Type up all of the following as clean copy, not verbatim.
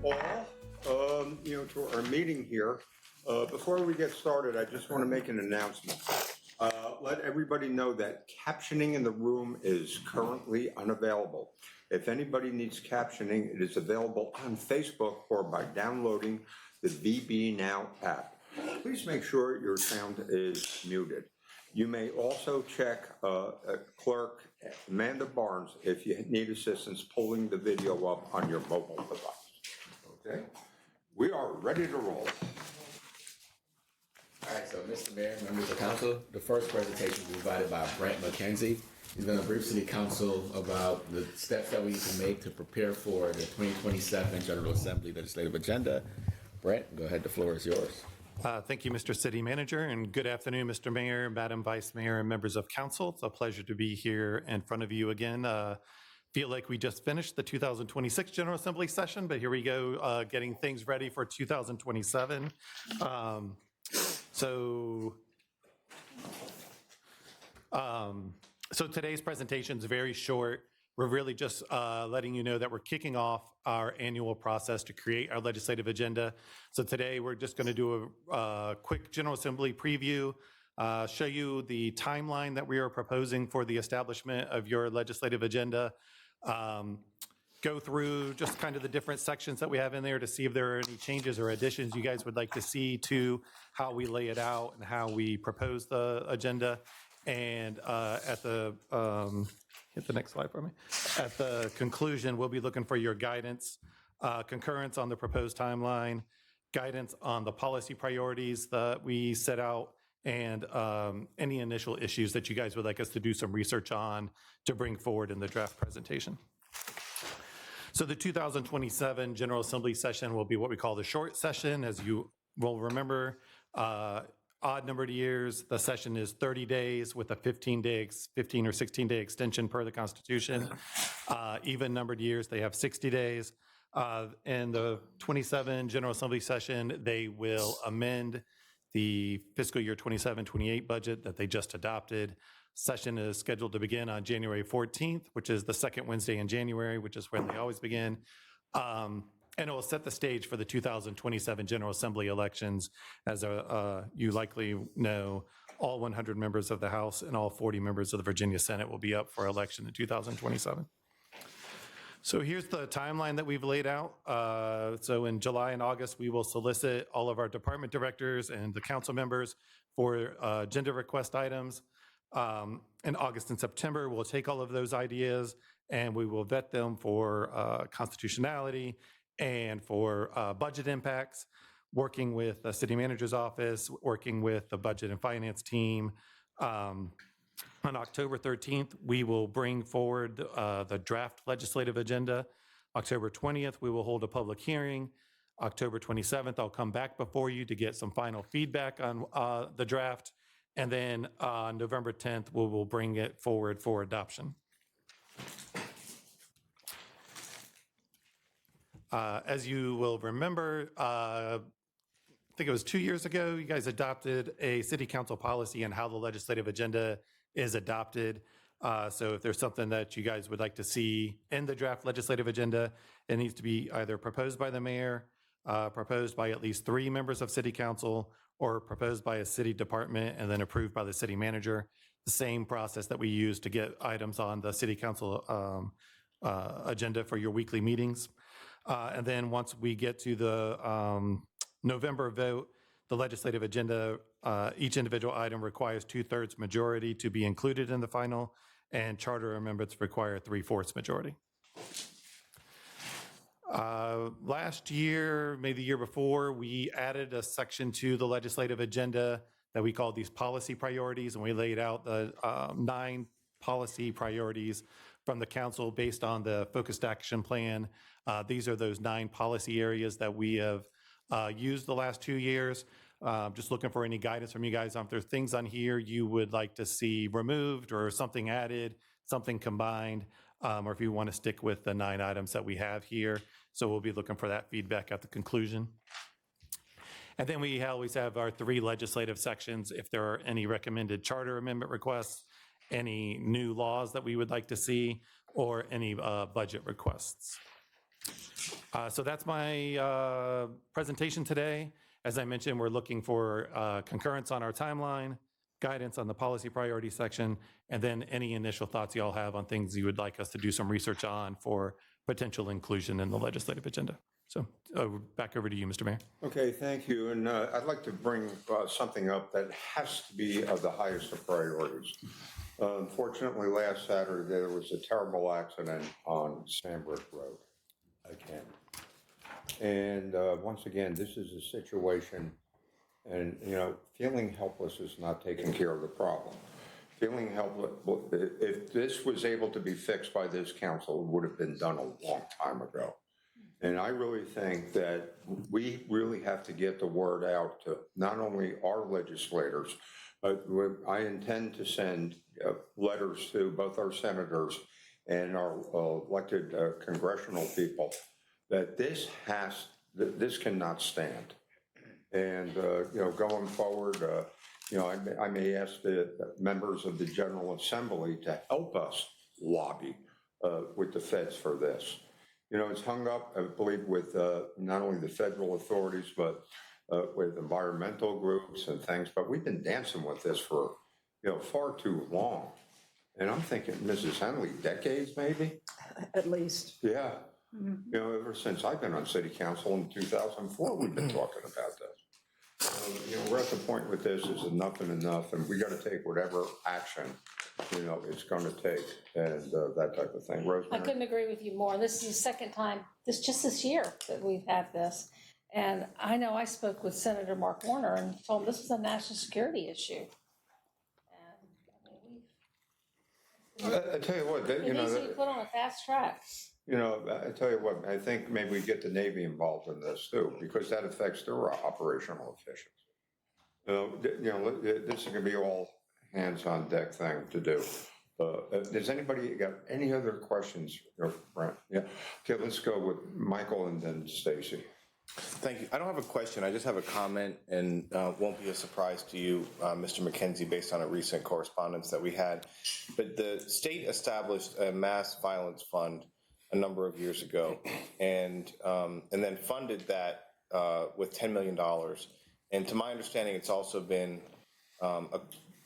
all, to our meeting here. Before we get started, I just want to make an announcement. Let everybody know that captioning in the room is currently unavailable. If anybody needs captioning, it is available on Facebook or by downloading the VB Now app. Please make sure your sound is muted. You may also check Clerk Amanda Barnes if you need assistance pulling the video up on your mobile device. Okay, we are ready to roll. All right, so Mr. Mayor, members of council, the first presentation was provided by Brent McKenzie. He's going to brief City Council about the steps that we need to make to prepare for the 2027 General Assembly legislative agenda. Brent, go ahead, the floor is yours. Thank you, Mr. City Manager, and good afternoon, Mr. Mayor, Madam Vice Mayor, and members of council. It's a pleasure to be here in front of you again. Feel like we just finished the 2026 General Assembly session, but here we go, getting things ready for 2027. So today's presentation is very short. We're really just letting you know that we're kicking off our annual process to create our legislative agenda. So today we're just going to do a quick General Assembly preview, show you the timeline that we are proposing for the establishment of your legislative agenda, go through just kind of the different sections that we have in there to see if there are any changes or additions you guys would like to see to how we lay it out and how we propose the agenda. And at the, hit the next slide for me. At the conclusion, we'll be looking for your guidance, concurrence on the proposed timeline, guidance on the policy priorities that we set out, and any initial issues that you guys would like us to do some research on to bring forward in the draft presentation. So the 2027 General Assembly session will be what we call the short session. As you will remember, odd numbered years, the session is 30 days with a 15 or 16-day extension per the Constitution. Even numbered years, they have 60 days. In the 27 General Assembly session, they will amend the fiscal year 27-28 budget that they just adopted. Session is scheduled to begin on January 14th, which is the second Wednesday in January, which is when they always begin. And it will set the stage for the 2027 General Assembly elections. As you likely know, all 100 members of the House and all 40 members of the Virginia Senate will be up for election in 2027. So here's the timeline that we've laid out. So in July and August, we will solicit all of our department directors and the council members for agenda request items. In August and September, we'll take all of those ideas and we will vet them for constitutionality and for budget impacts, working with the city manager's office, working with the budget and finance team. On October 13th, we will bring forward the draft legislative agenda. October 20th, we will hold a public hearing. October 27th, I'll come back before you to get some final feedback on the draft. And then on November 10th, we will bring it forward for adoption. As you will remember, I think it was 2 years ago, you guys adopted a city council policy on how the legislative agenda is adopted. So if there's something that you guys would like to see in the draft legislative agenda, it needs to be either proposed by the mayor, proposed by at least 3 members of city council, or proposed by a city department and then approved by the city manager. The same process that we use to get items on the city council agenda for your weekly meetings. And then once we get to the November vote, the legislative agenda, each individual item requires 2/3 majority to be included in the final, and charter amendments require 3/4 majority. Last year, maybe the year before, we added a section to the legislative agenda that we called these policy priorities, and we laid out the 9 policy priorities from the council based on the focused action plan. These are those 9 policy areas that we have used the last 2 years. Just looking for any guidance from you guys on if there's things on here you would like to see removed or something added, something combined, or if you want to stick with the 9 items that we have here. So we'll be looking for that feedback at the conclusion. And then we always have our 3 legislative sections if there are any recommended charter amendment requests, any new laws that we would like to see, or any budget requests. So that's my presentation today. As I mentioned, we're looking for concurrence on our timeline, guidance on the policy priority section, and then any initial thoughts you all have on things you would like us to do some research on for potential inclusion in the legislative agenda. So back over to you, Mr. Mayor. Okay, thank you. And I'd like to bring something up that has to be of the highest of priorities. Unfortunately, last Saturday, there was a terrible accident on Sandbrook Road again. And once again, this is a situation, and, you know, feeling helpless is not taking care of the problem. Feeling helpless, if this was able to be fixed by this council, it would have been done a long time ago. And I really think that we really have to get the word out to not only our legislators, but I intend to send letters to both our senators and our elected congressional people that this cannot stand. And, you know, going forward, you know, I may ask the members of the General Assembly to help us lobby with the feds for this. You know, it's hung up, I believe, with not only the federal authorities, but with environmental groups and things. But we've been dancing with this for, you know, far too long. And I'm thinking, Mrs. Henley, decades maybe? At least. Yeah. You know, ever since I've been on city council in 2004, we've been talking about this. You know, we're at the point with this is enough and enough, and we got to take whatever action, you know, it's going to take, and that type of thing. I Rosemary? couldn't agree with you more. This is the second time, this year that we've had this. And I know I spoke with Senator Mark Warner and told him this was a national security issue. And I tell you what, it you needs to be know, put on a fast track. you know, I tell you what, I think maybe we get the Navy involved in this too, because that affects their operational efficiency. You know, this is going to be all hands on deck thing to do. Does anybody got any other questions, Brent? Yeah. Okay, let's go with Michael and then Stacy. Thank you. I don't have a question. I just have a comment, and won't be a surprise to you, Mr. McKenzie, based on a recent correspondence that we had. But the state established a mass violence fund a number of years ago, and then funded that with $10 million. And to my understanding, it's also been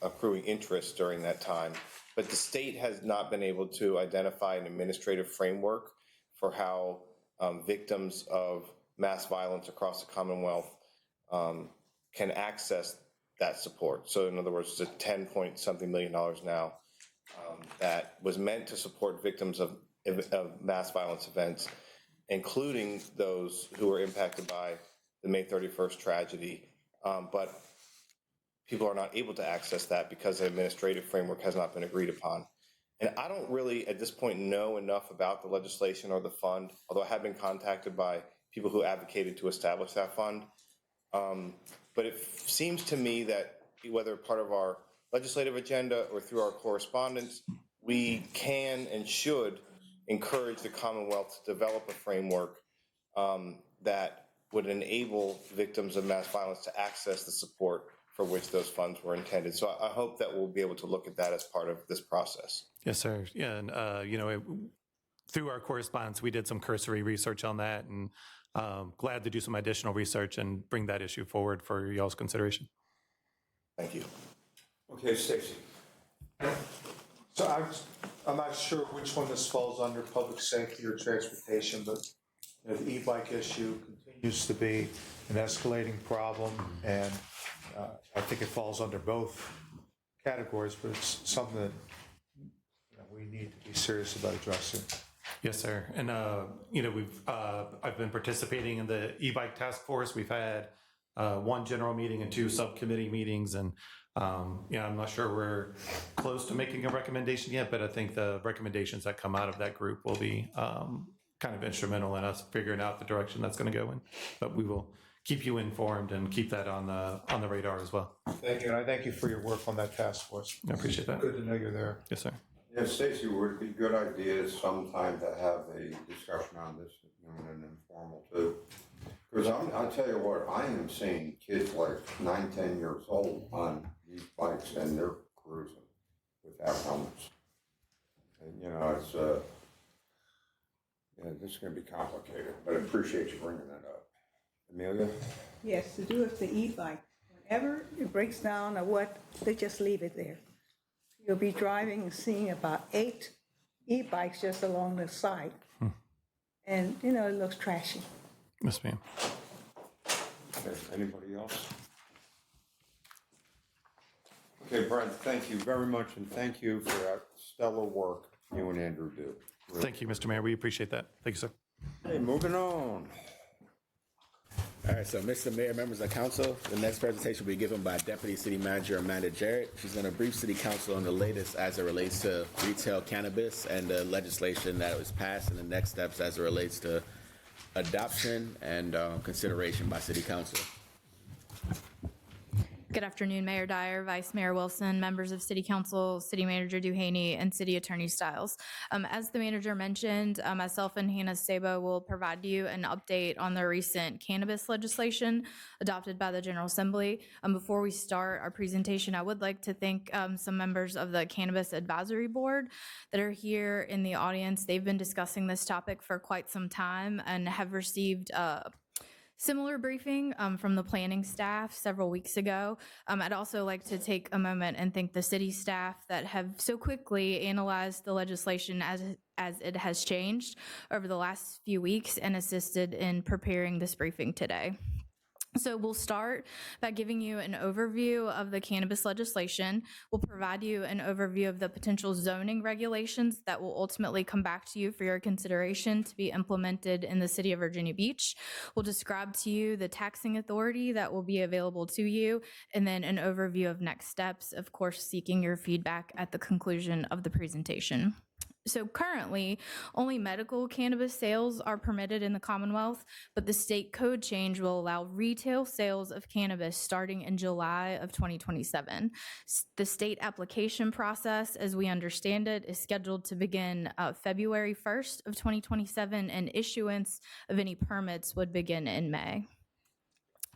accruing interest during that time. But the state has not been able to identify an administrative framework for how victims of mass violence across the Commonwealth can access that support. So in other words, it's a 10-point-something million now that was meant to support victims of mass violence events, including those who were impacted by the May 31st tragedy. But people are not able to access that because the administrative framework has not been agreed upon. And I don't really, at this point, know enough about the legislation or the fund, although I have been contacted by people who advocated to establish that fund. But it seems to me that whether part of our legislative agenda or through our correspondence, we can and should encourage the Commonwealth to develop a framework that would enable victims of mass violence to access the support for which those funds were intended. So I hope that we'll be able to look at that as part of this process. Yes, sir. Yeah, and, you know, through our correspondence, we did some cursory research on that, and glad to do some additional research and bring that issue forward for y'all's consideration. Thank you. Okay, Stacy. So I'm not sure which one this falls under, public safety or transportation, but you know, the e-bike issue continues to be an escalating problem, and I think it falls under both categories, but it's something that we need to be serious about addressing. Yes, sir. And, you know, I've been participating in the e-bike task force. We've had one general meeting and 2 subcommittee meetings. And, you know, I'm not sure we're close to making a recommendation yet, but I think the recommendations that come out of that group will be kind of instrumental in us figuring out the direction that's going to go in. But we will keep you informed and keep that on the radar as well. Thank you, and I thank you for your work on that task force. I appreciate that. Good to know you're there. Yes, sir. Yeah, Stacy, would it be a good idea sometime to have a discussion on this, you know, in an informal too? Because I'll tell you what, I am seeing kids like 9, 10 years old on these bikes and they're cruising without helmets. And, you know, it's, Yeah, this is gonna be complicated, but I appreciate you bringing that up. Amelia? Yes, to do with the e-bike. Whenever it breaks down or what, they just leave it there. You'll be driving and seeing about 8 e-bikes just along the side. And, you know, it looks trashy. Yes, ma'am. Okay, anybody else? Okay, Brent, thank you very much, and thank you for that stellar work you and Andrew do. Really. Thank you, Mr. Mayor. We appreciate that. Thank you, sir. Okay, moving on. All right, so Mr. Mayor, members of council, the next presentation will be given by Deputy City Manager Amanda Jarrett. She's going to brief City Council on the latest as it relates to retail cannabis and the legislation that was passed and the next steps as it relates to adoption and consideration by City Council. Good afternoon, Mayor Dyer, Vice Mayor Wilson, members of City Council, City Manager Duhaney, and City Attorney Stiles. As the manager mentioned, myself and Hannah Sabo will provide you an update on the recent cannabis legislation adopted by the General Assembly. Before we start our presentation, I would like to thank some members of the Cannabis Advisory Board that are here in the audience. They've been discussing this topic for quite some time and have received similar briefing from the planning staff several weeks ago. I'd also like to take a moment and thank the city staff that have so quickly analyzed the legislation as it has changed over the last few weeks and assisted in preparing this briefing today. So we'll start by giving you an overview of the cannabis legislation. We'll provide you an overview of the potential zoning regulations that will ultimately come back to you for your consideration to be implemented in the city of Virginia Beach. We'll describe to you the taxing authority that will be available to you, and then an overview of next steps, of course, seeking your feedback at the conclusion of the presentation. So currently, only medical cannabis sales are permitted in the Commonwealth, but the state code change will allow retail sales of cannabis starting in July of 2027. The state application process, as we understand it, is scheduled to begin February 1st of 2027, and issuance of any permits would begin in May.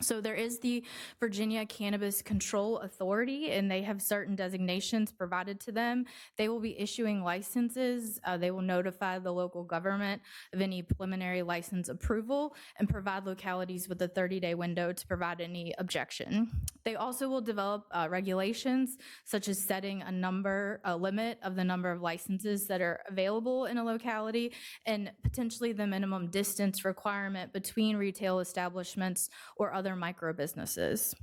So there is the Virginia Cannabis Control Authority, and they have certain designations provided to them. They will be issuing licenses. They will notify the local government of any preliminary license approval and provide localities with a 30-day window to provide any objection. They also will develop regulations, such as setting a limit of the number of licenses that are available in a locality, and potentially the minimum distance requirement between retail establishments or other micro businesses.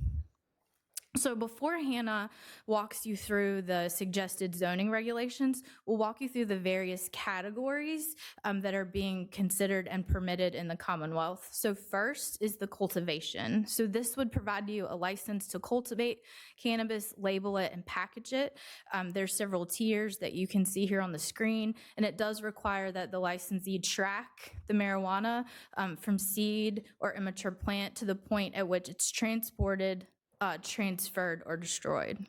So before Hannah walks you through the suggested zoning regulations, we'll walk you through the various categories that are being considered and permitted in the Commonwealth. So first is the cultivation. So this would provide you a license to cultivate cannabis, label it, and package it. There's several tiers that you can see here on the screen, and it does require that the licensee track the marijuana from seed or immature plant to the point at which it's transported, transferred, or destroyed.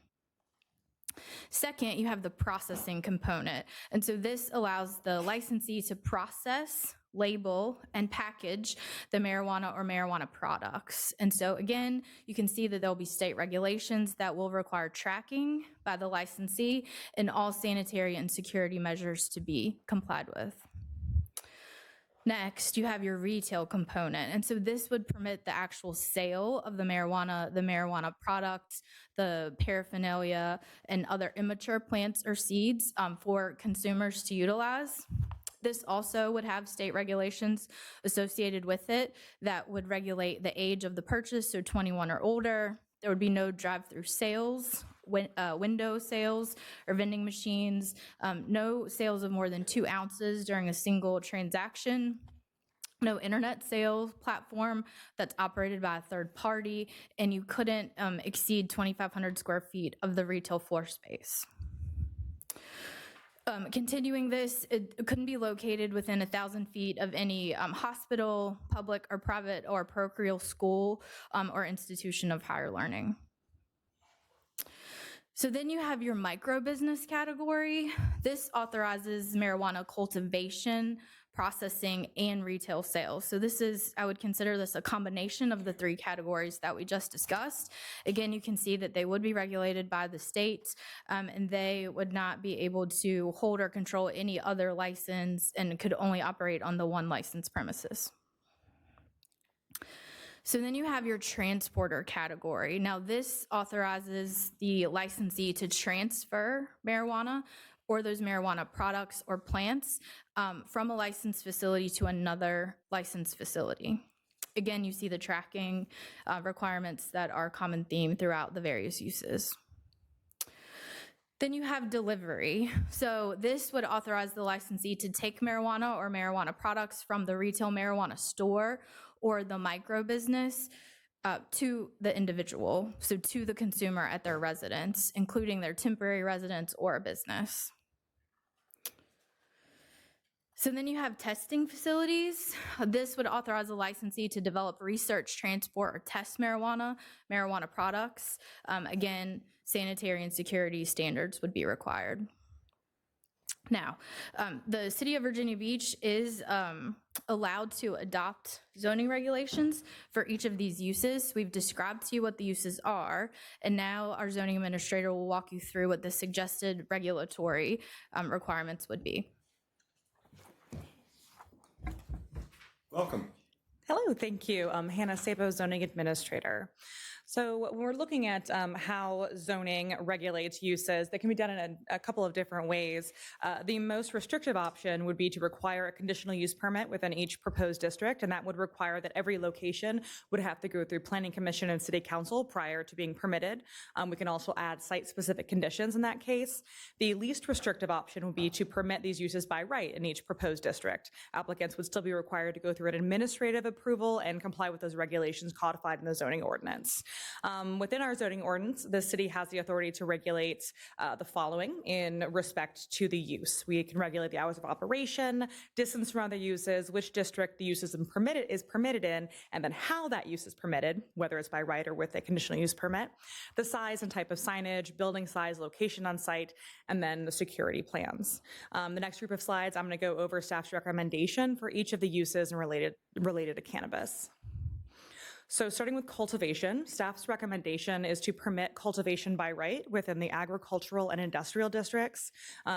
Second, you have the processing component. And so this allows the licensee to process, label, and package the marijuana or marijuana products. And so again, you can see that there'll be state regulations that will require tracking by the licensee and all sanitary and security measures to be complied with. Next, you have your retail component. And so this would permit the actual sale of the marijuana products, the paraphernalia, and other immature plants or seeds for consumers to utilize. This also would have state regulations associated with it that would regulate the age of the purchase, so 21 or older. There would be no drive-through sales, window sales or vending machines, no sales of more than 2 ounces during a single transaction, no internet sales platform that's operated by a third party, and you couldn't exceed 2,500 square feet of the retail floor space. Continuing this, it couldn't be located within 1,000 feet of any hospital, public or private or parochial school or institution of higher learning. So then you have your micro business category. This authorizes marijuana cultivation, processing, and retail sales. So this is, I would consider this a combination of the three categories that we just discussed. Again, you can see that they would be regulated by the state, and they would not be able to hold or control any other license and could only operate on the one licensed premises. So then you have your transporter category. Now this authorizes the licensee to transfer marijuana or those marijuana products or plants from a licensed facility to another licensed facility. Again, you see the tracking requirements that are a common theme throughout the various uses. Then you have delivery. So this would authorize the licensee to take marijuana or marijuana products from the retail marijuana store or the micro business to the individual, so to the consumer at their residence, including their temporary residence or a business. So then you have testing facilities. This would authorize a licensee to develop, research, transport, or test marijuana products. Again, sanitary and security standards would be required. Now, the City of Virginia Beach is allowed to adopt zoning regulations for each of these uses. We've described to you what the uses are, and now our zoning administrator will walk you through what the suggested regulatory requirements would be. Welcome. Hello, thank you. I'm Hannah Sabo, zoning administrator. So when we're looking at how zoning regulates uses, that can be done in a couple of different ways. The most restrictive option would be to require a conditional use permit within each proposed district, and that would require that every location would have to go through Planning Commission and City Council prior to being permitted. We can also add site-specific conditions in that case. The least restrictive option would be to permit these uses by right in each proposed district. Applicants would still be required to go through an administrative approval and comply with those regulations codified in the zoning ordinance. Within our zoning ordinance, the city has the authority to regulate the following in respect to the use. We can regulate the hours of operation, distance from other uses, which district the use is permitted in, and then how that use is permitted, whether it's by right or with a conditional use permit, the size and type of signage, building size, location on site, and then the security plans. The next group of slides, I'm going to go over staff's recommendation for each of the uses and related to cannabis. So starting with cultivation, staff's recommendation is to permit cultivation by right within the agricultural and industrial districts.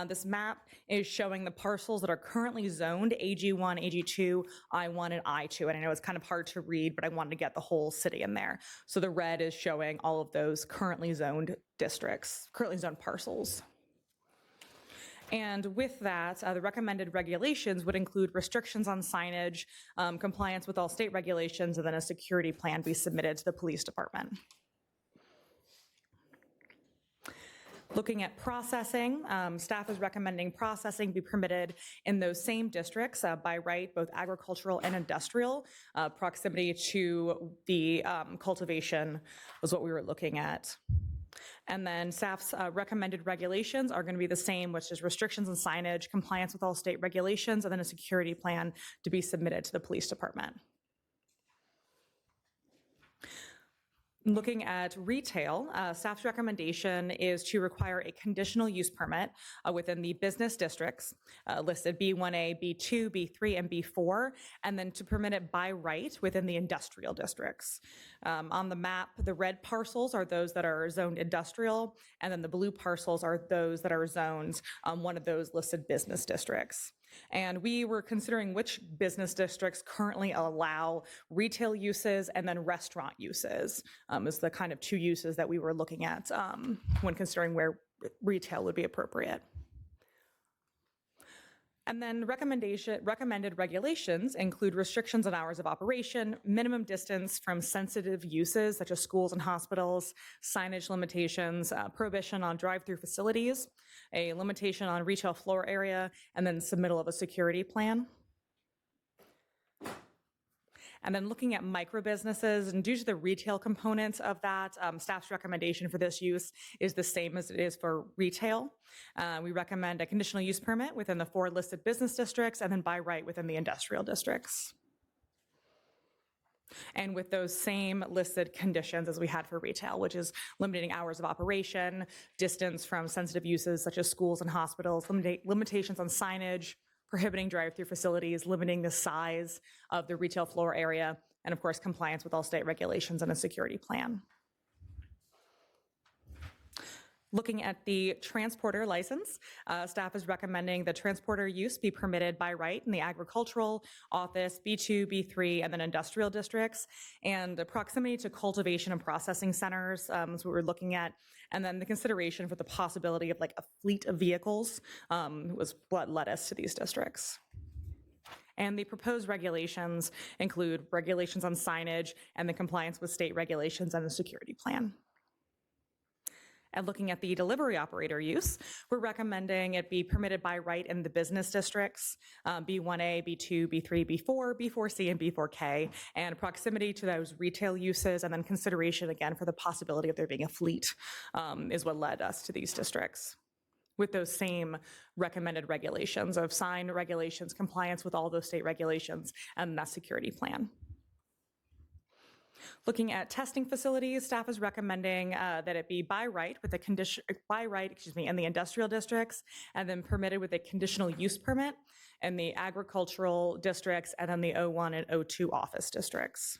This map is showing the parcels that are currently zoned AG1, AG2, I1, and I2. And I know it's kind of hard to read, but I wanted to get the whole city in there. So the red is showing all of those currently zoned districts, currently zoned parcels. And with that, the recommended regulations would include restrictions on signage, compliance with all state regulations, and then a security plan be submitted to the police department. Looking at processing, staff is recommending processing be permitted in those same districts by right, both agricultural and industrial. Proximity to the cultivation was what we were looking at. And then staff's recommended regulations are going to be the same, which is restrictions on signage, compliance with all state regulations, and then a security plan to be submitted to the police department. Looking at retail, staff's recommendation is to require a conditional use permit within the business districts listed B1A, B2, B3, and B4, and then to permit it by right within the industrial districts. On the map, the red parcels are those that are zoned industrial, and then the blue parcels are those that are zoned one of those listed business districts. And we were considering which business districts currently allow retail uses and then restaurant uses is the kind of two uses that we were looking at when considering where retail would be appropriate. And then recommended regulations include restrictions on hours of operation, minimum distance from sensitive uses such as schools and hospitals, signage limitations, prohibition on drive-through facilities, a limitation on retail floor area, and then submittal of a security plan. And then looking at micro businesses, and due to the retail components of that, staff's recommendation for this use is the same as it is for retail. We recommend a conditional use permit within the 4 listed business districts and then by right within the industrial districts. And with those same listed conditions as we had for retail, which is limiting hours of operation, distance from sensitive uses such as schools and hospitals, limitations on signage, prohibiting drive-through facilities, limiting the size of the retail floor area, and of course, compliance with all state regulations and a security plan. Looking at the transporter license, staff is recommending the transporter use be permitted by right in the agricultural, office, B2, B3, and then industrial districts, and the proximity to cultivation and processing centers is what we're looking at, and then the consideration for the possibility of like a fleet of vehicles was what led us to these districts. And the proposed regulations include regulations on signage and the compliance with state regulations and the security plan. And looking at the delivery operator use, we're recommending it be permitted by right in the business districts, B1A, B2, B3, B4, B4C, and B4K, and proximity to those retail uses, and then consideration again for the possibility of there being a fleet is what led us to these districts, with those same recommended regulations of sign regulations, compliance with all those state regulations, and that security plan. Looking at testing facilities, staff is recommending that it be by right with a condition, in the industrial districts, and then permitted with a conditional use permit in the agricultural districts, and then the O1 and O2 office districts.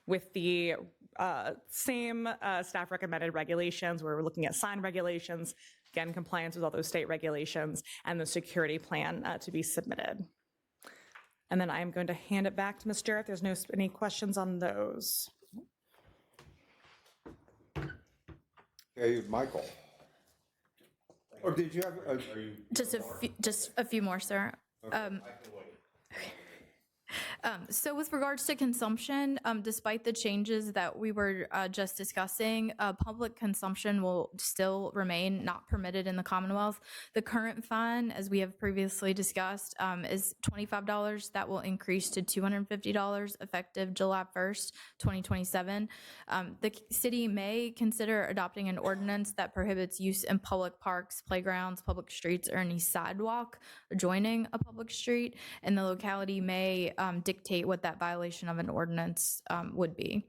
With the same staff recommended regulations, where we're looking at sign regulations, again, compliance with all those state regulations, and the security plan to be submitted. And then I am going to hand it back to Ms. Jarrett. There's any questions on those. Okay, Michael. Or did you have, Just a few more, sir. So with regards to consumption, despite the changes that we were just discussing, public consumption will still remain not permitted in the Commonwealth. The current fine, as we have previously discussed, is $25. That will increase to $250 effective July 1st, 2027. The city may consider adopting an ordinance that prohibits use in public parks, playgrounds, public streets, or any sidewalk adjoining a public street, and the locality may dictate what that violation of an ordinance would be.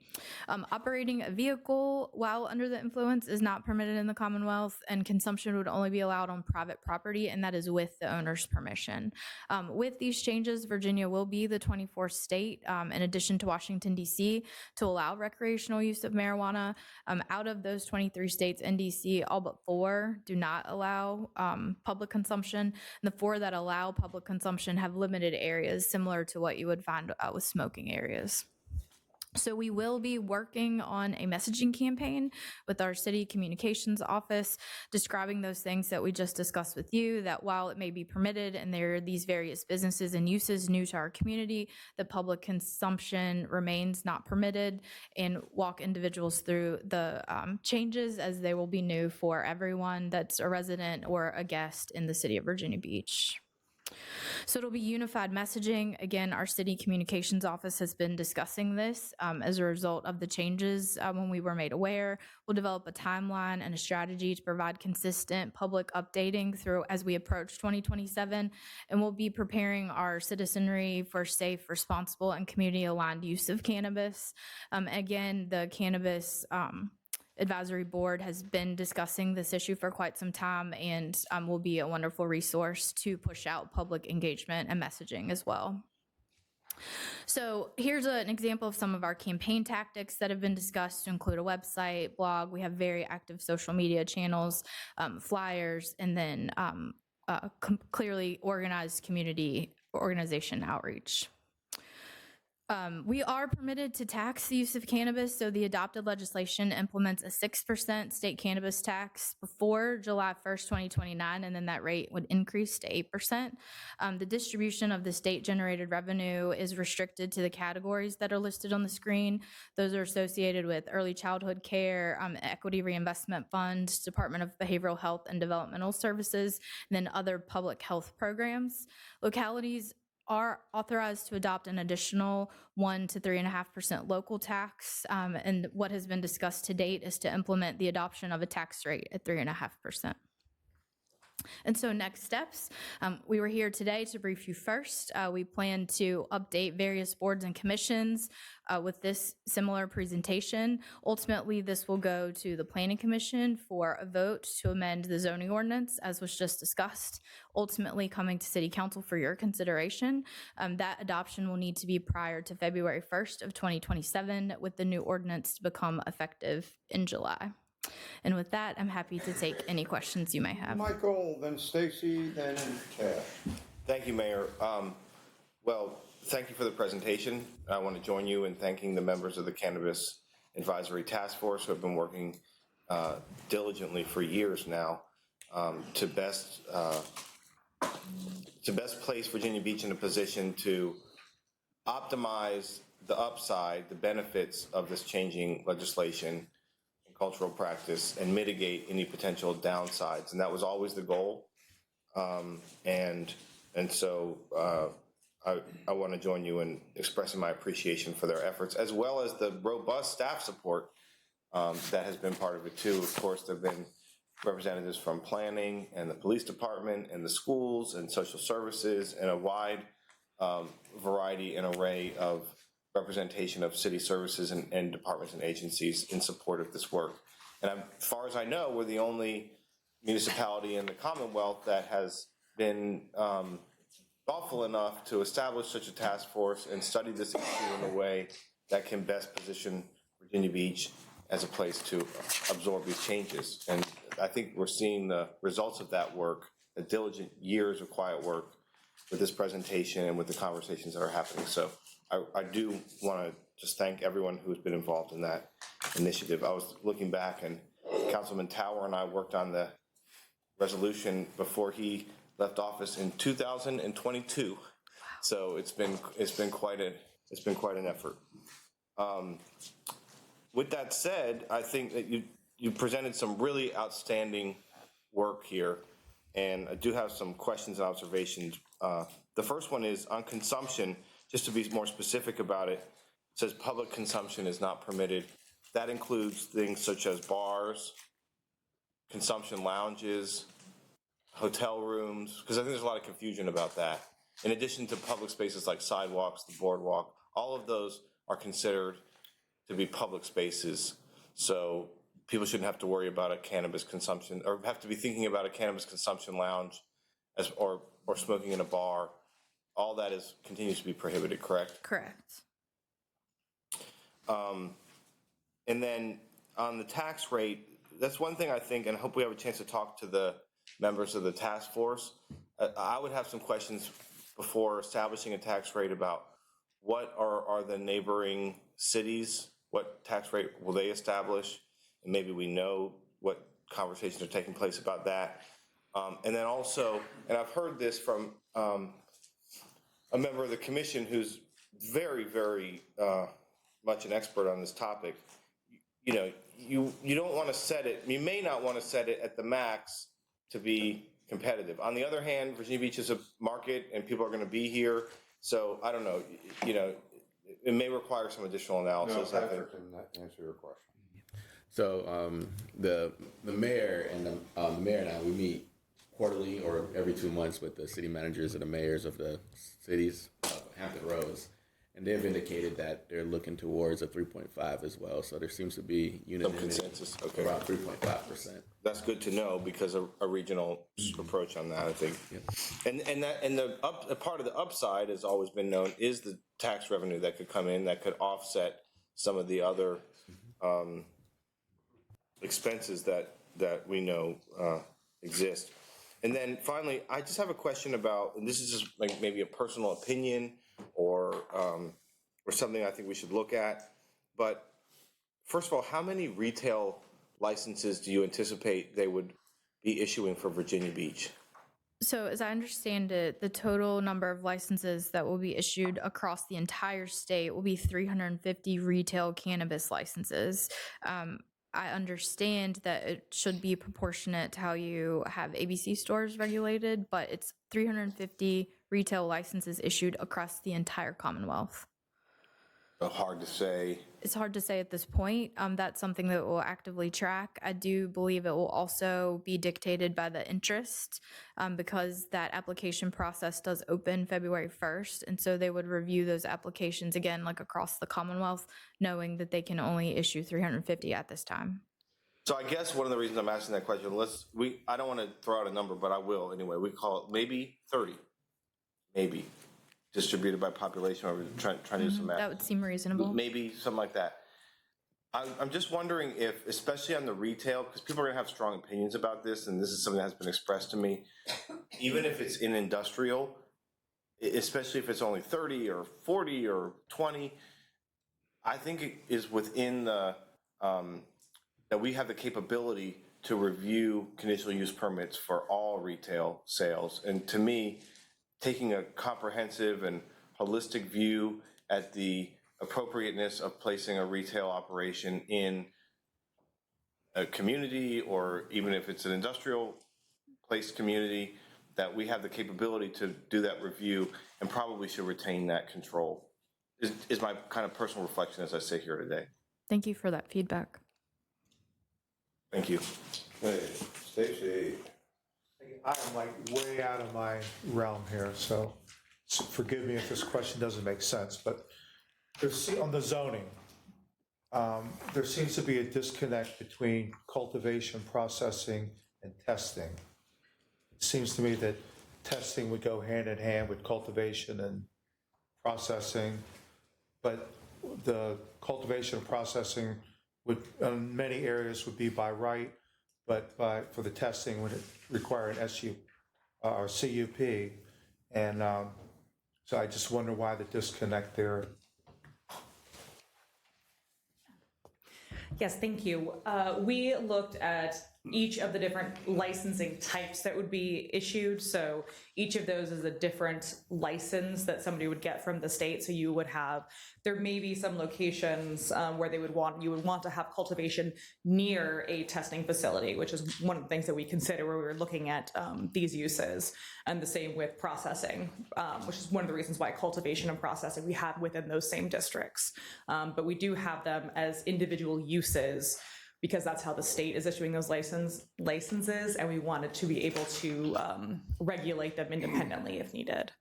Operating a vehicle while under the influence is not permitted in the Commonwealth, and consumption would only be allowed on private property, and that is with the owner's permission. With these changes, Virginia will be the 24th state, in addition to Washington, D.C., to allow recreational use of marijuana. Out of those 23 states in D.C., all but 4 do not allow public consumption. And the 4 that allow public consumption have limited areas similar to what you would find with smoking areas. So we will be working on a messaging campaign with our city communications office, describing those things that we just discussed with you, that while it may be permitted and there are these various businesses and uses new to our community, the public consumption remains not permitted, and walk individuals through the changes as they will be new for everyone that's a resident or a guest in the city of Virginia Beach. So it'll be unified messaging. Again, our city communications office has been discussing this as a result of the changes when we were made aware. We'll develop a timeline and a strategy to provide consistent public updating through as we approach 2027, and we'll be preparing our citizenry for safe, responsible, and community-aligned use of cannabis. Again, the Cannabis Advisory Board has been discussing this issue for quite some time, and will be a wonderful resource to push out public engagement and messaging as well. So here's an example of some of our campaign tactics that have been discussed, to include a website, blog. We have very active social media channels, flyers, and then clearly organized community organization outreach. We are permitted to tax the use of cannabis, so the adopted legislation implements a 6% state cannabis tax before July 1st, 2029, and then that rate would increase to 8%. The distribution of the state-generated revenue is restricted to the categories that are listed on the screen. Those are associated with early childhood care, Equity Reinvestment Fund, Department of Behavioral Health and Developmental Services, and then other public health programs. Localities are authorized to adopt an additional 1 to 3.5% local tax, and what has been discussed to date is to implement the adoption of a tax rate at 3.5%. And so next steps, we were here today to brief you first. We plan to update various boards and commissions with this similar presentation. Ultimately, this will go to the Planning Commission for a vote to amend the zoning ordinance, as was just discussed, ultimately coming to City Council for your consideration. That adoption will need to be prior to February 1st of 2027, with the new ordinance to become effective in July. And with that, I'm happy to take any questions you may have. Michael, then Stacy, then Cash. Thank you, Mayor. Well, thank you for the presentation. I want to join you in thanking the members of the Cannabis Advisory Task Force who have been working diligently for years now to best place Virginia Beach in a position to optimize the upside, the benefits of this changing legislation and cultural practice, and mitigate any potential downsides. And that was always the goal. And so I want to join you in expressing my appreciation for their efforts, as well as the robust staff support that has been part of it too. Of course, there have been representatives from planning and the police department and the schools and social services and a wide variety and array of representation of city services and departments and agencies in support of this work. And as far as I know, we're the only municipality in the Commonwealth that has been thoughtful enough to establish such a task force and study this issue in a way that can best position Virginia Beach as a place to absorb these changes. And I think we're seeing the results of that work, the diligent years of quiet work, with this presentation and with the conversations that are happening. So I do want to just thank everyone who's been involved in that initiative. I was looking back, and Councilman Tower and I worked on the resolution before he left office in 2022. So it's been quite an effort. With that said, I think that you presented some really outstanding work here, and I do have some questions and observations. The first one is on consumption. Just to be more specific about it, it says public consumption is not permitted. That includes things such as bars, consumption lounges, hotel rooms, because I think there's a lot of confusion about that. In addition to public spaces like sidewalks, the boardwalk, all of those are considered to be public spaces. So people shouldn't have to worry about a cannabis consumption, or have to be thinking about a cannabis consumption lounge or smoking in a bar. All that continues to be prohibited, correct? Correct. And then on the tax rate, that's one thing I think, and I hope we have a chance to talk to the members of the task force. I would have some questions before establishing a tax rate about what are the neighboring cities, what tax rate will they establish, and maybe we know what conversations are taking place about that. And then also, and I've heard this from a member of the commission who's very, very much an expert on this topic. You know, you don't want to set it, you may not want to set it at the max to be competitive. On the other hand, Virginia Beach is a market and people are going to be here. So I don't know, you know, it may require some additional analysis. No, Patrick can answer your question. So the mayor and the mayor and I, we meet quarterly or every 2 months with the city managers and the mayors of the cities of Hampton Roads, and they've indicated that they're looking towards a 3.5 as well. So there seems to be unanimity, consensus, okay. around 3.5%. That's good to know, because a regional approach on that, I think. And the part of the upside has always been known is the tax revenue that could come in that could offset some of the other expenses that we know exist. And then finally, I just have a question about, and this is just like maybe a personal opinion or something I think we should look at. But first of all, how many retail licenses do you anticipate they would be issuing for Virginia Beach? So as I understand it, the total number of licenses that will be issued across the entire state will be 350 retail cannabis licenses. I understand that it should be proportionate to how you have ABC stores regulated, but it's 350 retail licenses issued across the entire Commonwealth. Hard to say. It's hard to say at this point. That's something that we'll actively track. I do believe it will also be dictated by the interest because that application process does open February 1st. And so they would review those applications again, like across the Commonwealth, knowing that they can only issue 350 at this time. So I guess one of the reasons I'm asking that question, I don't want to throw out a number, but I will anyway. We call it maybe 30, maybe distributed by population, or we're trying to do some math. That would seem reasonable. Maybe something like that. I'm just wondering if, especially on the retail, because people are going to have strong opinions about this, and this is something that has been expressed to me, even if it's in industrial, especially if it's only 30 or 40 or 20, I think it is within the, that we have the capability to review conditional use permits for all retail sales. And to me, taking a comprehensive and holistic view at the appropriateness of placing a retail operation in a community, or even if it's an industrial place community, that we have the capability to do that review and probably should retain that control, is my kind of personal reflection as I sit here today. Thank you for that feedback. Thank you. Hey, Stacy. I'm like way out of my realm here, so forgive me if this question doesn't make sense, but on the zoning, there seems to be a disconnect between cultivation, processing, and testing. It seems to me that testing would go hand in hand with cultivation and processing, but the cultivation and processing would, in many areas, would be by right, but for the testing would require an SU or CUP, and so I just wonder why the disconnect there. Yes, thank you. We looked at each of the different licensing types that would be issued. So each of those is a different license that somebody would get from the state. So you would have, there may be some locations where you would want to have cultivation near a testing facility, which is one of the things that we consider where we were looking at these uses. And the same with processing, which is one of the reasons why cultivation and processing we have within those same districts. But we do have them as individual uses, because that's how the state is issuing those licenses, and we wanted to be able to regulate them independently if needed.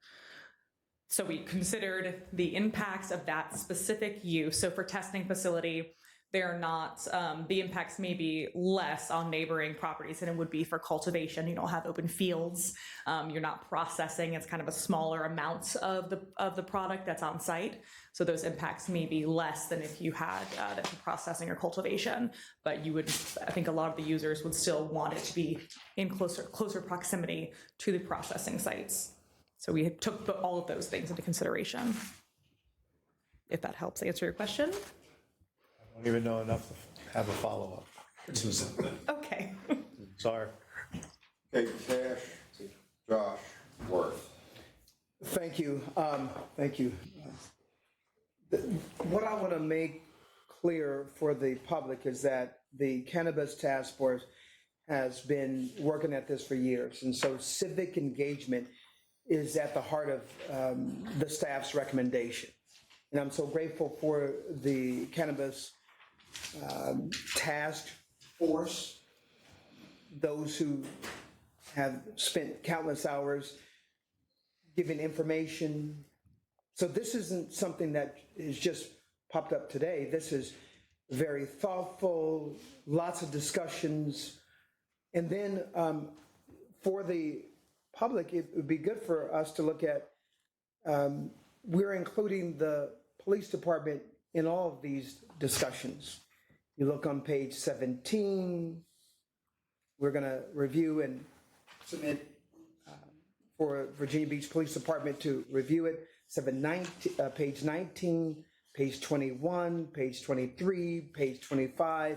So we considered the impacts of that specific use. So for testing facility, they're not, the impacts may be less on neighboring properties than it would be for cultivation. You don't have open fields, you're not processing, it's kind of a smaller amount of the product that's on site. So those impacts may be less than if you had that for processing or cultivation, but you would, I think a lot of the users would still want it to be in closer proximity to the processing sites. So we took all of those things into consideration. If that helps answer your question. I don't even know enough to have a follow-up. Okay. Sorry. Okay, Cash, Josh, Worth. Thank you. Thank you. What I want to make clear for the public is that the Cannabis Task Force has been working at this for years. And so civic engagement is at the heart of the staff's recommendation. And I'm so grateful for the Cannabis Task Force, those who have spent countless hours giving information. So this isn't something that is just popped up today. This is very thoughtful, lots of discussions. And then for the public, it would be good for us to look at, we're including the police department in all of these discussions. You look on page 17, we're going to review and submit for Virginia Beach Police Department to review it. Page 19, page 21, page 23, page 25.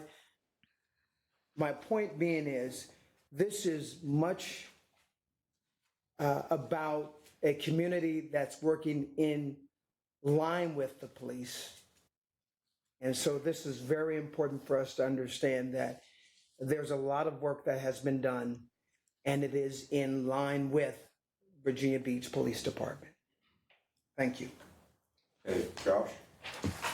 My point being is, this is much about a community that's working in line with the police. And so this is very important for us to understand that there's a lot of work that has been done, and it is in line with Virginia Beach Police Department. Thank you. Hey, Josh?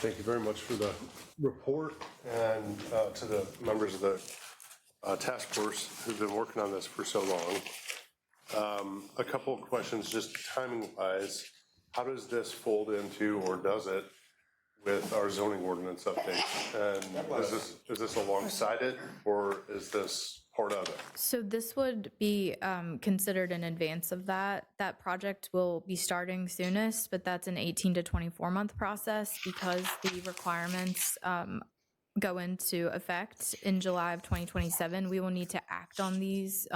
Thank you very much for the report, and to the members of the task force who've been working on this for so long. A couple of questions, just timing-wise. How does this fold into, or does it, with our zoning ordinance update? And is this alongside it, or is this part of it? So this would be considered in advance of that. That project will be starting soonest, but that's an 18 to 24-month process because the requirements go into effect in July of 2027. We will need to act on these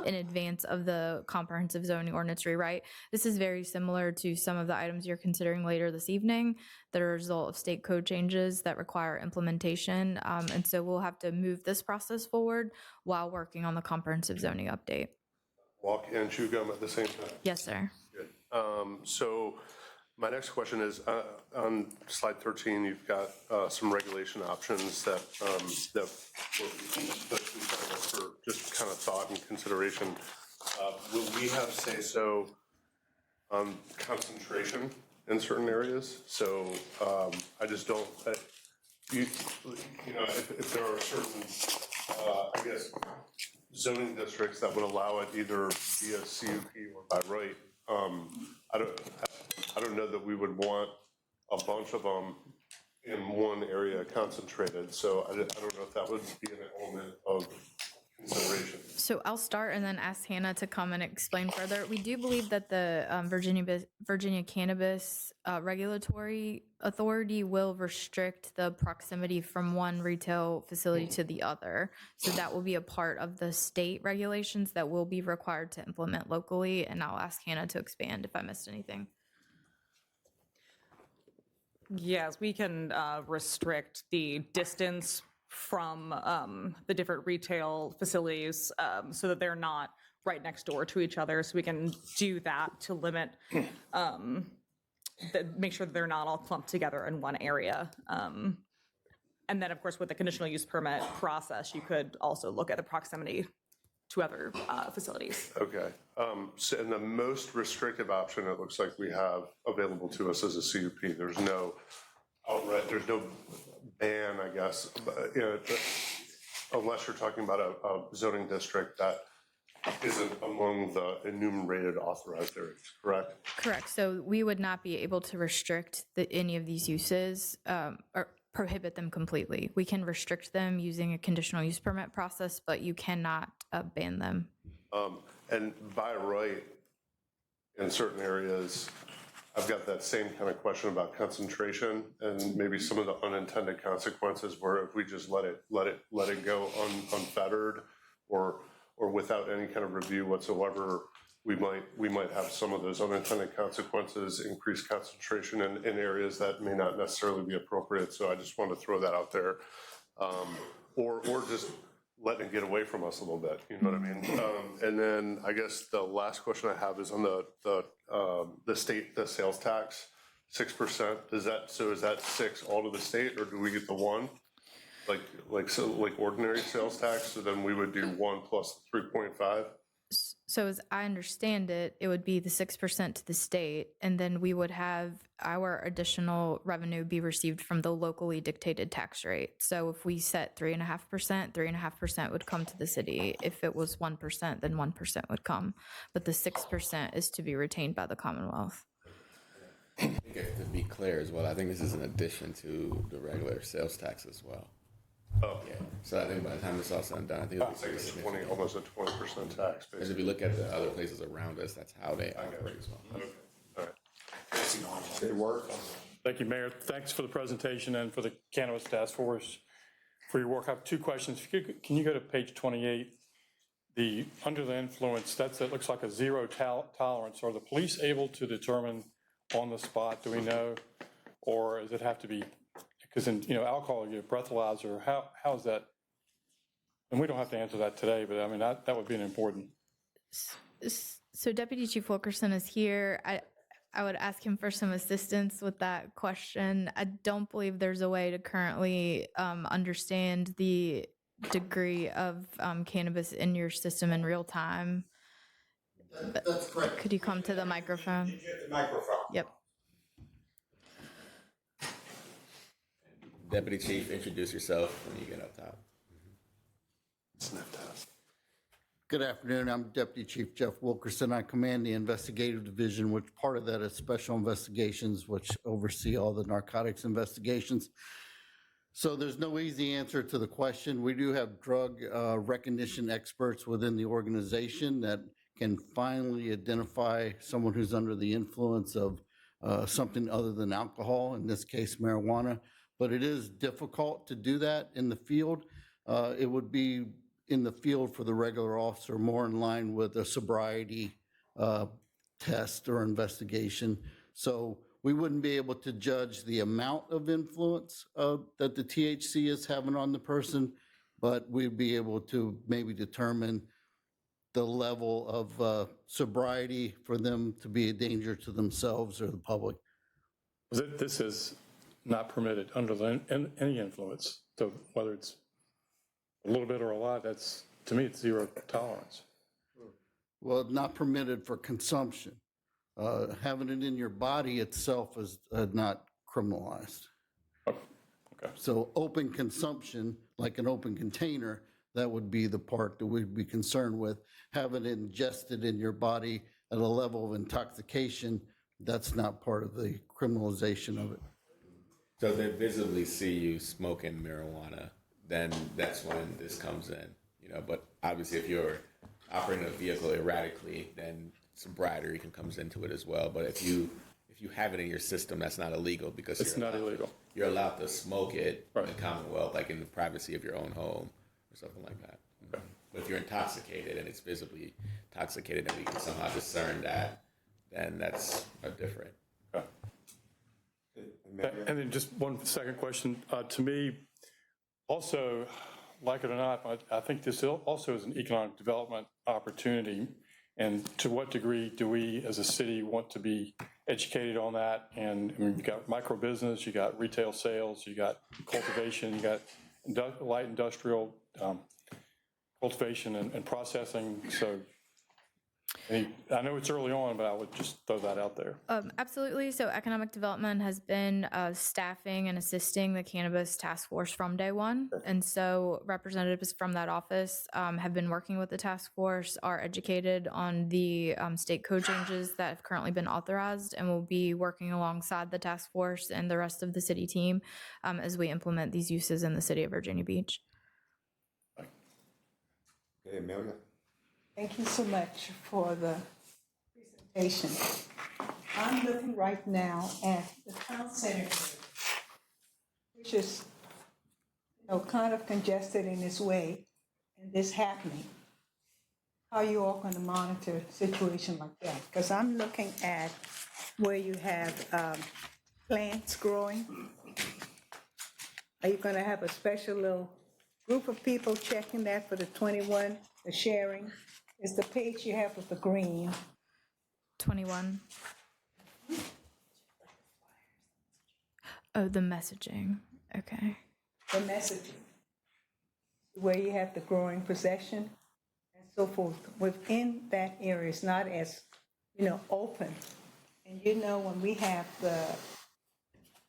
in advance of the comprehensive zoning ordinance rewrite. This is very similar to some of the items you're considering later this evening that are a result of state code changes that require implementation. And so we'll have to move this process forward while working on the comprehensive zoning update. Walk and chew gum at the same time? Yes, sir. Good. So my next question is, on slide 13, you've got some regulation options that for just kind of thought and consideration. Will we have say-so on concentration in certain areas? So I just don't, if there are certain, I guess, zoning districts that would allow it either via CUP or by right, I don't know that we would want a bunch of them in one area concentrated, so I don't know if that would be an element of consideration. So I'll start and then ask Hannah to come and explain further. We do believe that the Virginia Cannabis Regulatory Authority will restrict the proximity from one retail facility to the other. So that will be a part of the state regulations that will be required to implement locally. And I'll ask Hannah to expand if I missed anything. Yes, we can restrict the distance from the different retail facilities so that they're not right next door to each other. So we can do that to limit, make sure that they're not all clumped together in one area. And then, of course, with the conditional use permit process, you could also look at the proximity to other facilities. Okay. So, and the most restrictive option it looks like we have available to us is a CUP. There's no outright, there's no ban, I guess, but, unless you're talking about a zoning district that isn't among the enumerated authorized areas, correct? Correct. So we would not be able to restrict any of these uses or prohibit them completely. We can restrict them using a conditional use permit process, but you cannot ban them. And by right, in certain areas, I've got that same kind of question about concentration and maybe some of the unintended consequences where if we just let it go unfettered or without any kind of review whatsoever, we might have some of those unintended consequences, increased concentration in areas that may not necessarily be appropriate. So I just want to throw that out there, or just letting it get away from us a little bit. You know what I mean? And then I guess the last question I have is on the sales tax, 6%. Is that 6 all to the state, or do we get the 1? Like ordinary sales tax, so then we would do 1 plus 3.5? So as I understand it, it would be the 6% to the state, and then we would have our additional revenue be received from the locally dictated tax rate. So if we set 3.5%, 3.5% would come to the city. If it was 1%, then 1% would come. But the 6% is to be retained by the Commonwealth. I think to be clear as well, I think this is in addition to the regular sales tax as well. Oh, Yeah. So I think by the time it's all said and done, I think it'll be pretty it's significant. almost a 20% tax, Because if you look at the other places around us, that's how they operate as well. Okay, all right. Good work. Thank you, Mayor. Thanks for the presentation and for the Cannabis Task Force for your work. I have 2 questions. Can you go to page 28? The under the influence, it looks like a zero tolerance. Are the police able to determine on the spot, do we know? Or does it have to be, because in alcohol, you have breathalyzer, how is that? And we don't have to answer that today, but I mean, that would be an important. So Deputy Chief Wilkerson is here. I would ask him for some assistance with that question. I don't believe there's a way to currently understand the degree of cannabis in your system in real time. That's correct. Could you come to the microphone? Did you get the microphone? Yep. Deputy Chief, introduce yourself when you get up top. Good afternoon. I'm Deputy Chief Jeff Wilkerson. I command the investigative division, which part of that is special investigations, which oversee all the narcotics investigations. So there's no easy answer to the question. We do have drug recognition experts within the organization that can finally identify someone who's under the influence of something other than alcohol, in this case marijuana. But it is difficult to do that in the field. It would be in the field for the regular officer more in line with a sobriety test or investigation. So we wouldn't be able to judge the amount of influence that the THC is having on the person, but we'd be able to maybe determine the level of sobriety for them to be a danger to themselves or the public. This is not permitted under any influence. So whether it's a little bit or a lot, that's, to me, it's zero tolerance. Well, not permitted for consumption. Having it in your body itself is not criminalized. Oh, okay. So open consumption, like an open container, that would be the part that we'd be concerned with. Having it ingested in your body at a level of intoxication, that's not part of the criminalization of it. So if they visibly see you smoking marijuana, then that's when this comes in, you know. But obviously, if you're operating a vehicle erratically, then sobriety comes into it as well. But if you have it in your system, that's not illegal because It's not illegal. You're allowed to smoke it Right. in the Commonwealth, like in the privacy of your own home or something like that. Okay. But if you're intoxicated and it's visibly intoxicated, and we can somehow discern that, then that's a different. Okay. And then just one second question. To me, also, like it or not, I think this also is an economic development opportunity. And to what degree do we, as a city, want to be educated on that? And I mean, you've got micro business, you got retail sales, you got cultivation, you got light industrial cultivation and processing. So I know it's early on, but I would just throw that out there. Absolutely. So economic development has been staffing and assisting the cannabis task force from day one. And so representatives from that office have been working with the task force, are educated on the state code changes that have currently been authorized, and will be working alongside the task force and the rest of the city team as we implement these uses in the city of Virginia Beach. Okay, Amelia? Thank you so much for the presentation. I'm looking right now at the town center, which is, kind of congested in its way, and this happening. How are you all going to monitor a situation like that? Because I'm looking at where you have plants growing. Are you going to have a special little group of people checking that for the 21, the sharing? Is the page you have with the green. 21. Oh, the messaging. Okay. The messaging, where you have the growing possession and so forth. Within that area, it's not as, open. And when we have the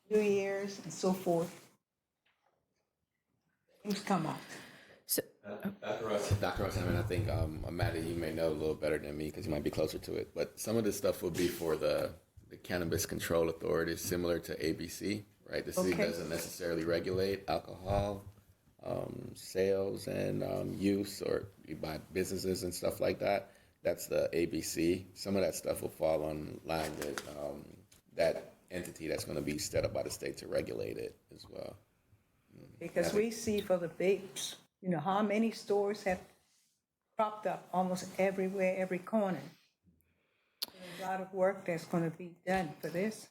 New Year's and so forth, things come up. Dr. Ross, I think, Amanda, you may know a little better than me because you might be closer to it, but some of this stuff will be for the Cannabis Control Authority, similar to ABC, right? The city doesn't necessarily regulate alcohol sales and use or by businesses and stuff like that. That's the ABC. Some of that stuff will fall on line with that entity that's going to be set up by the state to regulate it as well. Because we see for the vapes, how many stores have cropped up almost everywhere, every corner. There's a lot of work that's going to be done for this.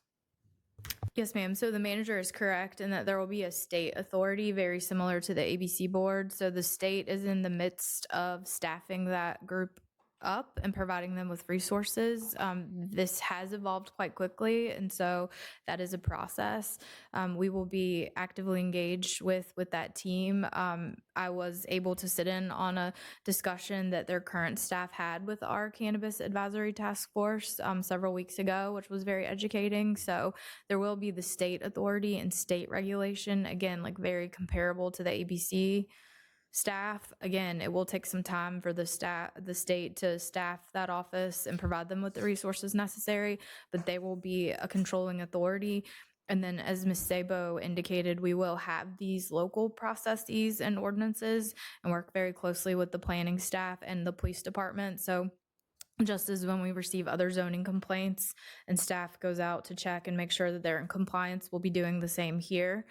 Yes, ma'am. So the manager is correct in that there will be a state authority very similar to the ABC board. So the state is in the midst of staffing that group up and providing them with resources. This has evolved quite quickly, and so that is a process. We will be actively engaged with that team. I was able to sit in on a discussion that their current staff had with our Cannabis Advisory Task Force several weeks ago, which was very educating. So there will be the state authority and state regulation, again, like very comparable to the ABC staff. Again, it will take some time for the state to staff that office and provide them with the resources necessary, but they will be a controlling authority. And then, as Ms. Sabo indicated, we will have these local processes and ordinances and work very closely with the planning staff and the police department. So just as when we receive other zoning complaints and staff goes out to check and make sure that they're in compliance, we'll be doing the same here.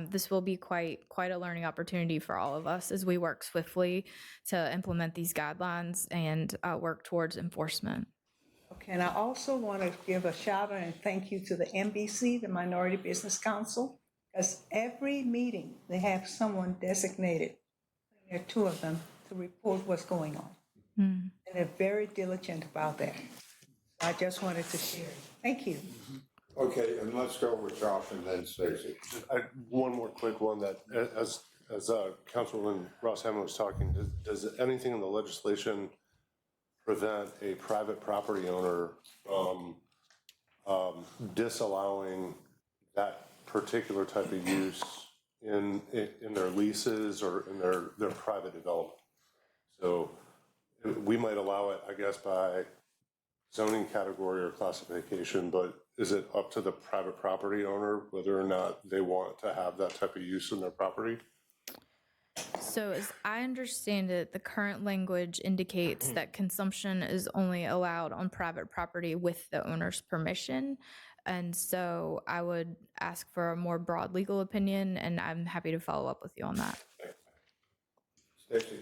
This will be quite a learning opportunity for all of us as we work swiftly to implement these guidelines and work towards enforcement. Okay, and I also want to give a shout out and thank you to the MBC, the Minority Business Council, because every meeting they have someone designated, there are two of them, to report what's going on. And they're very diligent about that. I just wanted to share. Thank you. Okay, and let's go with Josh and then Stacy. One more quick one that, as Councilwoman Ross Hammond was talking, does anything in the legislation prevent a private property owner from disallowing that particular type of use in their leases or in their private development? So we might allow it, I guess, by zoning category or classification, but is it up to the private property owner whether or not they want to have that type of use in their property? So as I understand it, the current language indicates that consumption is only allowed on private property with the owner's permission. And so I would ask for a more broad legal opinion, and I'm happy to follow up with you on that. Stacy.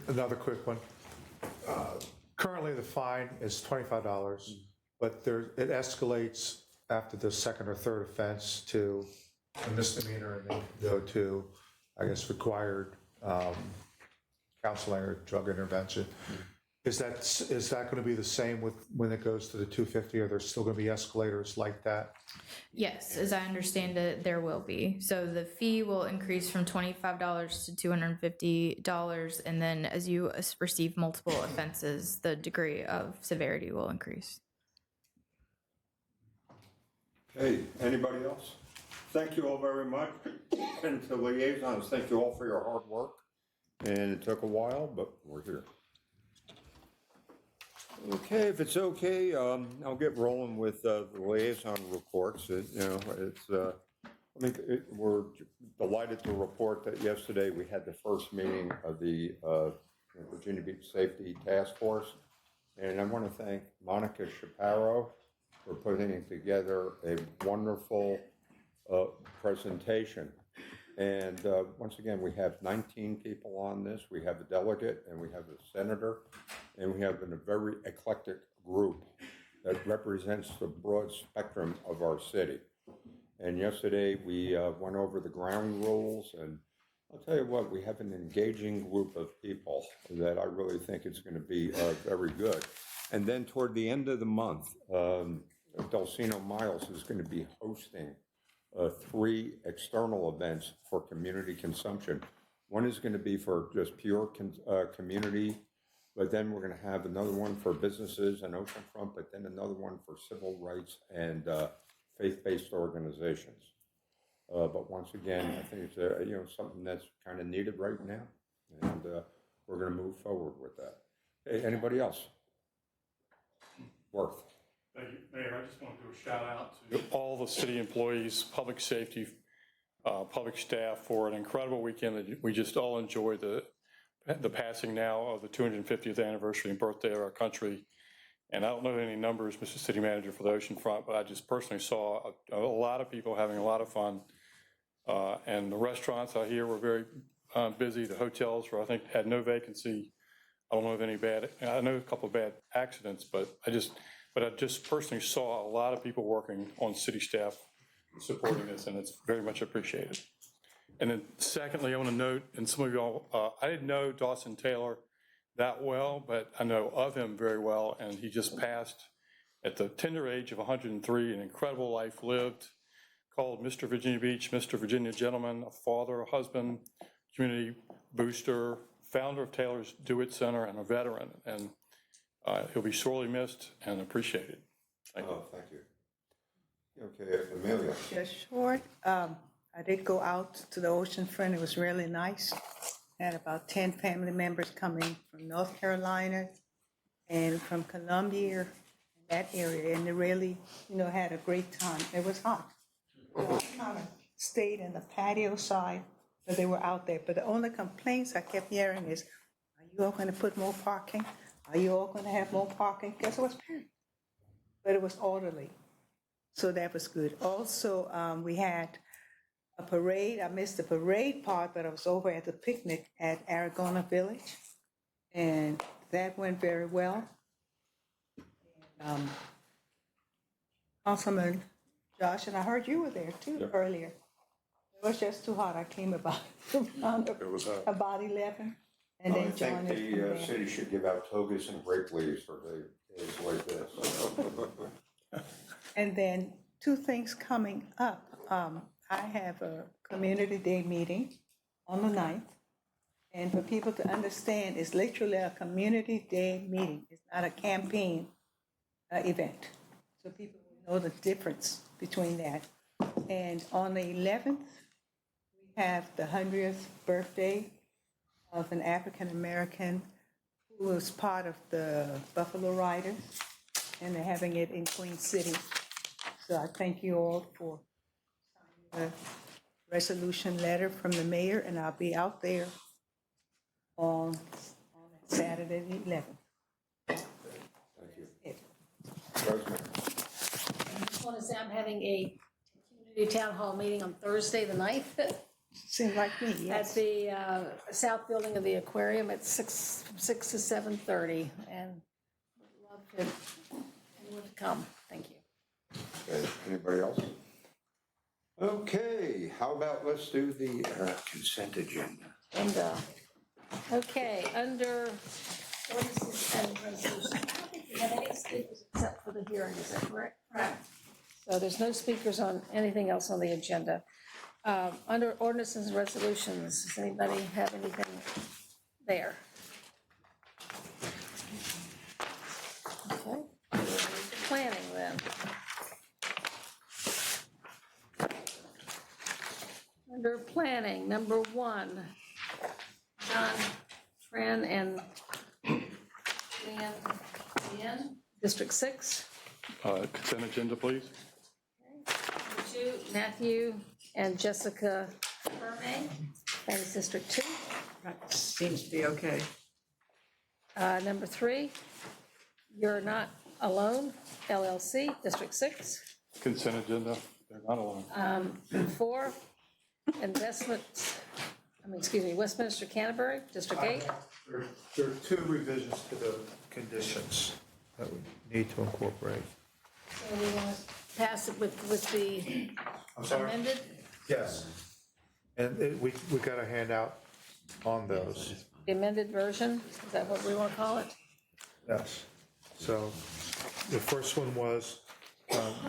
Another quick one. Currently, the fine is $25, but it escalates after the second or third offense to a misdemeanor and then go to, I guess, required counseling or drug intervention. Is that going to be the same when it goes to the 250? Are there still going to be escalators like that? Yes, as I understand it, there will be. So the fee will increase from $25 to $250, and then as you receive multiple offenses, the degree of severity will increase. Okay, anybody else? Thank you all very much. And to liaisons, thank you all for your hard work. And it took a while, but we're here. Okay, if it's okay, I'll get rolling with the liaison reports. We're delighted to report that yesterday we had the first meeting of the Virginia Beach Safety Task Force. And I want to thank Monica Shapiro for putting together a wonderful presentation. And once again, we have 19 people on this. We have a delegate and we have a senator, and we have a very eclectic group that represents the broad spectrum of our city. And yesterday we went over the ground rules, and I'll tell you what, we have an engaging group of people that I really think is going to be very good. And then toward the end of the month, Dulcino Miles is going to be hosting 3 external events for community consumption. One is going to be for just pure community, but then we're going to have another one for businesses and oceanfront, but then another one for civil rights and faith-based organizations. But once again, I think it's something that's kind of needed right now, and we're going to move forward with that. Hey, anybody else? Worth. Thank you, Mayor. I just want to do a shout out to all the city employees, public safety, public staff for an incredible weekend that we just all enjoyed the passing now of the 250th anniversary and birthday of our country. And I don't know any numbers, Mr. City Manager, for the oceanfront, but I just personally saw a lot of people having a lot of fun. And the restaurants I hear were very busy. The hotels were, I think, had no vacancy. I don't know of any I know a couple of bad accidents, but I just personally saw a lot of people working on city staff supporting this, and it's very much appreciated. And then secondly, I want to note, and some of y'all, I didn't know Dawson Taylor that well, but I know of him very well, and he just passed at the tender age of 103, an incredible life lived, called Mr. Virginia Beach, Mr. Virginia Gentleman, a father, a husband, community booster, founder of Taylor's Do It Center, and a veteran. And he'll be sorely missed and appreciated. Thank you. Oh, thank you. Okay, Amelia. Just short, I did go out to the ocean front. It was really nice. Had about 10 family members coming from North Carolina and from Columbia, that area, and they really, had a great time. It was hot. I kind of stayed in the patio side, but they were out there. But the only complaints I kept hearing is, are you all going to put more parking? Are you all going to have more parking? Because it was packed, but it was orderly. So that was good. Also, we had a parade. I missed the parade part, but I was over at the picnic at Aragona Village, and that went very well. Councilman Josh, and I heard you were there too earlier. It was just too hot. I came about about 11, and then I John think is from the there. city should give out togas and grape leaves for days like this. And then 2 things coming up. I have a community day meeting on the 9th. And for people to understand, it's literally a community day meeting. It's not a campaign event. So people will know the difference between that. And on the 11th, we have the 100th birthday of an African-American who was part of the Buffalo Riders, and they're having it in Queen City. So I thank you all for signing the resolution letter from the mayor, and I'll be out there on Saturday the 11th. Thank you. Rosemary. I just want to say I'm having a community town hall meeting on Thursday, the 9th, Seems like me, at yes. the south building of the aquarium at 6 to 7:30, and would love to anyone to come. Thank you. Okay, anybody else? Okay, how about let's do the consent agenda. And, okay, under ordinances and resolutions, I don't think we have any speakers except for the hearing, is that correct? Correct. So there's no speakers on anything else on the agenda. Under ordinances and resolutions, does anybody have anything there? Okay, planning then. Under planning, number 1, John Tran and Leanne, District 6. Consent agenda, please. Number 2, Matthew and Jessica Ferme, that is District 2. That seems to be okay. Number 3, You're Not Alone, LLC, District 6. Consent agenda, they're not alone. 4, Westminster Canterbury, District 8. There are 2 revisions to the conditions that we need to incorporate. So we want to pass it with the I'm sorry? amended? Yes. And we got a handout on those. The amended version, is that what we want to call it? Yes. So the first one was,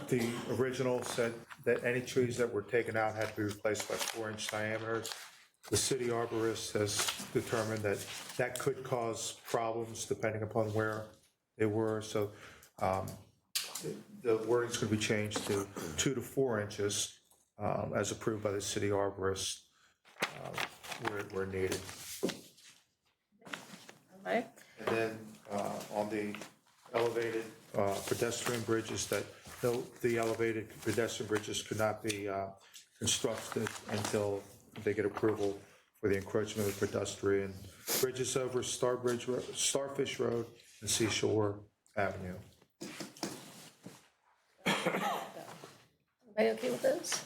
the original said that any trees that were taken out had to be replaced by 4-inch diameters. The city arborist has determined that that could cause problems depending upon where they were. So the wording's going to be changed to 2 to 4 inches as approved by the city arborist where needed. Okay. And then on the elevated pedestrian bridges, that the elevated pedestrian bridges could not be constructed until they get approval for the encroachment of pedestrian bridges over Starfish Road and Seashore Avenue. Everybody okay with this?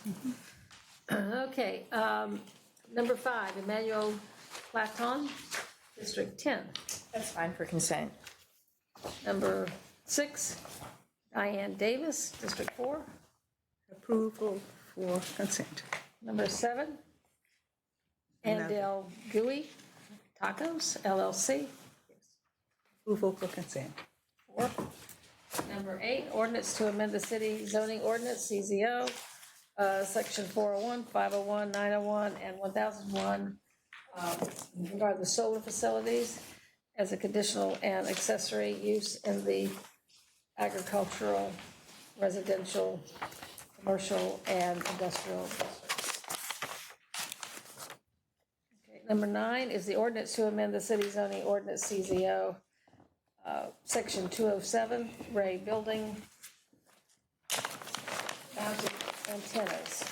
Okay, number 5, Emmanuel Platon, District 10. That's fine for consent. Number 6, Diane Davis, District 4. Approval for consent. Number 7, Andel Gui Tacos, LLC. Approval for consent. 4. Number 8, ordinance to amend the city zoning ordinance, CZO, section 401, 501, 901, and 1001, regarding the solar facilities as a conditional and accessory use in the agricultural, residential, commercial, and industrial districts. Okay, number 9 is the ordinance to amend the city zoning ordinance, CZO, section 207, Ray Building, mounted antennas.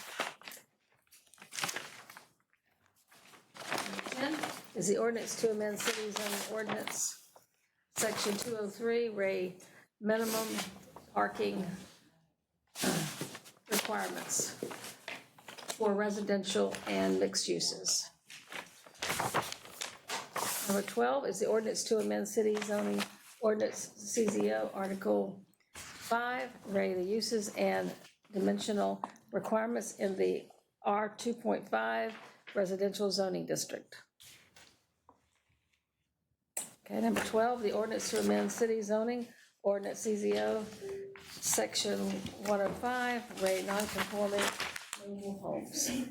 Number 10 is the ordinance to amend city zoning ordinance, section 203, Ray minimum parking requirements for residential and mixed uses. Number 12 is the ordinance to amend city zoning ordinance, CZO, Article 5, Ray the uses and dimensional requirements in the R 2.5 residential zoning district. Okay, number 12, the ordinance to amend city zoning ordinance, CZO, section 105, Ray non-conforming mobile homes. Okay,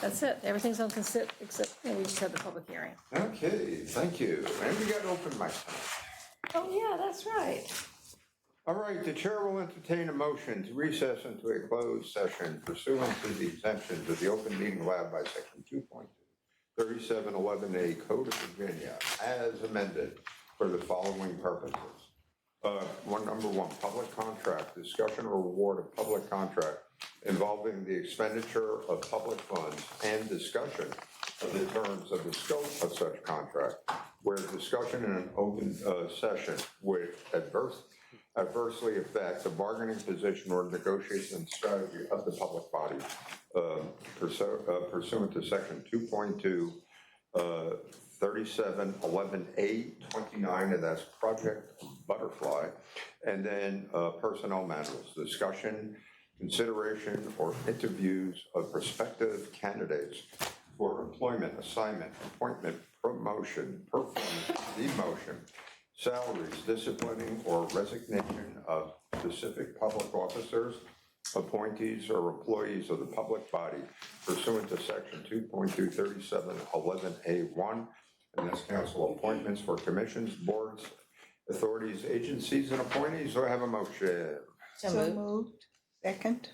that's it. Everything's on consent except, we just had the public hearing. Okay, thank you. And we got open mic time. Oh, yeah, that's right. All right, the chair will entertain a motion to recess into a closed session pursuant to the exemptions of the open meeting allowed by section 2.23711A Code of Virginia as amended for the following purposes. Number one, public contract, discussion or award of public contract involving the expenditure of public funds and discussion of the terms of the scope of such contract, where discussion in an open session would adversely affect the bargaining position or negotiation strategy of the public body pursuant to section 2.2 3711A29, and that's Project Butterfly, and then personnel matters, discussion, consideration, or interviews of prospective candidates for employment, assignment, appointment, promotion, performance, demotion, salaries, disciplining, or resignation of specific public officers, appointees, or employees of the public body pursuant to section 2.23711A1, and that's council appointments for commissions, boards, authorities, agencies, and appointees. Do I have a motion? So moved. Second.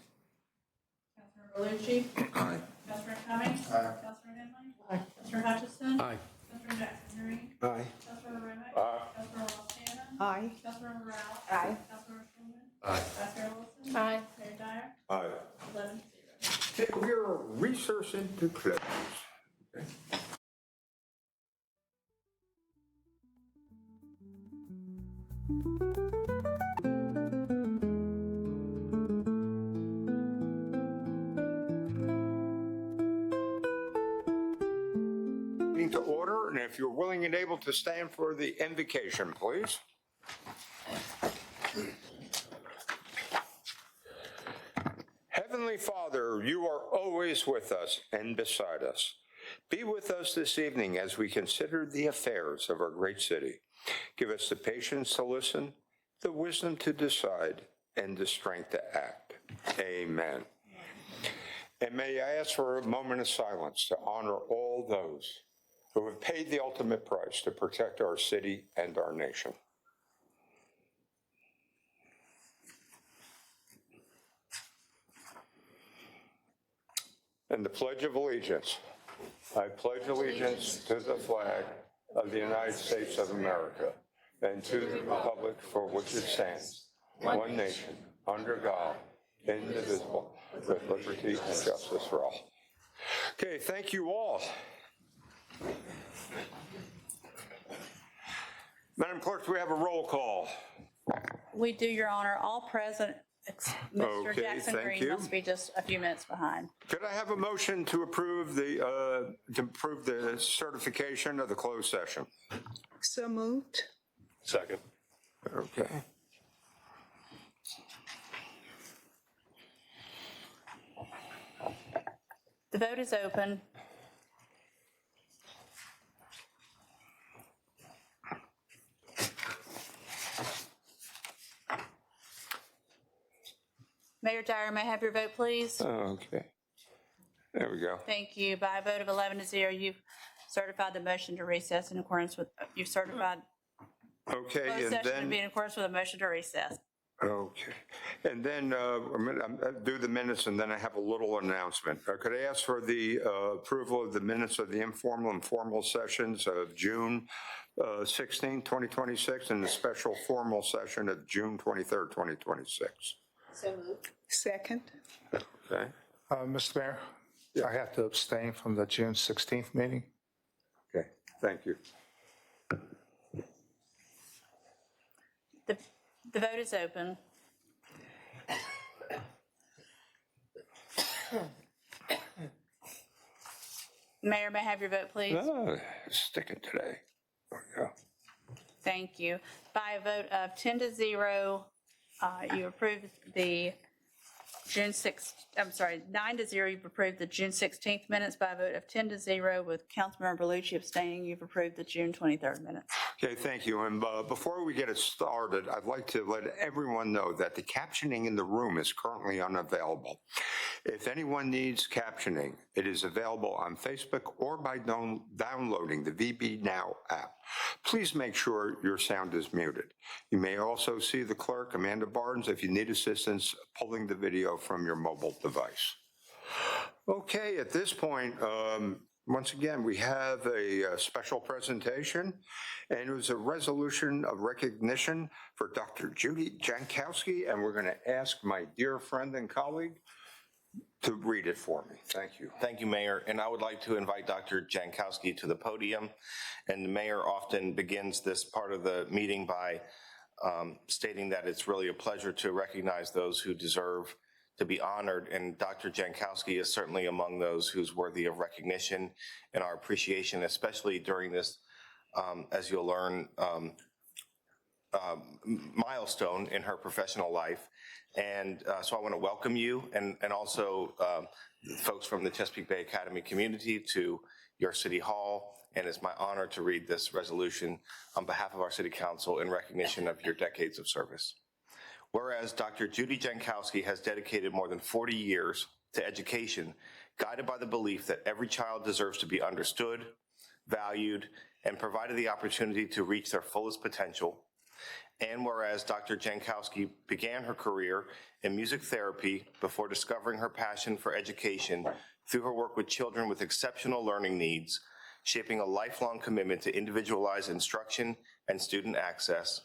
Councilor Berluci? Aye. Councilor Cummings? Aye. Councilor Henley? Aye. Councilor Hutchison? Aye. Councilor Jackson Green? Aye. Councilor Remick? Aye. Councilor Ross Tanner? Aye. Councilor Morale? Aye. Councilor Schulman? Aye. Vice Mayor Wilson? Aye. Mayor Dyer? Aye. 11-0. Okay, we are recess into close. Okay. Meeting to order, and if you're willing and able to stand for the invocation, please. Heavenly Father, you are always with us and beside us. Be with us this evening as we consider the affairs of our great city. Give us the patience to listen, the wisdom to decide, and the strength to act. Amen. And may I ask for a moment of silence to honor all those who have paid the ultimate price to protect our city and our nation. And the Pledge of Allegiance. I pledge allegiance to the flag of the United States of America and to the republic for which it stands, one nation, under God, indivisible, with liberty and justice for all. Okay, thank you all. Madam Clerk, do we have a roll call? We do, Your Honor. All present, Mr. Okay, Jackson thank Green you. must be just a few minutes behind. Could I have a motion to approve the certification of the closed session? So moved. Second. Okay. The vote is open. Mayor Dyer, may I have your vote, please? Okay. There we go. Thank you. By a vote of 11-0, you've certified the motion to recess in accordance with, you've certified Okay, closed and session to be then, in accordance with a motion to recess. okay. And then, I'm do the minutes, and then I have a little announcement. Could I ask for the approval of the minutes of the informal and formal sessions of June 16, 2026, and the special formal session of June 23rd, 2026? So moved. Second. Okay? Mr. Mayor, I have to abstain from the June 16th meeting. Okay, thank you. The vote is open. Mayor, may I have your vote, please? Sticking today. There we go. Thank you. By a vote of 10-0, you approved the June 6th, I'm sorry, 9-0, you've approved the June 16th minutes. By a vote of 10-0 with Councilmember Berlucci abstaining, you've approved the June 23rd minutes. Okay, thank you. And before we get it started, I'd like to let everyone know that the captioning in the room is currently unavailable. If anyone needs captioning, it is available on Facebook or by downloading the VB Now app. Please make sure your sound is muted. You may also see the clerk, Amanda Barnes, if you need assistance pulling the video from your mobile device. Okay, at this point, once again, we have a special presentation, and it was a resolution of recognition for Dr. Judy Jankowski, and we're going to ask my dear friend and colleague to read it for me. Thank you. Thank you, Mayor. And I would like to invite Dr. Jankowski to the podium. And the mayor often begins this part of the meeting by stating that it's really a pleasure to recognize those who deserve to be honored. And Dr. Jankowski is certainly among those who's worthy of recognition and our appreciation, especially during this, as you'll learn, milestone in her professional life. And so I want to welcome you and also folks from the Chesapeake Bay Academy community to your City Hall. And it's my honor to read this resolution on behalf of our City Council in recognition of your decades of service. Whereas Dr. Judy Jankowski has dedicated more than 40 years to education, guided by the belief that every child deserves to be understood, valued, and provided the opportunity to reach their fullest potential. And whereas Dr. Jankowski began her career in music therapy before discovering her passion for education through her work with children with exceptional learning needs, shaping a lifelong commitment to individualized instruction and student access.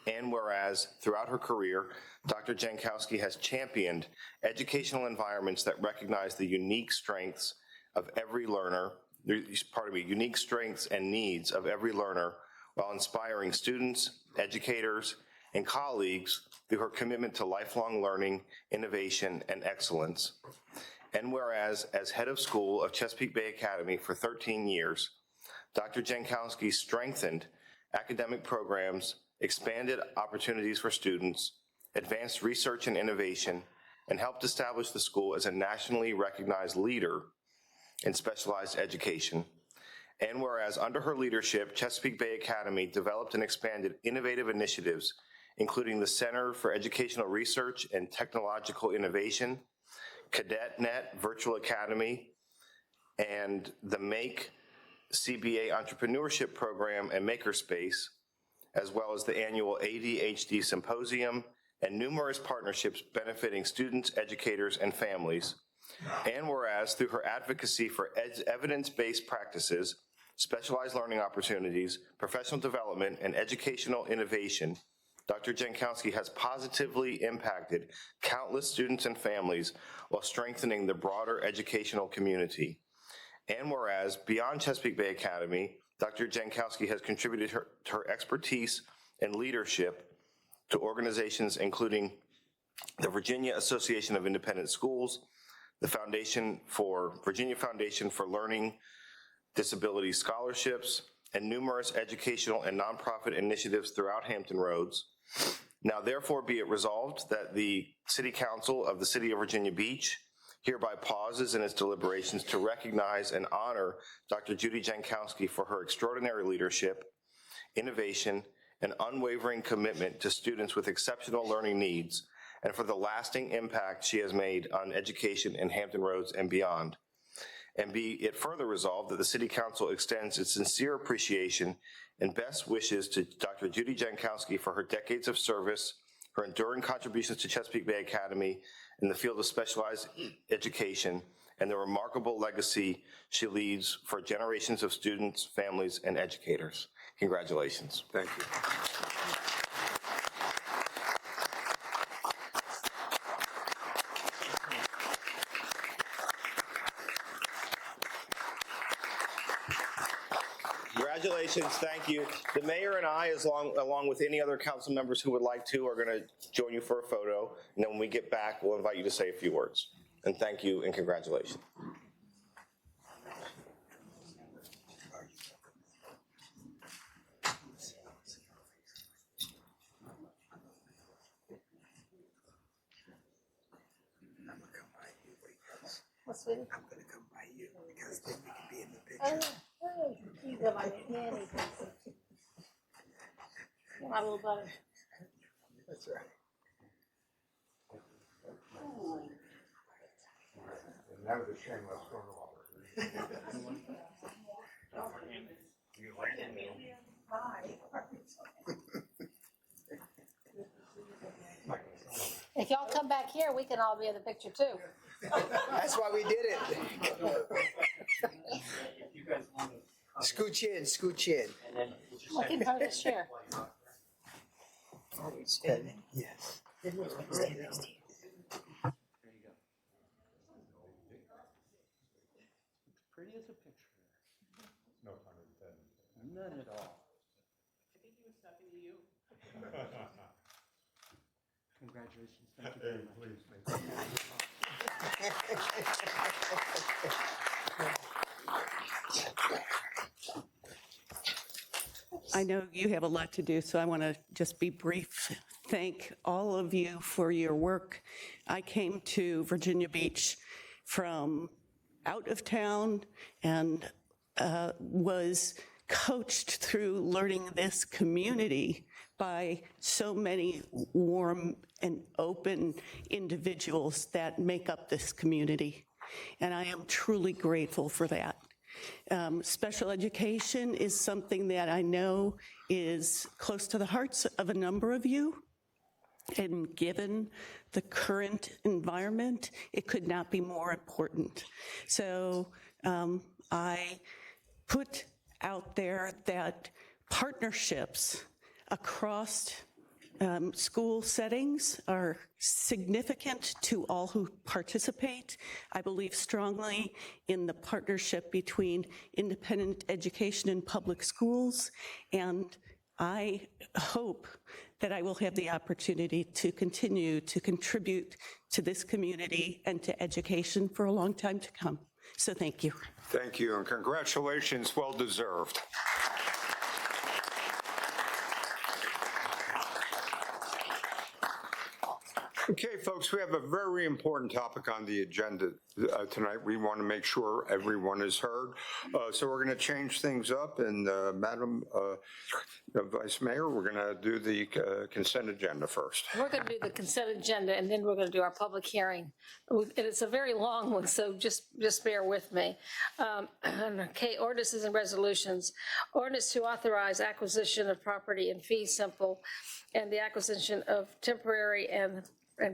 And whereas throughout her career, Dr. Jankowski has championed educational environments that recognize the unique strengths of every learner, unique strengths and needs of every learner, while inspiring students, educators, and colleagues through her commitment to lifelong learning, innovation, and excellence. And whereas, as head of school of Chesapeake Bay Academy for 13 years, Dr. Jankowski strengthened academic programs, expanded opportunities for students, advanced research and innovation, and helped establish the school as a nationally recognized leader in specialized education. And whereas under her leadership, Chesapeake Bay Academy developed and expanded innovative initiatives, including the Center for Educational Research and Technological Innovation, CadetNet Virtual Academy, and the MAKE CBA Entrepreneurship Program and Makerspace, as well as the annual ADHD Symposium and numerous partnerships benefiting students, educators, and families. And whereas through her advocacy for evidence-based practices, specialized learning opportunities, professional development, and educational innovation, Dr. Jankowski has positively impacted countless students and families while strengthening the broader educational community. And whereas beyond Chesapeake Bay Academy, Dr. Jankowski has contributed her expertise and leadership to organizations including the Virginia Association of Independent Schools, the Virginia Foundation for Learning Disability Scholarships, and numerous educational and nonprofit initiatives throughout Hampton Roads. Now therefore be it resolved that the City Council of the City of Virginia Beach hereby pauses in its deliberations to recognize and honor Dr. Judy Jankowski for her extraordinary leadership, innovation, and unwavering commitment to students with exceptional learning needs, and for the lasting impact she has made on education in Hampton Roads and beyond. And be it further resolved that the City Council extends its sincere appreciation and best wishes to Dr. Judy Jankowski for her decades of service, her enduring contributions to Chesapeake Bay Academy in the field of specialized education, and the remarkable legacy she leaves for generations of students, families, and educators. Congratulations. Thank you. Congratulations, thank you. The mayor and I, along with any other council members who would like to, are going to join you for a photo. And then when we get back, we'll invite you to say a few words. And thank you and congratulations. What's with it? I'm gonna come by you because then we can be in the picture. Oh, you got my nanny. My little buddy. That's right. That was a shameless photo. If y'all come back here, we can all be in the picture too. That's why we did it. Scooch in, scooch in. Look in front of the chair. Yes. Pretty as a picture. No pun intended. None at all. I think he was talking to you. Congratulations. Thank you very much. I know you have a lot to do, so I want to just be brief. Thank all of you for your work. I came to Virginia Beach from out of town and was coached through learning this community by so many warm and open individuals that make up this community. And I am truly grateful for that. Special education is something that I know is close to the hearts of a number of you. And given the current environment, it could not be more important. So I put out there that partnerships across school settings are significant to all who participate. I believe strongly in the partnership between independent education and public schools, and I hope that I will have the opportunity to continue to contribute to this community and to education for a long time to come. So thank you. Thank you, and congratulations, well deserved. Okay, folks, we have a very important topic on the agenda tonight. We want to make sure everyone is heard. So we're going to change things up, and Madam Vice Mayor, we're going to do the consent agenda first. We're going to do the consent agenda, and then we're going to do our public hearing. And it's a very long one, so just bear with me. Okay, ordinances and resolutions. Ordinance to authorize acquisition of property in fee simple and the acquisition of temporary and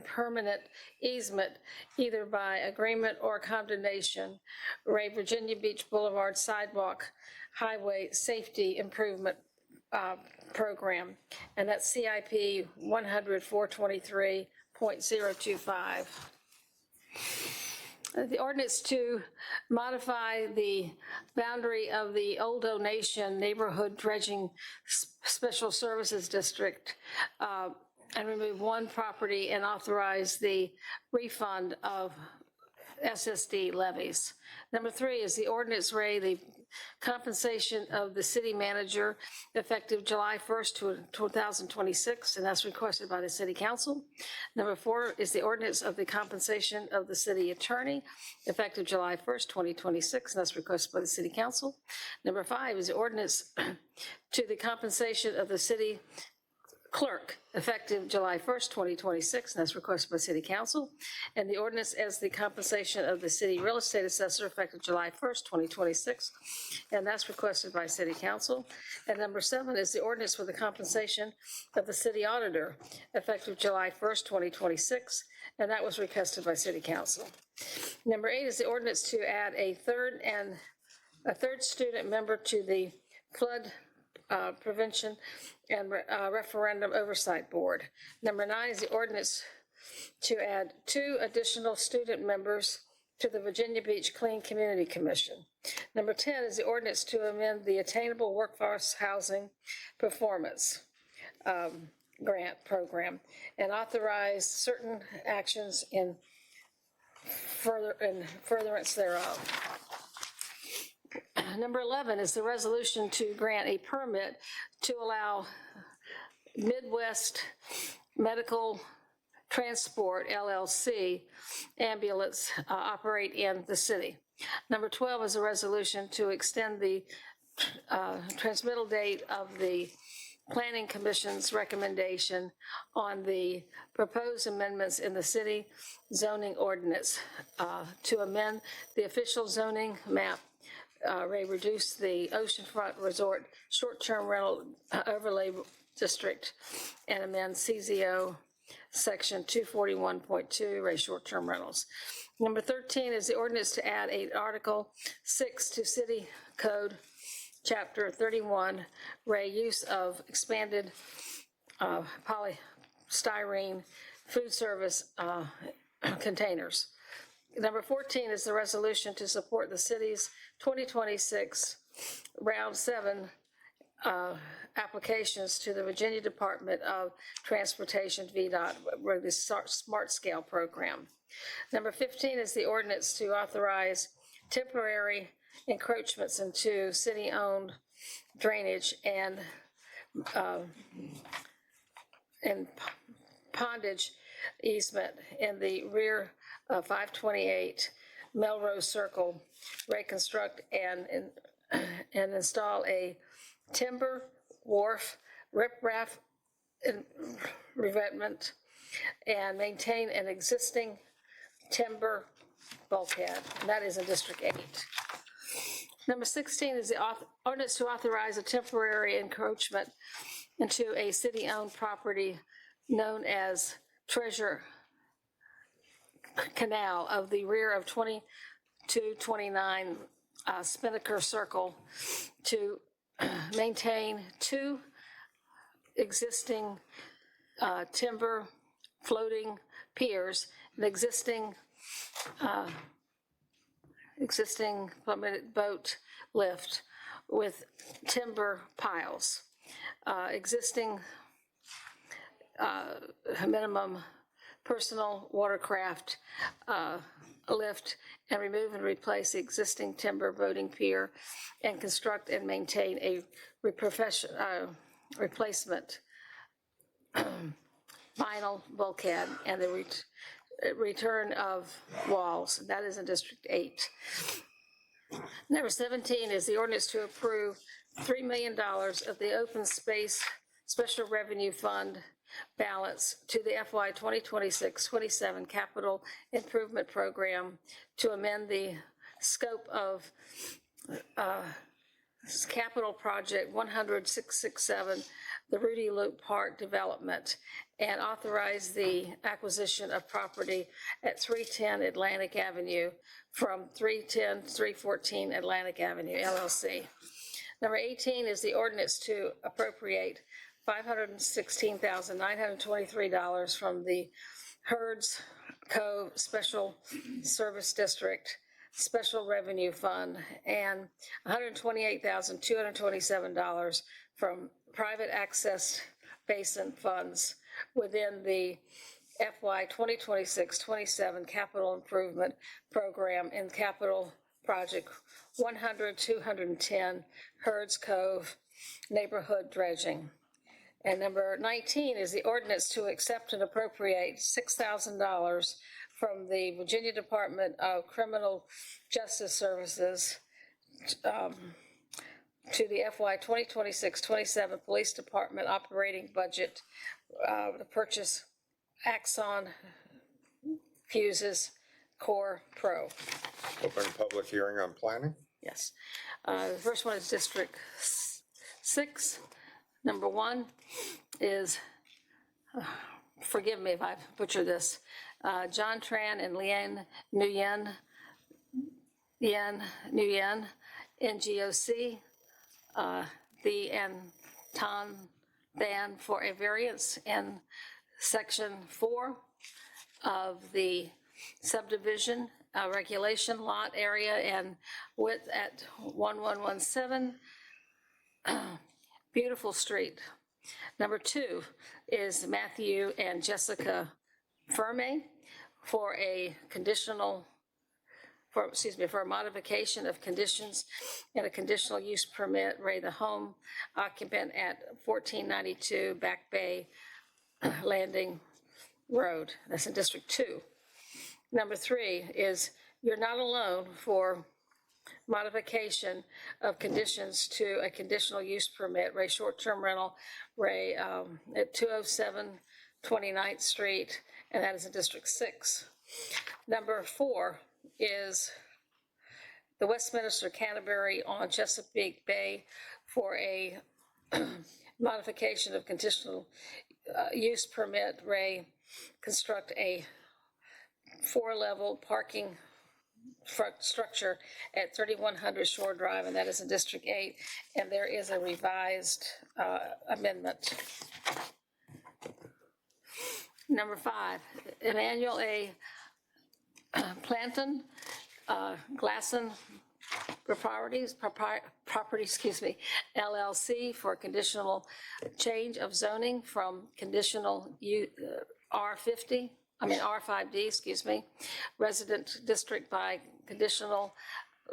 permanent easement, either by agreement or condemnation, Ray Virginia Beach Boulevard Sidewalk Highway Safety Improvement Program, and that's CIP 100-423.025. The ordinance to modify the boundary of the Old Donation Neighborhood Dredging Special Services District, and remove one property and authorize the refund of SSD levies. Number 3 is the ordinance Ray, the compensation of the city manager effective July 1st, 2026, and that's requested by the city council. Number 4 is the ordinance of the compensation of the city attorney effective July 1st, 2026, and that's requested by the city council. Number 5 is the ordinance to the compensation of the city clerk, effective July 1st, 2026, and that's requested by City Council. And the ordinance as the compensation of the city real estate assessor, effective July 1st, 2026, and that's requested by City Council. And number 7 is the ordinance for the compensation of the city auditor, effective July 1st, 2026, and that was requested by City Council. Number 8 is the ordinance to add a third student member to the flood prevention and referendum oversight board. Number 9 is the ordinance to add 2 additional student members to the Virginia Beach Clean Community Commission. Number 10 is the ordinance to amend the Attainable Workforce Housing Performance Grant Program and authorize certain actions in furtherance thereof. Number 11 is the resolution to grant a permit to allow Midwest Medical Transport, LLC, ambulance operate in the city. Number 12 is a resolution to extend the transmittal date of the Planning Commission's recommendation on the proposed amendments in the city zoning ordinance to amend the official zoning map, reduce the oceanfront resort short-term rental overlay district, and amend CZO section 241.2, raise short-term rentals. Number 13 is the ordinance to add Article 6 to City Code Chapter 31, use of expanded polystyrene food service containers. Number 14 is the resolution to support the city's 2026 Round 7 applications to the Virginia Department of Transportation, VDOT, with the Smart Scale program. Number 15 is the ordinance to authorize temporary encroachments into city-owned drainage and pondage easement in the rear of 528 Melrose Circle, reconstruct and install a timber wharf, riprap revetment, and maintain an existing timber bulkhead, and that is in District 8. Number 16 is the ordinance to authorize a temporary encroachment into a city-owned property known as Treasure Canal of the rear of 2229 Spinnaker Circle to maintain 2 existing timber floating piers, an existing permitted boat lift with timber piles, existing minimum personal watercraft lift, and remove and replace the existing timber boating pier, and construct and maintain a replacement vinyl bulkhead and the return of walls. That is in District 8. Number 17 is the ordinance to approve $3 million of the Open Space Special Revenue Fund balance to the FY 2026-27 Capital Improvement Program to amend the scope of Capital Project 100-667, the Rudy Loop Park development, and authorize the acquisition of property at 310 Atlantic Avenue from 314 Atlantic Avenue, LLC. Number 18 is the ordinance to appropriate $516,923 from the Herds Cove Special Service District Special Revenue Fund and $128,227 from private access basin funds within the FY 2026-27 Capital Improvement Program in Capital Project 100-210 Herds Cove Neighborhood Dredging. And number 19 is the ordinance to accept and appropriate $6,000 from the Virginia Department of Criminal Justice Services to the FY 2026-27 Police Department operating budget to purchase Axon Fuses Core Pro. Open public hearing on planning. Yes. The first one is District 6. Number 1 is, forgive me if I butcher this, John Tran and Leanne Nguyen, NGOC, the and Tan Than for a variance in Section 4 of the subdivision regulation lot area and width at 1117 Beautiful Street. Number 2 is Matthew and Jessica Ferme for a for a modification of conditions and a conditional use permit, Ray the home occupant at 1492 Back Bay Landing Road. That's in District 2. Number 3 is You're Not Alone for modification of conditions to a conditional use permit, Ray short-term rental, Ray at 207 29th Street, and that is in District 6. Number 4 is the Westminster Canterbury on Chesapeake Bay for a modification of conditional use permit, Ray construct a 4-level parking structure at 3100 Shore Drive, and that is in District 8, and there is a revised amendment. Number 5, Emmanuel A. Planton, Glasson Properties, LLC for conditional change of zoning from conditional R5D, resident district by conditional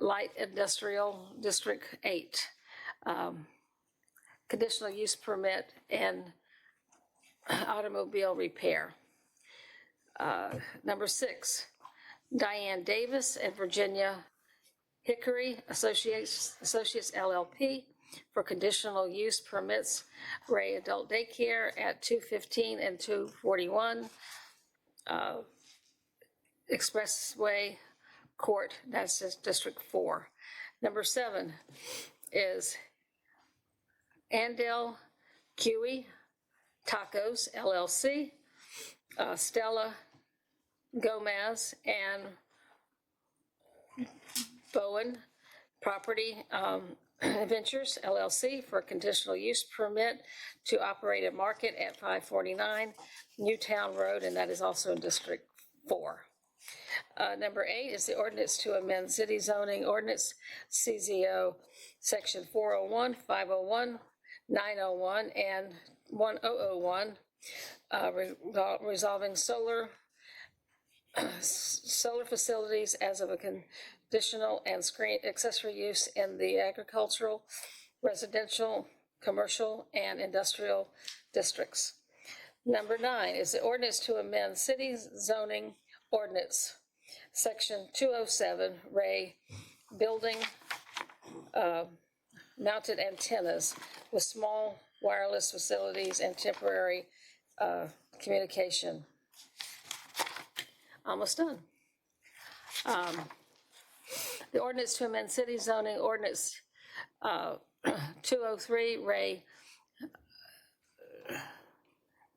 light industrial district 8. Conditional use permit and automobile repair. Number 6, Diane Davis and Virginia Hickory Associates LLP for conditional use permits, Ray Adult Daycare at 215 and 241 Expressway Court, that's District 4. Number 7 is Andel Kiwi Tacos LLC, Stella Gomez and Bowen Property Ventures LLC for a conditional use permit to operate a market at 549 Newtown Road, and that is also in District 4. Number 8 is the ordinance to amend city zoning ordinance CZO section 401, 501, 901, and 1001, resolving solar facilities as of a conditional and screen accessory use in the agricultural, residential, commercial, and industrial districts. Number 9 is the ordinance to amend city zoning ordinance, section 207, Ray, building mounted antennas with small wireless facilities and temporary communication. Almost done. The ordinance to amend city zoning ordinance 203, Ray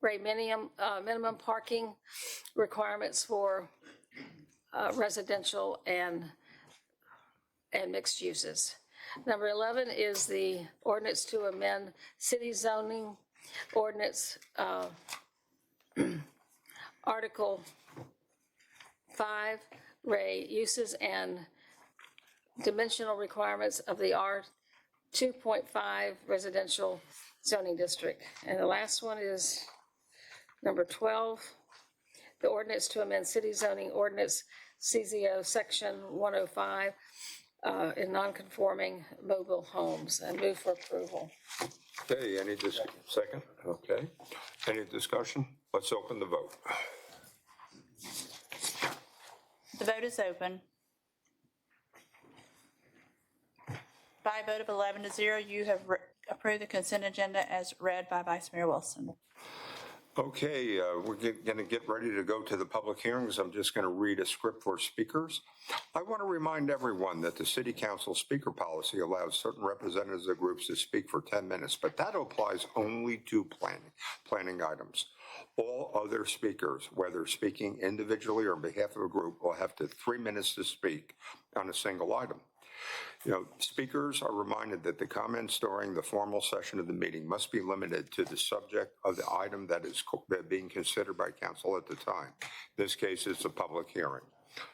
minimum parking requirements for residential and mixed uses. Number 11 is the ordinance to amend city zoning ordinance Article 5, Ray uses and dimensional requirements of the R2.5 residential zoning district. And the last one is number 12, the ordinance to amend city zoning ordinance CZO section 105 in non-conforming mobile homes, and move for approval. Okay, second? Okay. Any discussion? Let's open the vote. The vote is open. By a vote of 11 to 0, you have approved the consent agenda as read by Vice Mayor Wilson. Okay, we're going to get ready to go to the public hearings. I'm just going to read a script for speakers. I want to remind everyone that the City Council speaker policy allows certain representatives of groups to speak for 10 minutes, but that applies only to planning items. All other speakers, whether speaking individually or on behalf of a group, will have 3 minutes to speak on a single item. Speakers are reminded that the comments during the formal session of the meeting must be limited to the subject of the item that is being considered by council at the time. In this case, it's a public hearing.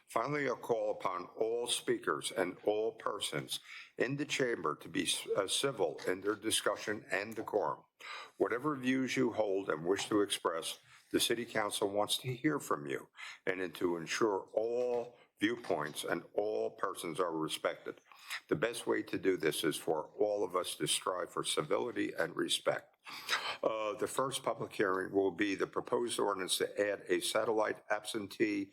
Finally, I'll call upon all speakers and all persons in the chamber to be civil in their discussion and decorum. Whatever views you hold and wish to express, the City Council wants to hear from you and to ensure all viewpoints and all persons are respected. The best way to do this is for all of us to strive for civility and respect. The first public hearing will be the proposed ordinance to add a satellite absentee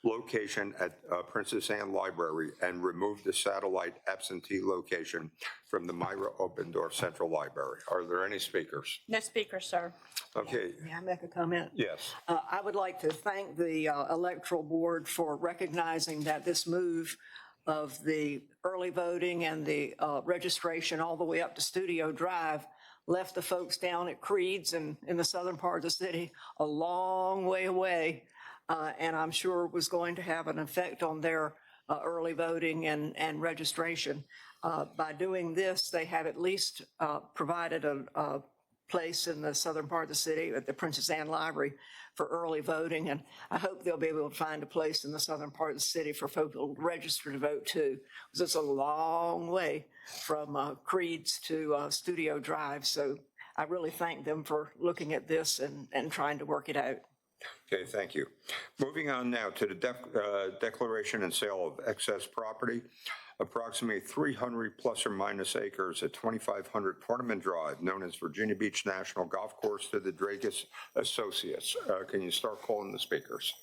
location at Princess Anne Library and remove the satellite absentee location from the Myra Opendorf Central Library. Are there any speakers? No speakers, sir. Okay. May I make a comment? Yes. I would like to thank the Electoral Board for recognizing that this move of the early voting and the registration all the way up to Studio Drive left the folks down at Creed's and in the southern part of the city a long way away, and I'm sure was going to have an effect on their early voting and registration. By doing this, they have at least provided a place in the southern part of the city at the Princess Anne Library for early voting, and I hope they'll be able to find a place in the southern part of the city for folks to register to vote too, because it's a long way from Creed's to Studio Drive. So I really thank them for looking at this and trying to work it out. Okay, thank you. Moving on now to the declaration and sale of excess property. Approximately 300 plus or minus acres at 2500 Tournament Drive, known as Virginia Beach National Golf Course, to the Dragus Associates. Can you start calling the speakers?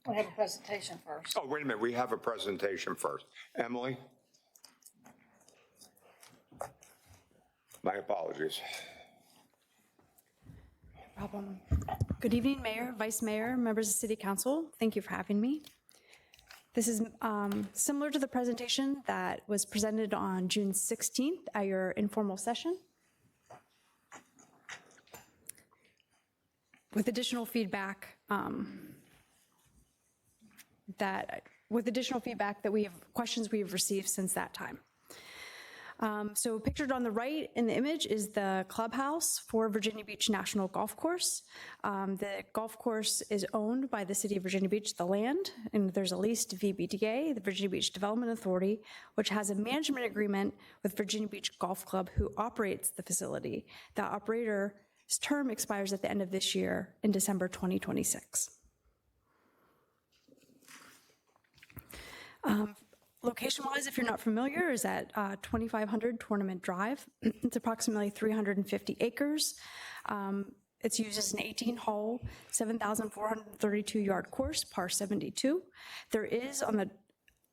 We have a presentation first. Oh, wait a minute. We have a presentation first. Emily? My apologies. No problem. Good evening, Mayor, Vice Mayor, members of City Council. Thank you for having me. This is similar to the presentation that was presented on June 16th at your informal session. With additional feedback that we have, questions we have received since that time. So pictured on the right in the image is the clubhouse for Virginia Beach National Golf Course. The golf course is owned by the City of Virginia Beach, the land, and there's a lease to VBDA, the Virginia Beach Development Authority, which has a management agreement with Virginia Beach Golf Club, who operates the facility. The operator's term expires at the end of this year in December 2026. Location-wise, if you're not familiar, is at 2500 Tournament Drive. It's approximately 350 acres. It's used as an 18-hole, 7,432-yard course, par 72. There is, on the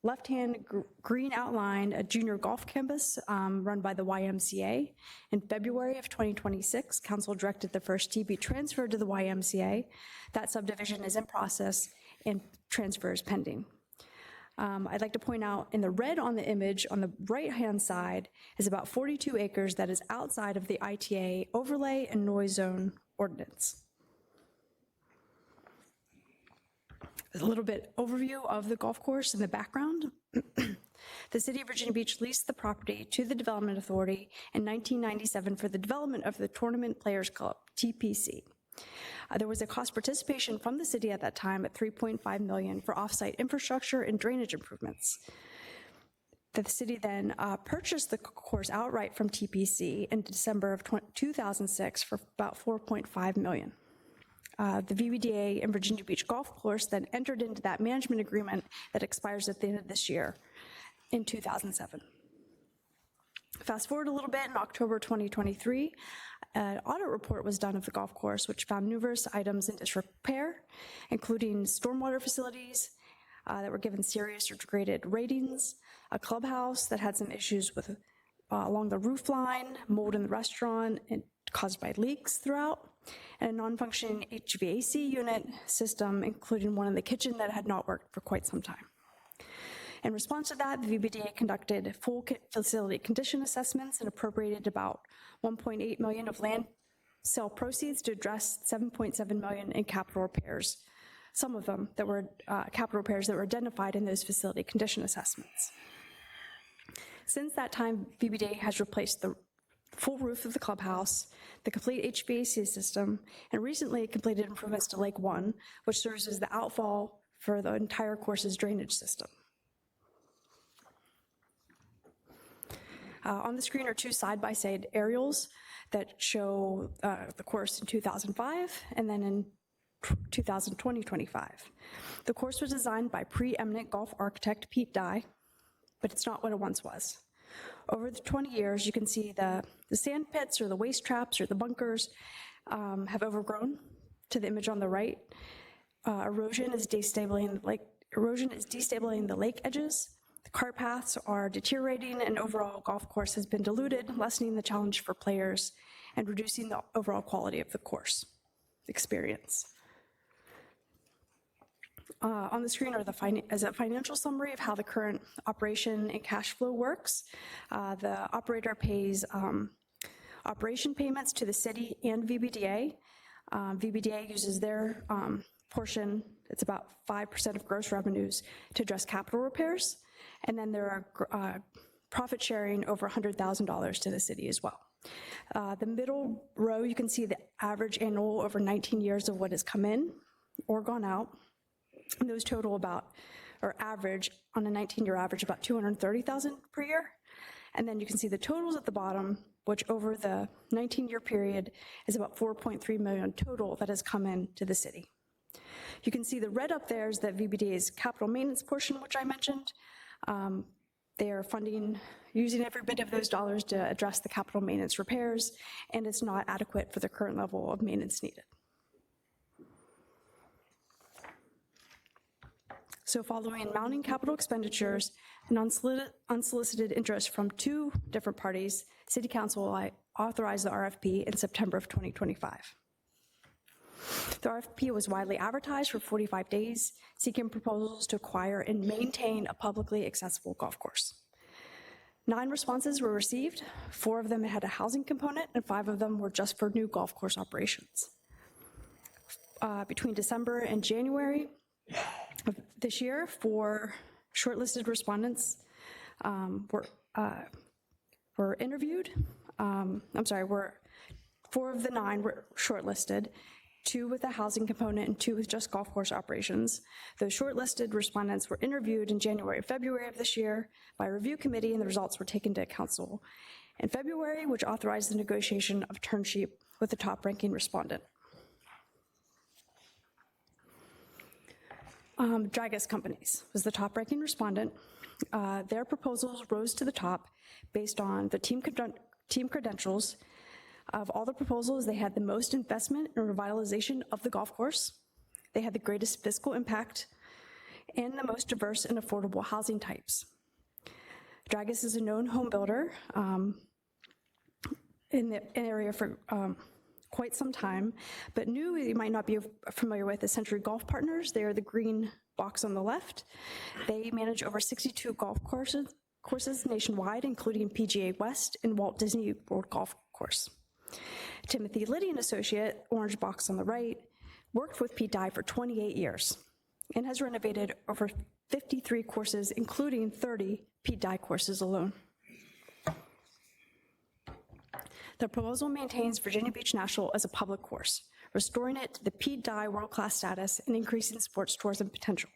left-hand green outline, a junior golf campus run by the YMCA. In February of 2026, council directed the first tee be transferred to the YMCA. That subdivision is in process and transfer is pending. I'd like to point out in the red on the image on the right-hand side is about 42 acres that is outside of the ITA overlay and noise zone ordinance. A little bit overview of the golf course in the background. The City of Virginia Beach leased the property to the Development Authority in 1997 for the development of the Tournament Players Club, TPC. There was a cost participation from the city at that time at $3.5 million for offsite infrastructure and drainage improvements. The city then purchased the course outright from TPC in December of 2006 for about $4.5 million. The VBDA and Virginia Beach Golf Course then entered into that management agreement that expires at the end of this year in 2007. Fast forward a little bit, in October 2023, an audit report was done of the golf course, which found numerous items in disrepair, including stormwater facilities that were given serious or degraded ratings, a clubhouse that had some issues with along the roof line, mold in the restaurant and caused by leaks throughout, and a non-functioning HVAC unit system, including one in the kitchen that had not worked for quite some time. In response to that, the VBDA conducted full facility condition assessments and appropriated about $1.8 million of land sale proceeds to address $7.7 million in capital repairs, some of them that were capital repairs that were identified in those facility condition assessments. Since that time, VBDA has replaced the full roof of the clubhouse, the complete HVAC system, and recently completed improvements to Lake One, which serves as the outfall for the entire course's drainage system. On the screen are two side-by-side aerials that show the course in 2005 and then in 2020-25. The course was designed by preeminent golf architect Pete Dye, but it's not what it once was. Over the 20 years, you can see the sand pits or the waste traps or the bunkers have overgrown to the image on the right. Erosion is destabilizing the lake edges. The cart paths are deteriorating, and overall golf course has been diluted, lessening the challenge for players and reducing the overall quality of the course experience. On the screen are as a financial summary of how the current operation and cash flow works. The operator pays operation payments to the city and VBDA. VBDA uses their portion, it's about 5% of gross revenues, to address capital repairs. And then there are profit sharing over $100,000 to the city as well. The middle row, you can see the average annual over 19 years of what has come in or gone out. And those total about, or average, on a 19-year average, about $230,000 per year. And then you can see the totals at the bottom, which over the 19-year period is about $4.3 million total that has come in to the city. You can see the red up there is that VBDA's capital maintenance portion, which I mentioned. They are funding, using every bit of those dollars to address the capital maintenance repairs, and it's not adequate for the current level of maintenance needed. So following mounting capital expenditures and unsolicited interest from two different parties, City Council authorized the RFP in September of 2025. The RFP was widely advertised for 45 days, seeking proposals to acquire and maintain a publicly accessible golf course. 9 responses were received. 4 of them had a housing component, and 5 of them were just for new golf course operations. Between December and January of this year, 4 shortlisted respondents were interviewed. 4 of the 9 were shortlisted. 2 with a housing component and 2 with just golf course operations. Those shortlisted respondents were interviewed in January and February of this year by a review committee, and the results were taken to council in February, which authorized the negotiation of a term sheet with the top-ranking respondent. Dragas Companies was the top-ranking respondent. Their proposals rose to the top based on the team credentials. Of all the proposals, they had the most investment in revitalization of the golf course. They had the greatest fiscal impact and the most diverse and affordable housing types. Dragas is a known home builder in the area for quite some time, but new you might not be familiar with is Century Golf Partners. They are the green box on the left. They manage over 62 golf courses nationwide, including PGA West and Walt Disney World Golf Course. Timothy Liddy and Associate, orange box on the right, worked with Pete Dye for 28 years and has renovated over 53 courses, including 30 Pete Dye courses alone. The proposal maintains Virginia Beach National as a public course, restoring it to the Pete Dye world-class status and increasing sports tourism potential.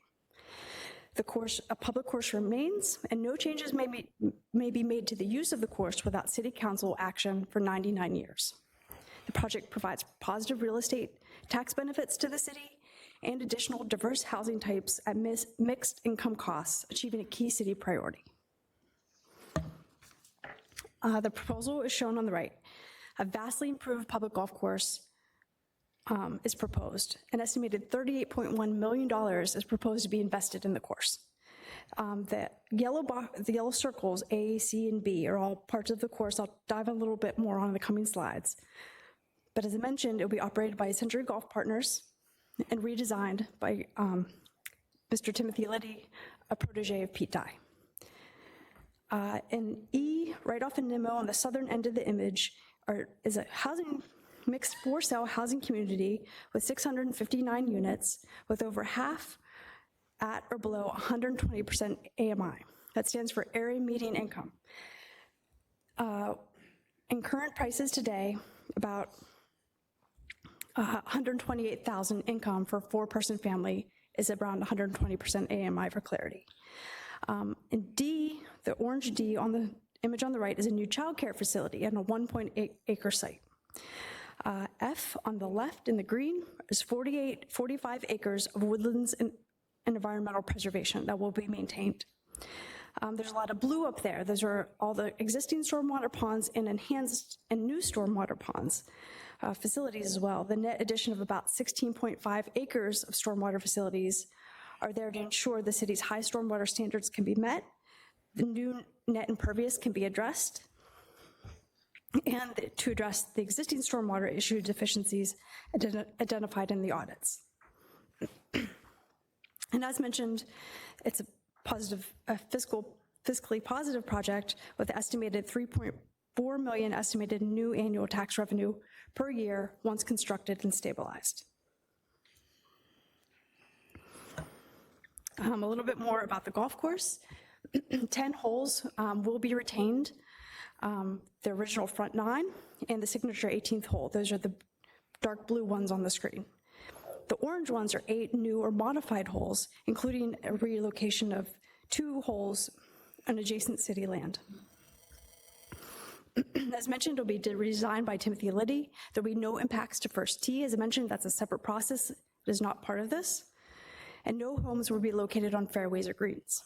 The course, a public course remains, and no changes may be made to the use of the course without City Council action for 99 years. The project provides positive real estate tax benefits to the city and additional diverse housing types at mixed income costs, achieving a key city priority. The proposal is shown on the right. A vastly improved public golf course is proposed. An estimated $38.1 million is proposed to be invested in the course. The yellow circles, A, C, and B, are all parts of the course. I'll dive a little bit more on the coming slides. But as I mentioned, it will be operated by Century Golf Partners and redesigned by Mr. Timothy Liddy, a protege of Pete Dye. In E, right off in Nimmo on the southern end of the image, is a mixed for-sale housing community with 659 units, with over half at or below 120% AMI. That stands for area median income. In current prices today, about $128,000 income for a 4-person family is around 120% AMI for clarity. In D, the orange D on the image on the right is a new childcare facility and a 1.8 acre site. F on the left in the green is 45 acres of woodlands and environmental preservation that will be maintained. There's a lot of blue up there. Those are all the existing stormwater ponds and enhanced and new stormwater ponds facilities as well. The net addition of about 16.5 acres of stormwater facilities are there to ensure the city's high stormwater standards can be met, the new net impervious can be addressed, and to address the existing stormwater issue deficiencies identified in the audits. And as mentioned, it's a positive, fiscally positive project with estimated 3.4 million estimated new annual tax revenue per year once constructed and stabilized. A little bit more about the golf course. 10 holes will be retained, the original front 9 and the signature 18th hole. Those are the dark blue ones on the screen. The orange ones are 8 new or modified holes, including a relocation of 2 holes on adjacent city land. As mentioned, it'll be redesigned by Timothy Liddy. There'll be no impacts to First Tee. As I mentioned, that's a separate process. It is not part of this. And no homes will be located on fairways or greens.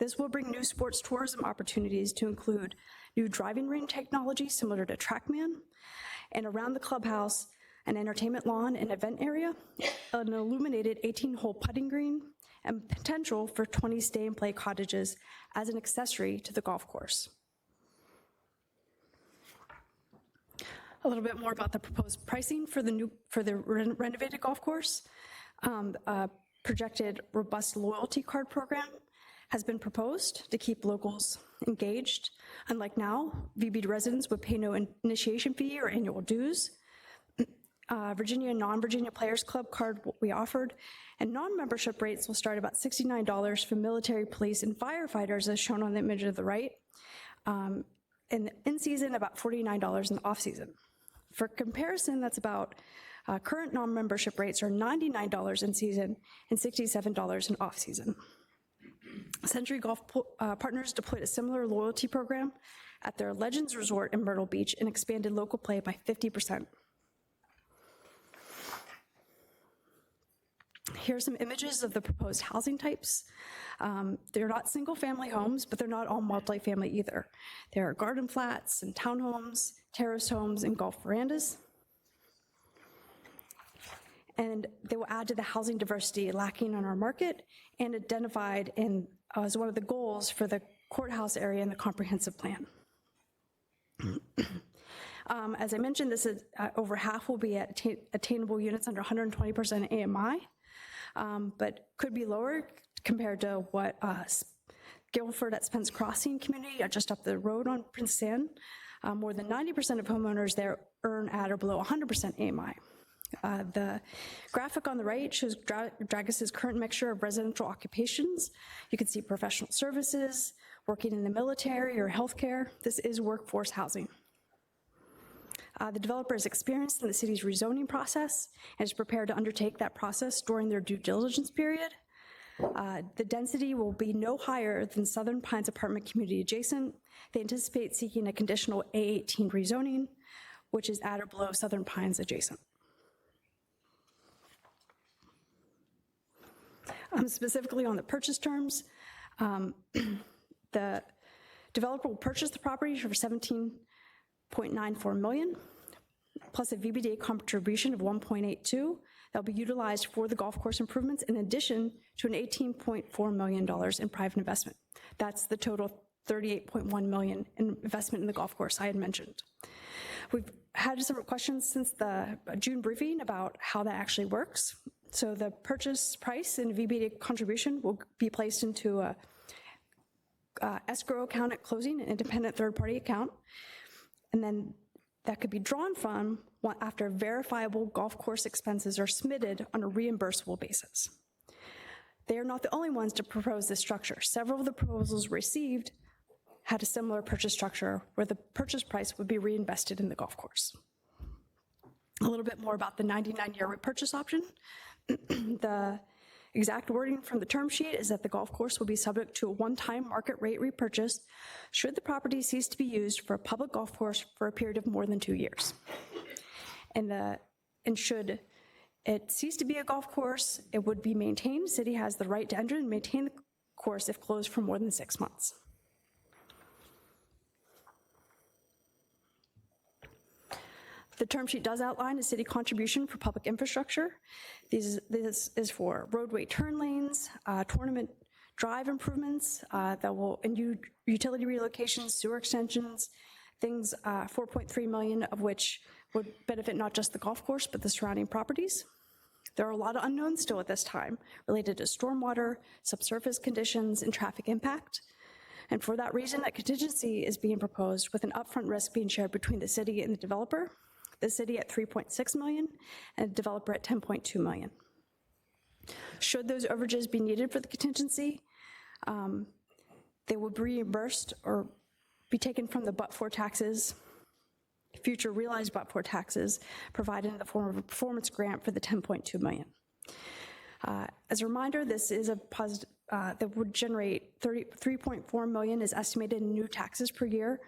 This will bring new sports tourism opportunities to include new driving range technology similar to TrackMan, and around the clubhouse, an entertainment lawn and event area, an illuminated 18-hole putting green, and potential for 20 stay and play cottages as an accessory to the golf course. A little bit more about the proposed pricing for the renovated golf course. Projected robust loyalty card program has been proposed to keep locals engaged. Unlike now, VB residents would pay no initiation fee or annual dues. Virginia and non-Virginia Players Club card will be offered, and non-membership rates will start about $69 for military, police, and firefighters, as shown on the image of the right. In season, about $49 in the off-season. For comparison, that's about current non-membership rates are $99 in season and $67 in off-season. Century Golf Partners deployed a similar loyalty program at their Legends Resort in Myrtle Beach and expanded local play by 50%. Here are some images of the proposed housing types. They're not single-family homes, but they're not all multifamily either. There are garden flats and townhomes, terrace homes, and golf verandas. And they will add to the housing diversity lacking in our market and identified as one of the goals for the courthouse area in the comprehensive plan. As I mentioned, this is over half will be at attainable units under 120% AMI, but could be lower compared to what Guilford at Spence Crossing community just up the road on Prince Anne. More than 90% of homeowners there earn at or below 100% AMI. The graphic on the right shows Dragus's current mixture of residential occupations. You can see professional services, working in the military or healthcare. This is workforce housing. The developer is experienced in the city's rezoning process and is prepared to undertake that process during their due diligence period. The density will be no higher than Southern Pines apartment community adjacent. They anticipate seeking a conditional A18 rezoning, which is at or below Southern Pines adjacent. Specifically on the purchase terms, the developer will purchase the property for $17.94 million. plus a VBDA contribution of 1.82 that will be utilized for the golf course improvements in addition to an $18.4 million in private investment. That's the total $38.1 million in investment in the golf course I had mentioned. We've had some questions since the June briefing about how that actually works. So the purchase price and VBDA contribution will be placed into a escrow account at closing, an independent third-party account, and then that could be drawn from after verifiable golf course expenses are submitted on a reimbursable basis. They are not the only ones to propose this structure. Several of the proposals received had a similar purchase structure where the purchase price would be reinvested in the golf course. A little bit more about the 99-year repurchase option. The exact wording from the term sheet is that the golf course will be subject to a one-time market rate repurchase should the property cease to be used for a public golf course for a period of more than 2 years. And should it cease to be a golf course, it would be maintained. The city has the right to enter and maintain the course if closed for more than 6 months. The term sheet does outline a city contribution for public infrastructure. This is for roadway turn lanes, tournament drive improvements and utility relocations, sewer extensions, things 4.3 million of which would benefit not just the golf course, but the surrounding properties. There are a lot of unknowns still at this time related to stormwater, subsurface conditions, and traffic impact. And for that reason, a contingency is being proposed with an upfront risk being shared between the city and the developer, the city at 3.6 million and the developer at 10.2 million. Should those overages be needed for the contingency, they will be reimbursed or be taken from the but-for taxes, future realized but-for taxes provided in the form of a performance grant for the 10.2 million. As a reminder, this is a positive, that would generate 3.4 million is estimated in new taxes per year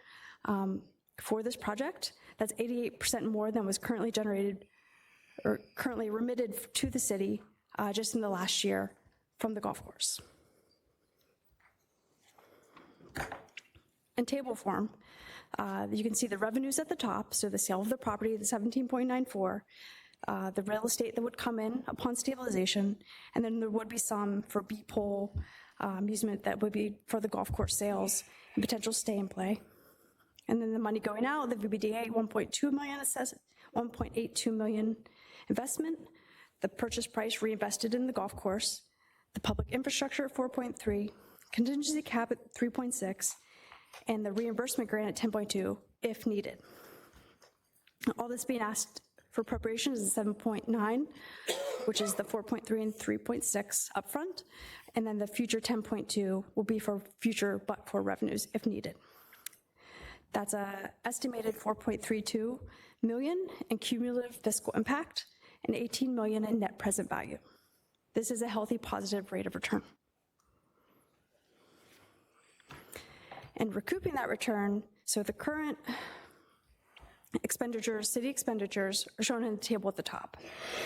for this project. That's 88% more than was currently generated or currently remitted to the city just in the last year from the golf course. In table form, you can see the revenues at the top, so the sale of the property, the 17.94, the real estate that would come in upon stabilization, and then there would be some for B-pole amusement that would be for the golf course sales and potential stay and play. And then the money going out, the VBDA, 1.2 million assessment, 1.82 million investment, the purchase price reinvested in the golf course, the public infrastructure at 4.3, contingency cap at 3.6, and the reimbursement grant at 10.2 if needed. All this being asked for appropriations is 7.9, which is the 4.3 and 3.6 upfront, and then the future 10.2 will be for future but-for revenues if needed. That's a estimated 4.32 million in cumulative fiscal impact and 18 million in net present value. This is a healthy positive rate of return. And recouping that return, so the current expenditures, city expenditures, are shown in the table at the top.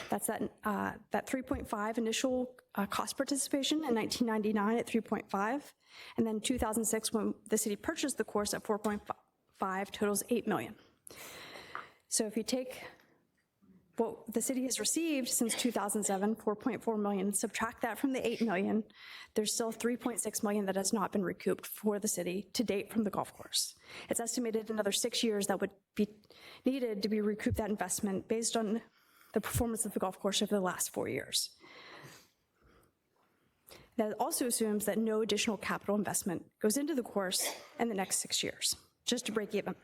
That's that 3.5 initial cost participation in 1999 at 3.5, and then 2006 when the city purchased the course at 4.5 totals 8 million. So if you take what the city has received since 2007, 4.4 million, subtract that from the 8 million, there's still 3.6 million that has not been recouped for the city to date from the golf course. It's estimated another 6 years that would be needed to be recouped that investment based on the performance of the golf course over the last 4 years. That also assumes that no additional capital investment goes into the course in the next 6 years, just to break even.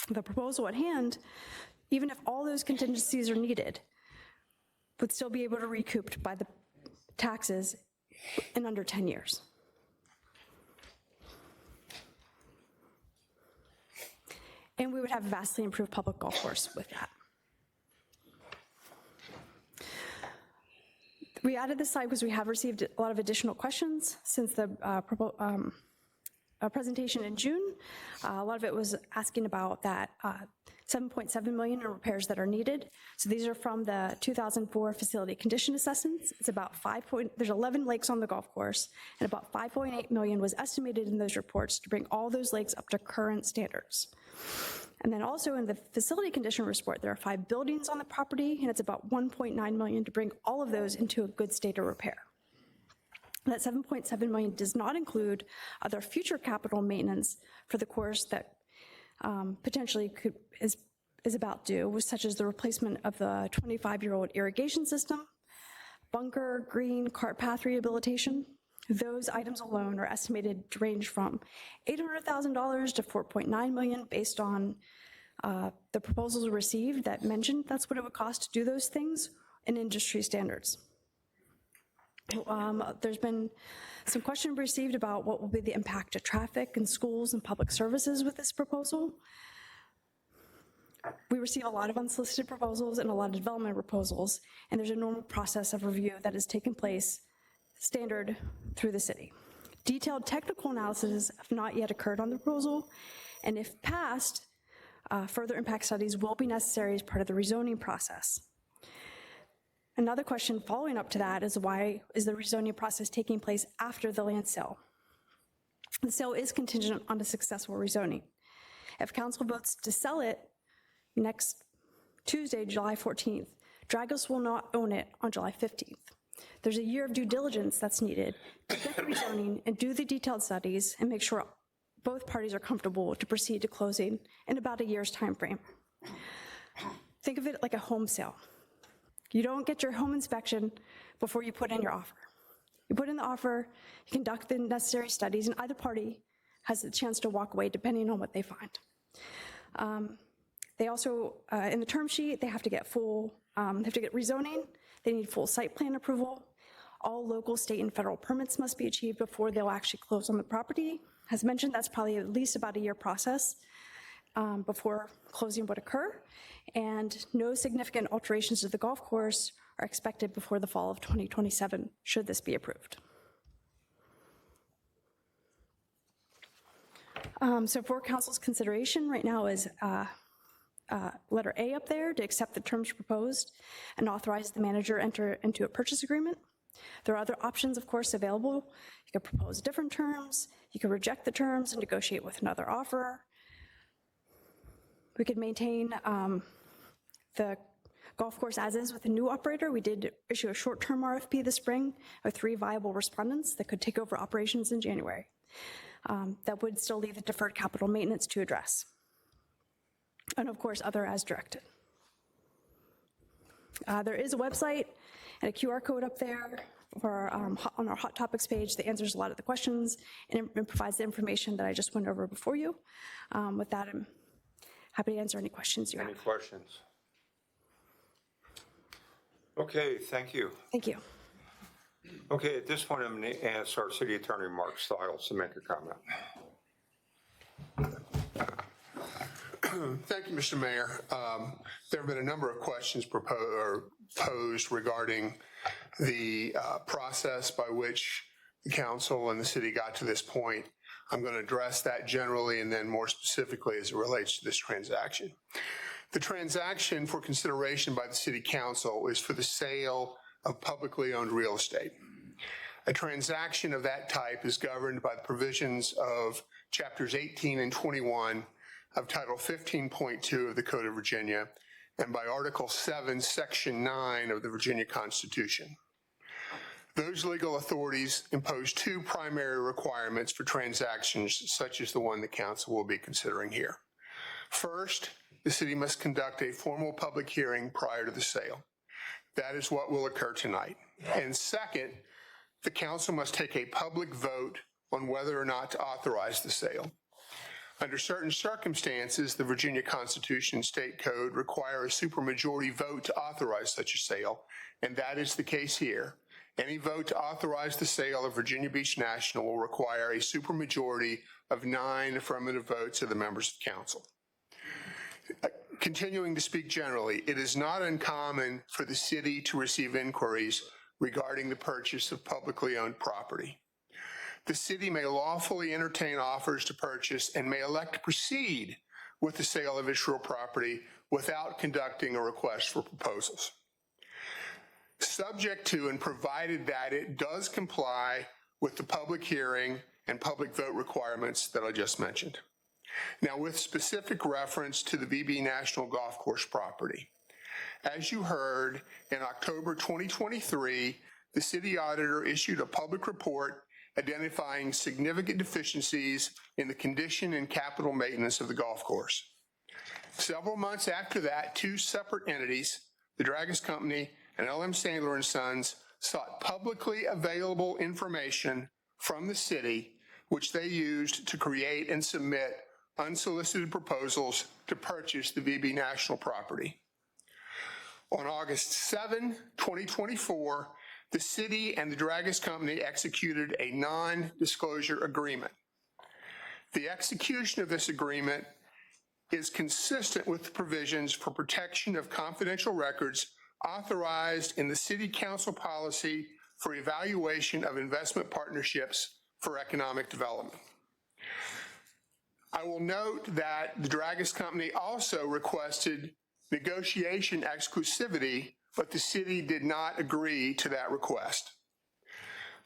The proposal at hand, even if all those contingencies are needed, would still be able to recoup by the taxes in under 10 years. And we would have a vastly improved public golf course with that. We added this slide because we have received a lot of additional questions since the presentation in June. A lot of it was asking about that 7.7 million in repairs that are needed. So these are from the 2004 facility condition assessments. It's about there's 11 lakes on the golf course, and about 5.8 million was estimated in those reports to bring all those lakes up to current standards. And then also in the facility condition report, there are 5 buildings on the property, and it's about 1.9 million to bring all of those into a good state of repair. That 7.7 million does not include other future capital maintenance for the course that potentially is about due, such as the replacement of the 25-year-old irrigation system, bunker, green, cart path rehabilitation. Those items alone are estimated to range from $800,000 to $4.9 million based on the proposals received that mentioned that's what it would cost to do those things in industry standards. There's been some question received about what will be the impact to traffic and schools and public services with this proposal. We receive a lot of unsolicited proposals and a lot of development proposals, and there's a normal process of review that has taken place standard through the city. Detailed technical analysis have not yet occurred on the proposal, and if passed, further impact studies will be necessary as part of the rezoning process. Another question following up to that is why is the rezoning process taking place after the land sale? The sale is contingent on a successful rezoning. If council votes to sell it next Tuesday, July 14th, Dragos will not own it on July 15th. There's a year of due diligence that's needed to get the rezoning and do the detailed studies and make sure both parties are comfortable to proceed to closing in about a year's time frame. Think of it like a home sale. You don't get your home inspection before you put in your offer. You put in the offer, you conduct the necessary studies, and either party has a chance to walk away depending on what they find. They also, in the term sheet, they have to get rezoning, they need full site plan approval. All local, state, and federal permits must be achieved before they'll actually close on the property. As mentioned, that's probably at least about a year process before closing would occur, and no significant alterations to the golf course are expected before the fall of 2027, should this be approved. So for council's consideration right now is letter A up there, to accept the terms proposed and authorize the manager enter into a purchase agreement. There are other options, of course, available. You could propose different terms, you could reject the terms and negotiate with another offeror. We could maintain the golf course as is with a new operator. We did issue a short-term RFP this spring with 3 viable respondents that could take over operations in January. That would still leave the deferred capital maintenance to address. And of course, other as directed. There is a website and a QR code up there for, on our Hot Topics page that answers a lot of the questions and it provides the information that I just went over before you. With that, I'm happy to answer any questions you have. Any questions? Okay, thank you. Thank you. Okay, at this point, I'm going to ask our city attorney, Mark Stiles, to make a comment. Thank you, Mr. Mayor. There have been a number of questions posed regarding the process by which the council and the city got to this point. I'm going to address that generally and then more specifically as it relates to this transaction. The transaction for consideration by the city council is for the sale of publicly owned real estate. A transaction of that type is governed by the provisions of chapters 18 and 21 of Title 15.2 of the Code of Virginia and by Article 7, Section 9 of the Virginia Constitution. Those legal authorities impose 2 primary requirements for transactions such as the one the council will be considering here. First, the city must conduct a formal public hearing prior to the sale. That is what will occur tonight. And second, the council must take a public vote on whether or not to authorize the sale. Under certain circumstances, the Virginia Constitution and State Code require a supermajority vote to authorize such a sale, and that is the case here. Any vote to authorize the sale of Virginia Beach National will require a supermajority of 9 affirmative votes of the members of council. Continuing to speak generally, it is not uncommon for the city to receive inquiries regarding the purchase of publicly owned property. The city may lawfully entertain offers to purchase and may elect to proceed with the sale of its real property without conducting a request for proposals. Subject to and provided that it does comply with the public hearing and public vote requirements that I just mentioned. Now, with specific reference to the VB National Golf Course property, as you heard, in October 2023, the city auditor issued a public report identifying significant deficiencies in the condition and capital maintenance of the golf course. Several months after that, two separate entities, the Dragus Company and LM Sandler & Sons, sought publicly available information from the city, which they used to create and submit unsolicited proposals to purchase the VB National property. On August 7, 2024, the city and the Dragus Company executed a non-disclosure agreement. The execution of this agreement is consistent with the provisions for protection of confidential records authorized in the City Council policy for evaluation of investment partnerships for economic development. I will note that the Dragus Company also requested negotiation exclusivity, but the city did not agree to that request.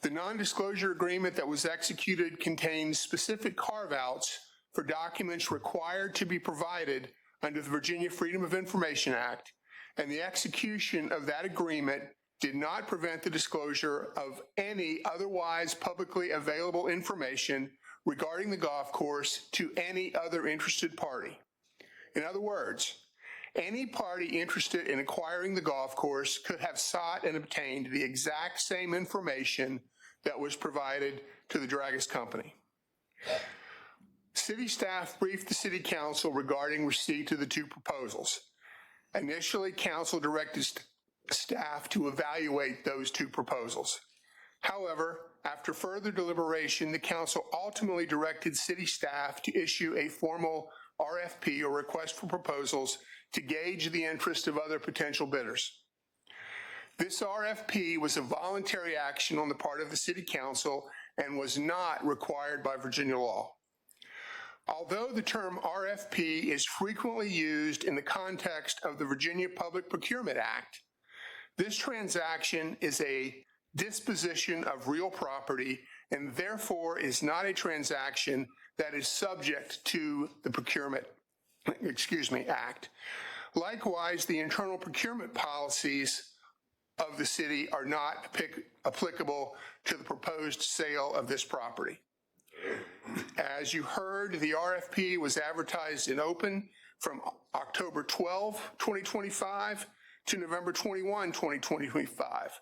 The non-disclosure agreement that was executed contains specific carve-outs for documents required to be provided under the Virginia Freedom of Information Act, and the execution of that agreement did not prevent the disclosure of any otherwise publicly available information regarding the golf course to any other interested party. In other words, any party interested in acquiring the golf course could have sought and obtained the exact same information that was provided to the Dragus Company. City staff briefed the City Council regarding receipt of the two proposals. Initially, Council directed staff to evaluate those two proposals. However, after further deliberation, the Council ultimately directed City staff to issue a formal RFP, or request for proposals, to gauge the interest of other potential bidders. This RFP was a voluntary action on the part of the City Council and was not required by Virginia law. Although the term RFP is frequently used in the context of the Virginia Public Procurement Act, this transaction is a disposition of real property and therefore is not a transaction that is subject to the Act. Likewise, the internal procurement policies of the city are not applicable to the proposed sale of this property. As you heard, the RFP was advertised in open from October 12, 2025 to November 21, 2025.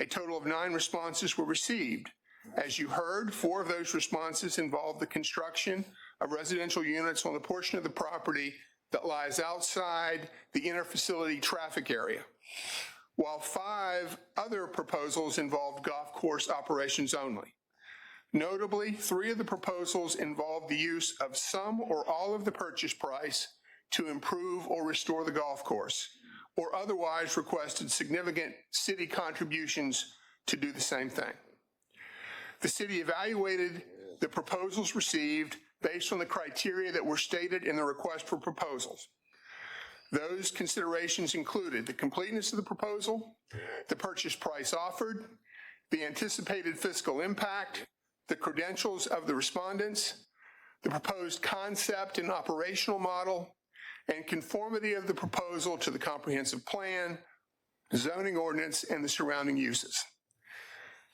A total of 9 responses were received. As you heard, 4 of those responses involved the construction of residential units on the portion of the property that lies outside the interfacility traffic area, while 5 other proposals involved golf course operations only. Notably, 3 of the proposals involved the use of some or all of the purchase price to improve or restore the golf course, or otherwise requested significant city contributions to do the same thing. The city evaluated the proposals received based on the criteria that were stated in the request for proposals. Those considerations included the completeness of the proposal, the purchase price offered, the anticipated fiscal impact, the credentials of the respondents, the proposed concept and operational model, and conformity of the proposal to the comprehensive plan, zoning ordinance, and the surrounding uses.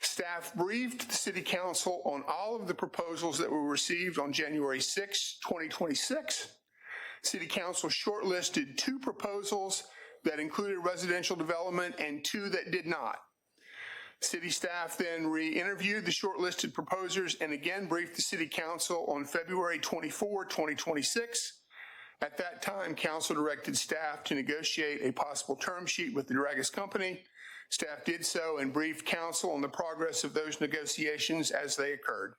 Staff briefed the City Council on all of the proposals that were received on January 6, 2026. City Council shortlisted 2 proposals that included residential development and 2 that did not. City staff then re-interviewed the shortlisted proposers and again briefed the City Council on February 24, 2026. At that time, Council directed staff to negotiate a possible term sheet with the Dragus Company. Staff did so and briefed Council on the progress of those negotiations as they occurred.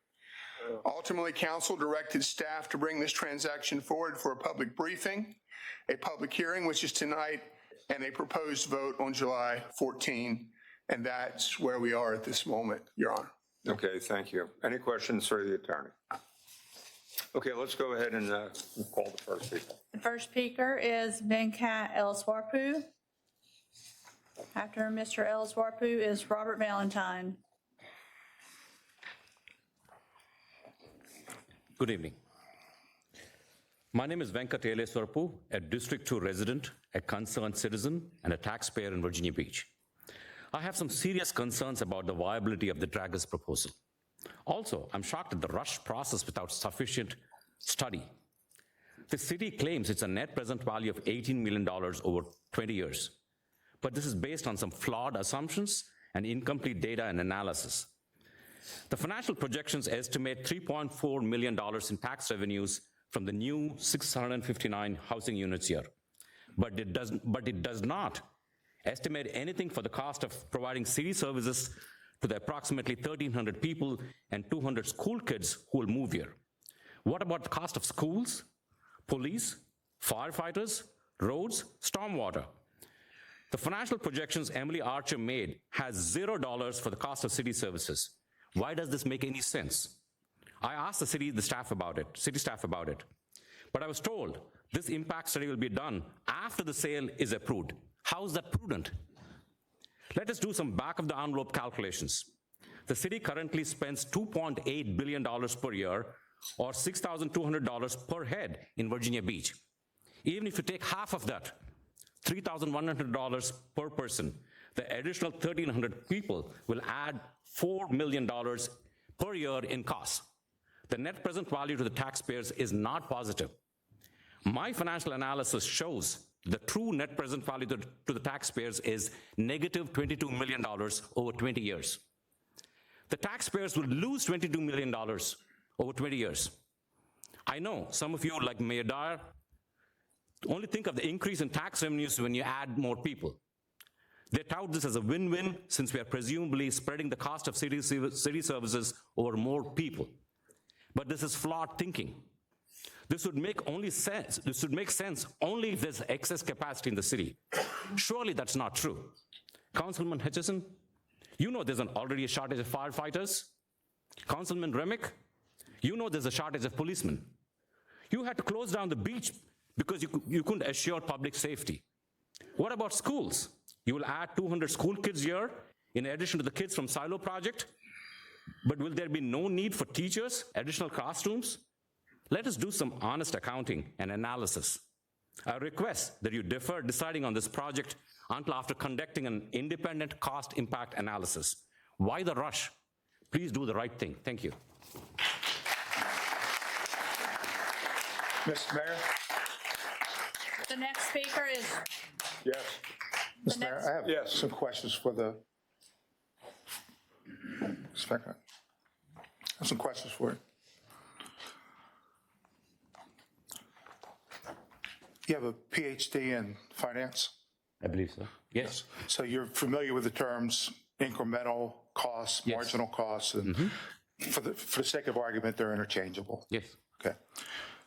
Ultimately, Council directed staff to bring this transaction forward for a public briefing, a public hearing, which is tonight, and a proposed vote on July 14. And that's where we are at this moment, Your Honor. Okay, thank you. Any questions for the attorney? Okay, let's go ahead and call the first speaker. The first speaker is Venkat Eliswapu. After Mr. Eliswapu is Robert Valentine. Good evening. My name is Venkat Eliswapu, a District 2 resident, a concerned citizen, and a taxpayer in Virginia Beach. I have some serious concerns about the viability of the Dragas proposal. Also, I'm shocked at the rushed process without sufficient study. The city claims it's a net present value of $18 million over 20 years, but this is based on some flawed assumptions and incomplete data and analysis. The financial projections estimate $3.4 million in tax revenues from the new 659 housing units here, but it does not estimate anything for the cost of providing city services to the approximately 1,300 people and 200 school kids who will move here. What about the cost of schools, police, firefighters, roads, stormwater? The financial projections Emily Archer made has $0 for the cost of city services. Why does this make any sense? I asked the city staff about it, but I was told this impact study will be done after the sale is approved. How is that prudent? Let us do some back of the envelope calculations. The city currently spends $2.8 billion per year, or $6,200 per head in Virginia Beach. Even if you take half of that, $3,100 per person, the additional 1,300 people will add $4 million per year in costs. The net present value to the taxpayers is not positive. My financial analysis shows the true net present value to the taxpayers is negative $22 million over 20 years. The taxpayers will lose $22 million over 20 years. I know some of you, like Mayor Dyer, only think of the increase in tax revenues when you add more people. They tout this as a win-win since we are presumably spreading the cost of city services over more people. But this is flawed thinking. This would make sense only if there's excess capacity in the city. Surely that's not true. Councilman Hutchison, you know there's already a shortage of firefighters. Councilman Remick, you know there's a shortage of policemen. You had to close down the beach because you couldn't assure public safety. What about schools? You will add 200 school kids here in addition to the kids from Silo Project, but will there be no need for teachers, additional classrooms? Let us do some honest accounting and analysis. I request that you defer deciding on this project until after conducting an independent cost impact analysis. Why the rush? Please do the right thing. Thank you. Mr. Mayor? The next speaker is, Yes. Mr. Mayor, I have some questions for the speaker. I have some questions for you. You have a PhD in finance? I believe so. Yes. So you're familiar with the terms incremental costs, marginal costs, and for the sake of argument, they're interchangeable? Yes. Okay.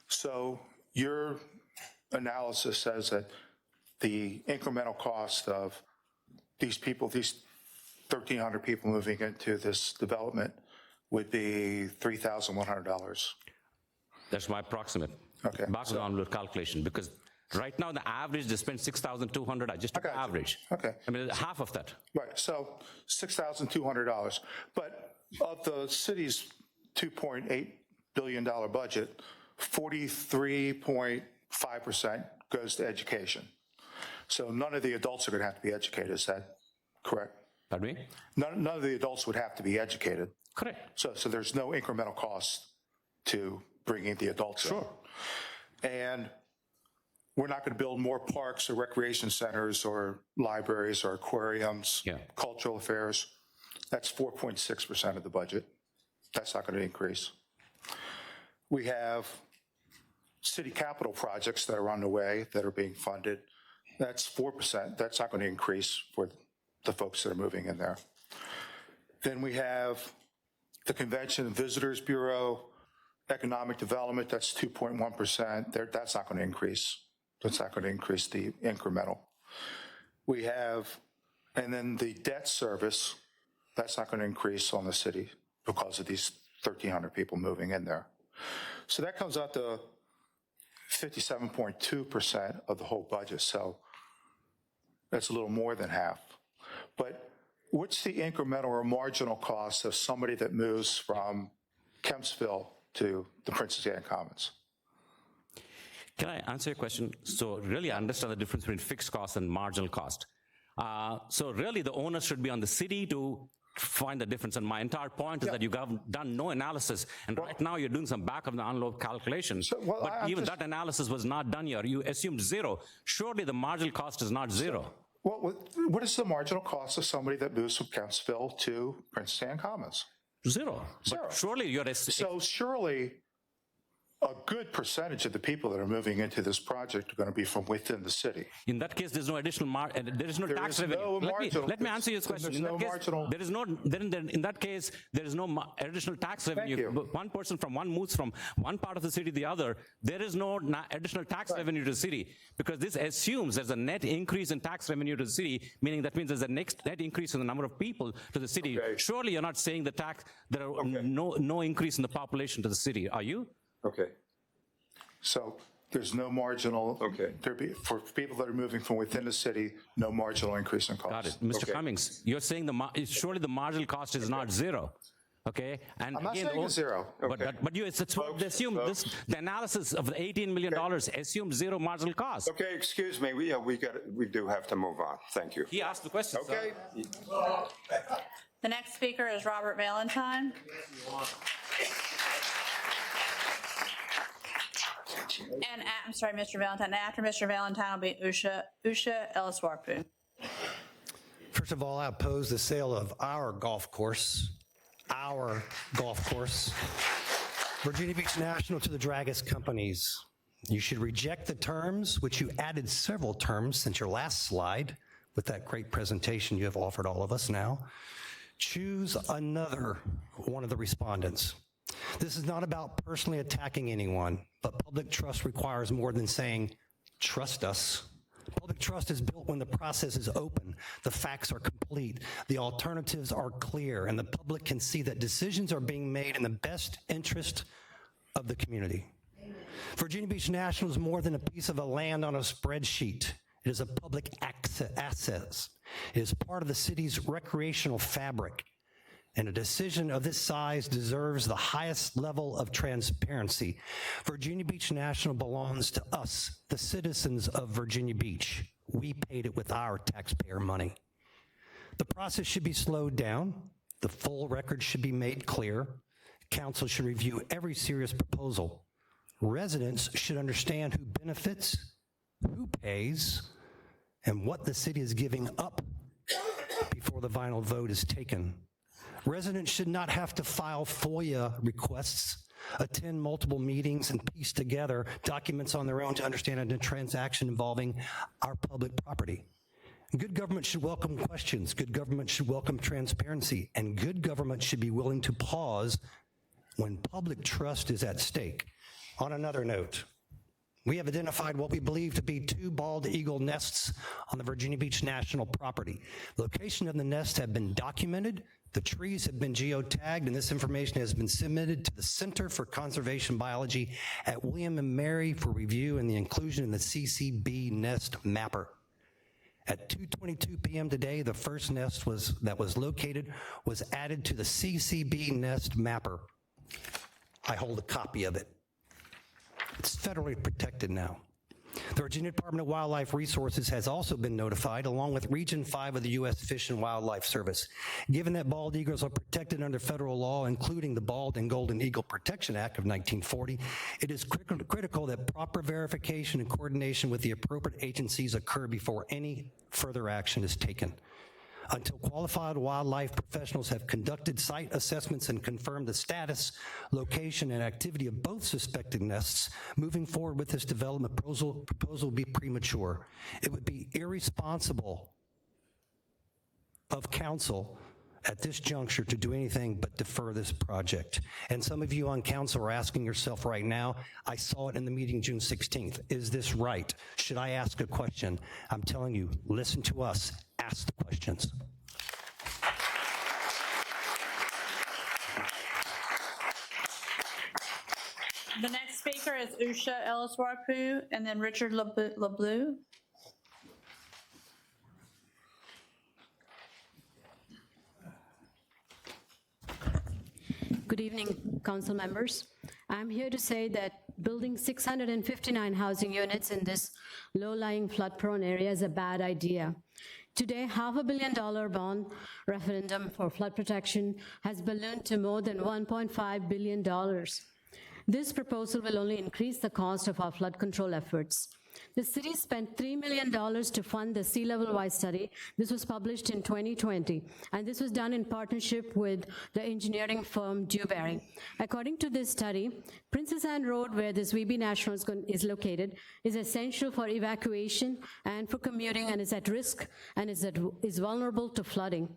So your analysis says that the incremental cost of these people, these 1,300 people moving into this development would be $3,100. That's my approximate. Okay. Back of the envelope calculation, because right now the average, they spend $6,200. I just took the average. Okay. I mean, half of that. Right, so $6,200. But of the city's $2.8 billion budget, 43.5% goes to education. So none of the adults are going to have to be educated, is that correct? Pardon me? None of the adults would have to be educated. Correct. So there's no incremental cost to bringing the adults in. Sure. And we're not going to build more parks or recreation centers or libraries or aquariums, cultural affairs. That's 4.6% of the budget. That's not going to increase. We have city capital projects that are on the way that are being funded. That's 4%. That's not going to increase for the folks that are moving in there. Then we have the Convention and Visitors Bureau, economic development, that's 2.1%. That's not going to increase. That's not going to increase the incremental. We have, and then the debt service, that's not going to increase on the city because of these 1,300 people moving in there. So that comes out to 57.2% of the whole budget, so that's a little more than half. But what's the incremental or marginal cost of somebody that moves from Kempsville to the Princess Anne Commons? Can I answer your question? So really, I understand the difference between fixed cost and marginal cost. So really, the onus should be on the city to find the difference. And my entire point is that you have done no analysis, and right now you're doing some back of the envelope calculations. But even that analysis was not done here. You assumed zero. Surely the marginal cost is not zero. What is the marginal cost of somebody that moves from Kempsville to Princess Anne Commons? Zero. But surely you're... So surely a good percentage of the people that are moving into this project are going to be from within the city. In that case, there's no additional there is no tax revenue. Let me answer your question. In that case, there is no. In that case, there is no additional tax revenue. One person from one moves from one part of the city to the other. There is no additional tax revenue to the city, because this assumes there's a net increase in tax revenue to the city, meaning that means there's a net increase in the number of people to the city. Surely you're not saying there are no increase in the population to the city, are you? Okay. So there's no marginal, for people that are moving from within the city, no marginal increase in cost. Got it. Mr. Cummings, you're saying surely the marginal cost is not zero. Okay, and I'm not again, saying it's zero. But you assume the analysis of the $18 million assumes zero marginal cost. Okay, excuse me, we do have to move on. Thank you. He asked the question. Okay. The next speaker is Robert Valentine. And I'm sorry, Mr. Valentine. After Mr. Valentine will be Usha Eliswarpu. First of all, I oppose the sale of our golf course, Virginia Beach National, to the Dragus companies. You should reject the terms, which you added several terms since your last slide with that great presentation you have offered all of us now. Choose another one of the respondents. This is not about personally attacking anyone, but public trust requires more than saying, trust us. Public trust is built when the process is open, the facts are complete, the alternatives are clear, and the public can see that decisions are being made in the best interest of the community. Virginia Beach National is more than a piece of land on a spreadsheet. It is a public asset. It is part of the city's recreational fabric. And a decision of this size deserves the highest level of transparency. Virginia Beach National belongs to us, the citizens of Virginia Beach. We paid it with our taxpayer money. The process should be slowed down. The full record should be made clear. Council should review every serious proposal. Residents should understand who benefits, who pays, and what the city is giving up before the final vote is taken. Residents should not have to file FOIA requests, attend multiple meetings, and piece together documents on their own to understand a transaction involving our public property. Good government should welcome questions. Good government should welcome transparency. And good government should be willing to pause when public trust is at stake. On another note, we have identified what we believe to be 2 bald eagle nests on the Virginia Beach National property. The location of the nests have been documented, the trees have been geotagged, and this information has been submitted to the Center for Conservation Biology at William & Mary for review and the inclusion in the CCB nest mapper. At 2:22 p.m. today, the first nest that was located was added to the CCB nest mapper. I hold a copy of it. It's federally protected now. The Virginia Department of Wildlife Resources has also been notified, along with Region 5 of the U.S. Fish and Wildlife Service. Given that bald eagles are protected under federal law, including the Bald and Golden Eagle Protection Act of 1940, it is critical that proper verification and coordination with the appropriate agencies occur before any further action is taken. Until qualified wildlife professionals have conducted site assessments and confirmed the status, location, and activity of both suspected nests, moving forward with this development proposal would be premature. It would be irresponsible of council at this juncture to do anything but defer this project. And some of you on council are asking yourself right now, I saw it in the meeting June 16th. Is this right? Should I ask a question? I'm telling you, listen to us. Ask the questions. The next speaker is Usha Elliswarpu, and then Richard LeBlue. Good evening, council members. I'm here to say that building 659 housing units in this low-lying flood-prone area is a bad idea. Today, $500 million bond referendum for flood protection has ballooned to more than $1.5 billion. This proposal will only increase the cost of our flood control efforts. The city spent $3 million to fund the sea level rise study. This was published in 2020, and this was done in partnership with the engineering firm Dewberry. According to this study, Princess Anne Road, where this VB National is located, is essential for evacuation and for commuting, and is at risk and is vulnerable to flooding.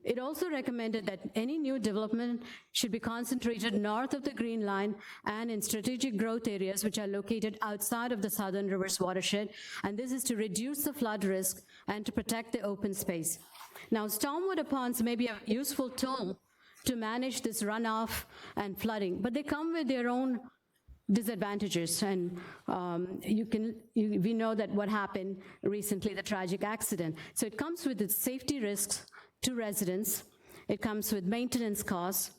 It also recommended that any new development should be concentrated north of the Green Line and in strategic growth areas which are located outside of the Southern Rivers watershed, and this is to reduce the flood risk and to protect the open space. Now, stormwater ponds may be a useful tool to manage this runoff and flooding, but they come with their own disadvantages, and we know that what happened recently, the tragic accident. So it comes with its safety risks to residents, it comes with maintenance costs,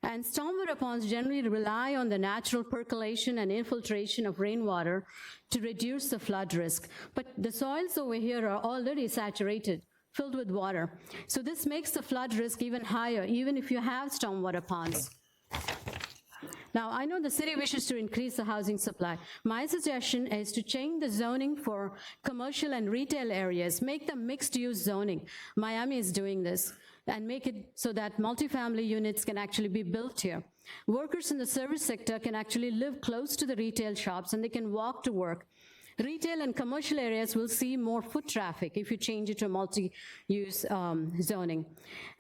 and stormwater ponds generally rely on the natural percolation and infiltration of rainwater to reduce the flood risk. But the soils over here are already saturated, filled with water. So this makes the flood risk even higher, even if you have stormwater ponds. Now, I know the city wishes to increase the housing supply. My suggestion is to change the zoning for commercial and retail areas, make them mixed-use zoning. Miami is doing this, and make it so that multifamily units can actually be built here. Workers in the service sector can actually live close to the retail shops, and they can walk to work. Retail and commercial areas will see more foot traffic if you change it to multi-use zoning.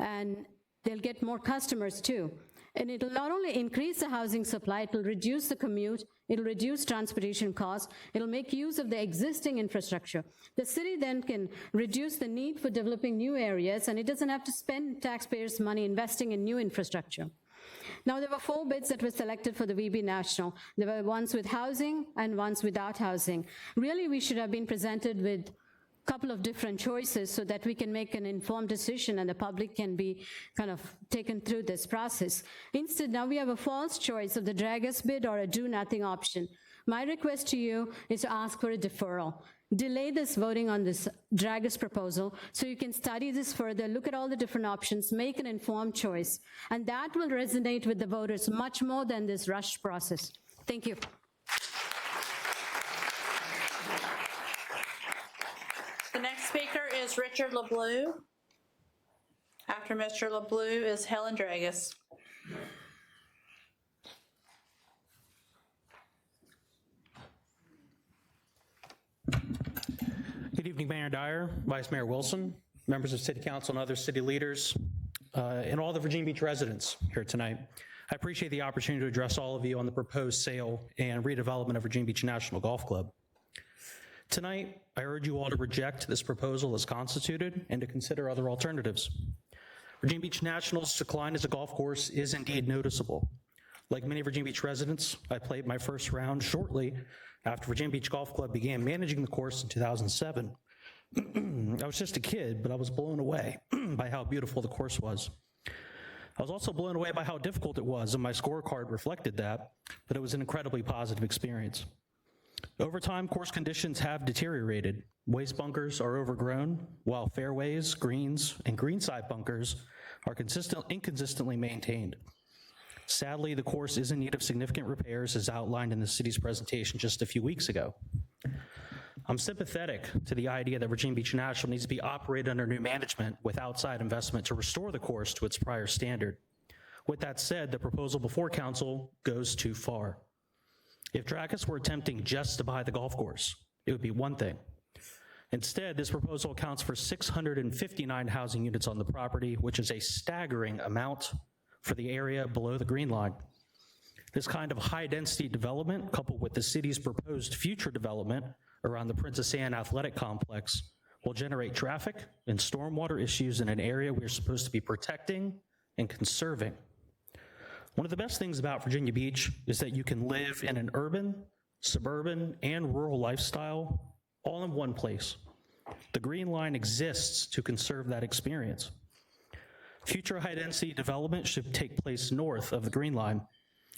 And they'll get more customers too. And it'll not only increase the housing supply, it will reduce the commute, it'll reduce transportation costs, it'll make use of the existing infrastructure. The city then can reduce the need for developing new areas, and it doesn't have to spend taxpayers' money investing in new infrastructure. Now, there were 4 bids that were selected for the VB National. There were ones with housing and ones without housing. Really, we should have been presented with couple of different choices so that we can make an informed decision and the public can be kind of taken through this process. Instead, now we have a false choice of the drag us bid or a do nothing option. My request to you is to ask for a deferral. Delay this voting on this drag us proposal so you can study this further, look at all the different options, make an informed choice. And that will resonate with the voters much more than this rushed process. Thank you. The next speaker is Richard LeBlue. After Mr. LeBlue is Helen Dragus. Good evening, Mayor Dyer, Vice Mayor Wilson, members of City Council and other city leaders, and all the Virginia Beach residents here tonight. I appreciate the opportunity to address all of you on the proposed sale and redevelopment of Virginia Beach National Golf Club. Tonight, I urge you all to reject this proposal as constituted and to consider other alternatives. Virginia Beach National's decline as a golf course is indeed noticeable. Like many Virginia Beach residents, I played my first round shortly after Virginia Beach Golf Club began managing the course in 2007. I was just a kid, but I was blown away by how beautiful the course was. I was also blown away by how difficult it was, and my scorecard reflected that, but it was an incredibly positive experience. Over time, course conditions have deteriorated. Waste bunkers are overgrown, while fairways, greens, and greenside bunkers are inconsistently maintained. Sadly, the course is in need of significant repairs as outlined in the city's presentation just a few weeks ago. I'm sympathetic to the idea that Virginia Beach National needs to be operated under new management with outside investment to restore the course to its prior standard. With that said, the proposal before council goes too far. If Dragus were attempting just to buy the golf course, it would be one thing. Instead, this proposal accounts for 659 housing units on the property, which is a staggering amount for the area below the Green Line. This kind of high-density development, coupled with the city's proposed future development around the Princess Anne Athletic Complex, will generate traffic and stormwater issues in an area we're supposed to be protecting and conserving. One of the best things about Virginia Beach is that you can live in an urban, suburban, and rural lifestyle all in one place. The Green Line exists to conserve that experience. Future high-density development should take place north of the Green Line.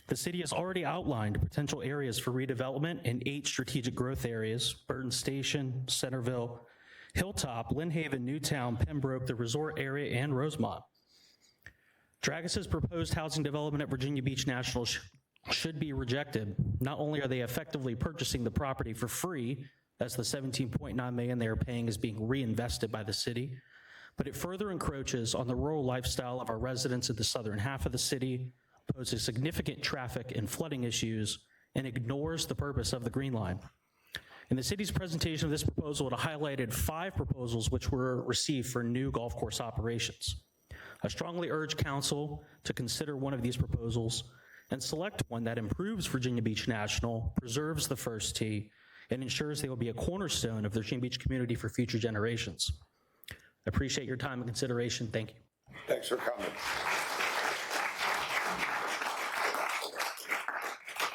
The city has already outlined potential areas for redevelopment in 8 strategic growth areas: Burton Station, Centerville, Hilltop, Lynn Haven, Newtown, Pembroke, the resort area, and Rosemont. Dragis's proposed housing development at Virginia Beach National should be rejected. Not only are they effectively purchasing the property for free, as the $17.9 million they are paying is being reinvested by the city, but it further encroaches on the rural lifestyle of our residents in the southern half of the city, poses significant traffic and flooding issues, and ignores the purpose of the Green Line. In the city's presentation of this proposal, it highlighted 5 proposals which were received for new golf course operations. I strongly urge council to consider one of these proposals and select one that improves Virginia Beach National, preserves the first tee, and ensures they will be a cornerstone of the Virginia Beach community for future generations. I appreciate your time and consideration. Thank you. Thanks for coming.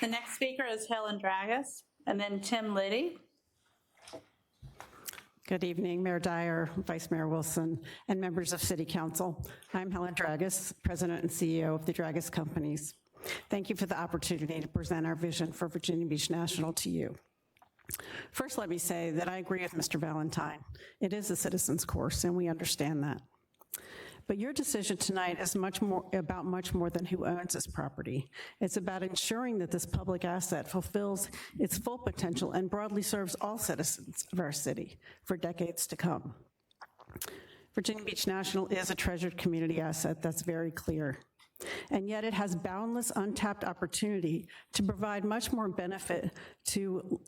The next speaker is Helen Dragis, and then Tim Liddy. Good evening, Mayor Dyer, Vice Mayor Wilson, and members of City Council. I'm Helen Dragis, President and CEO of the Dragis Companies. Thank you for the opportunity to present our vision for Virginia Beach National to you. First, let me say that I agree with Mr. Valentine. It is a citizen's course, and we understand that. But your decision tonight is much more than who owns this property. It's about ensuring that this public asset fulfills its full potential and broadly serves all citizens of our city for decades to come. Virginia Beach National is a treasured community asset, that's very clear. And yet it has boundless untapped opportunity to provide much more benefit to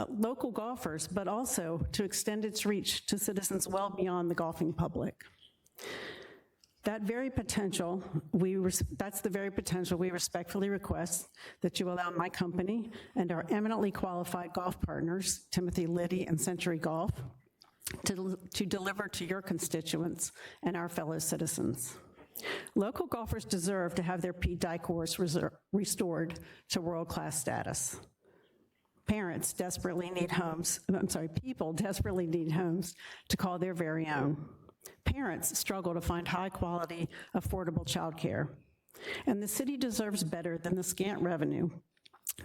local golfers, but also to extend its reach to citizens well beyond the golfing public. That's the very potential we respectfully request that you allow my company and our eminently qualified golf partners, Timothy Liddy and Century Golf, to deliver to your constituents and our fellow citizens. Local golfers deserve to have their Pete Dye course restored to world-class status. People desperately need homes to call their very own. Parents struggle to find high-quality, affordable childcare. And the city deserves better than the scant revenue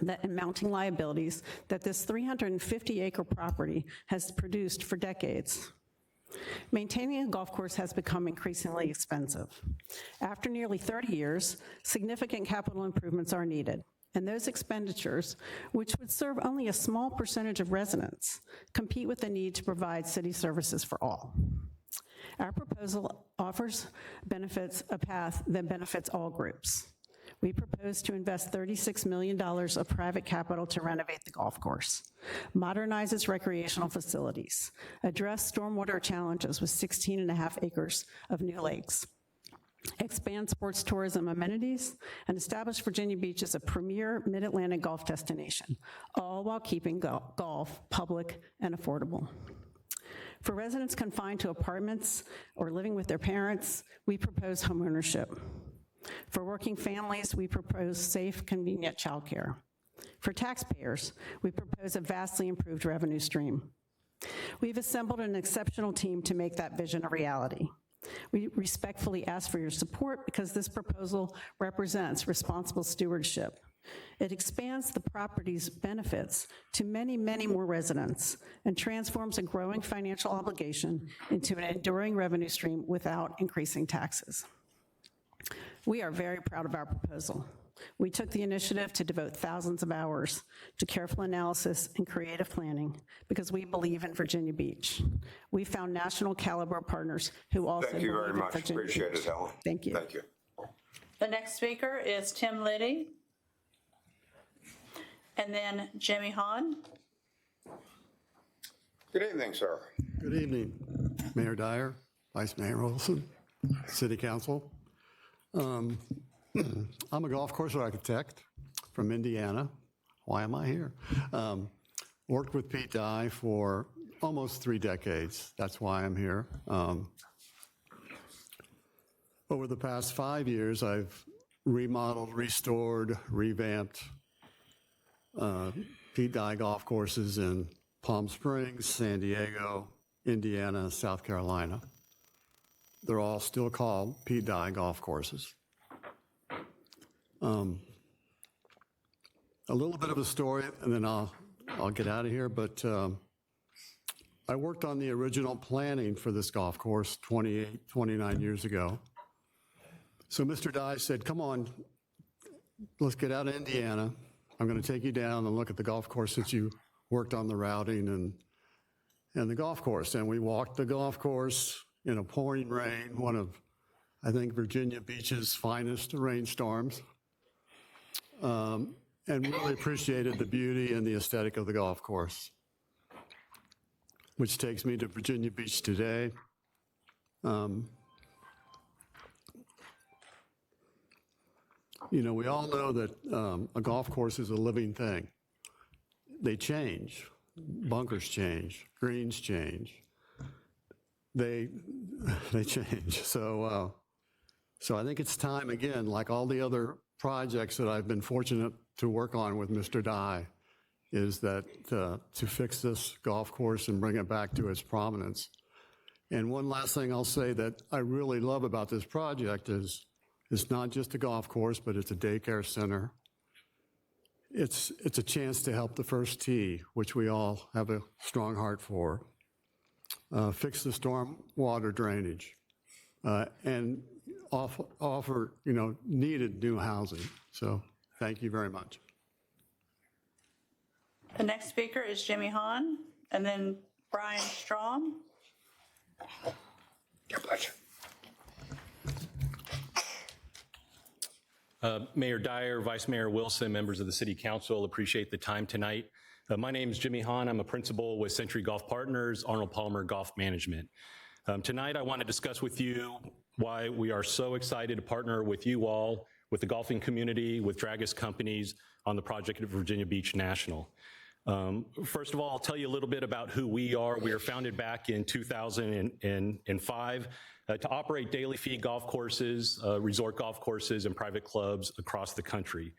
and mounting liabilities that this 350-acre property has produced for decades. Maintaining a golf course has become increasingly expensive. After nearly 30 years, significant capital improvements are needed. And those expenditures, which would serve only a small percentage of residents, compete with the need to provide city services for all. Our proposal offers a path that benefits all groups. We propose to invest $36 million of private capital to renovate the golf course, modernize its recreational facilities, address stormwater challenges with 16.5 acres of new lakes, expand sports tourism amenities, and establish Virginia Beach as a premier mid-Atlantic golf destination, all while keeping golf public and affordable. For residents confined to apartments or living with their parents, we propose homeownership. For working families, we propose safe, convenient childcare. For taxpayers, we propose a vastly improved revenue stream. We've assembled an exceptional team to make that vision a reality. We respectfully ask for your support because this proposal represents responsible stewardship. It expands the property's benefits to many, many more residents and transforms a growing financial obligation into an enduring revenue stream without increasing taxes. We are very proud of our proposal. We took the initiative to devote thousands of hours to careful analysis and creative planning because we believe in Virginia Beach. We found national caliber partners who also Thank you very believe in much. Virginia Appreciate Beach. it, Helen. Thank you. Thank you. The next speaker is Tim Liddy, and then Jimmy Hahn. Good evening, sir. Good evening, Mayor Dyer, Vice Mayor Wilson, City Council. I'm a golf course architect from Indiana. Why am I here? Worked with Pete Dye for almost 3 decades. That's why I'm here. Over the past 5 years, I've remodeled, restored, revamped Pete Dye golf courses in Palm Springs, San Diego, Indiana, South Carolina. They're all still called Pete Dye golf courses. A little bit of a story, and then I'll get out of here, but I worked on the original planning for this golf course 29 years ago. So Mr. Dye said, come on, let's get out of Indiana. I'm going to take you down and look at the golf course since you worked on the routing and the golf course. And we walked the golf course in a pouring rain, one of, I think, Virginia Beach's finest rainstorms, and really appreciated the beauty and the aesthetic of the golf course, which takes me to Virginia Beach today. You know, we all know that a golf course is a living thing. They change. Bunkers change. Greens change. They change. So I think it's time, again, like all the other projects that I've been fortunate to work on with Mr. Dye, is that to fix this golf course and bring it back to its prominence. And one last thing I'll say that I really love about this project is it's not just a golf course, but it's a daycare center. It's a chance to help the first tee, which we all have a strong heart for, fix the storm water drainage, and offer, you know, needed new housing. So thank you very much. The next speaker is Jimmy Hahn, and then Brian Strom. Your pleasure. Mayor Dyer, Vice Mayor Wilson, members of the City Council, appreciate the time tonight. My name is Jimmy Hahn. I'm a principal with Century Golf Partners, Arnold Palmer Golf Management. Tonight, I want to discuss with you why we are so excited to partner with you all, with the golfing community, with Dragus companies on the project at Virginia Beach National. First of all, I'll tell you a little bit about who we are. We were founded back in 2005 to operate daily fee golf courses, resort golf courses, and private clubs across the country.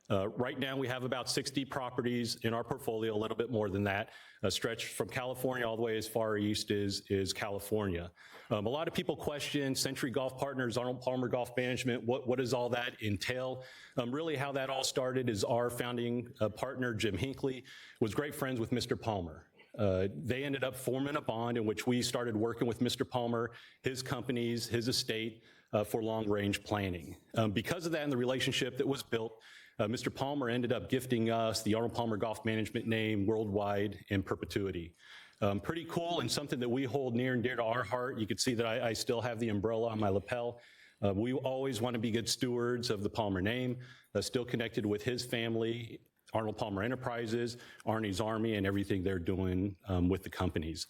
Right now, we have about 60 properties in our portfolio, a little bit more than that, stretched from California all the way as far east as California. A lot of people question Century Golf Partners, Arnold Palmer Golf Management, what does all that entail? Really how that all started is our founding partner, Jim Hinckley, was great friends with Mr. Palmer. They ended up forming a bond in which we started working with Mr. Palmer, his companies, his estate, for long-range planning. Because of that and the relationship that was built, Mr. Palmer ended up gifting us the Arnold Palmer Golf Management name worldwide in perpetuity. Pretty cool and something that we hold near and dear to our heart. You can see that I still have the umbrella on my lapel. We always want to be good stewards of the Palmer name, still connected with his family, Arnold Palmer Enterprises, Arnie's Army, and everything they're doing with the companies.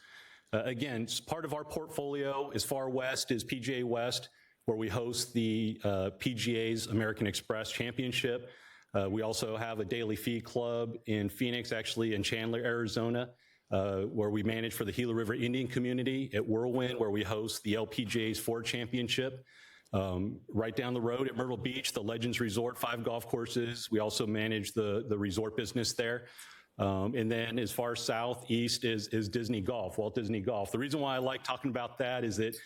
Again, part of our portfolio as far west is PGA West, where we host the PGA's American Express Championship. We also have a daily fee club in Phoenix, actually in Chandler, Arizona, where we manage for the Gila River Indian community, at Whirlwind, where we host the LPGA's Ford Championship. Right down the road at Myrtle Beach, the Legends Resort, 5 golf courses. We also manage the resort business there. And then as far southeast is Disney Golf, Walt Disney Golf. The reason why I like talking about that is that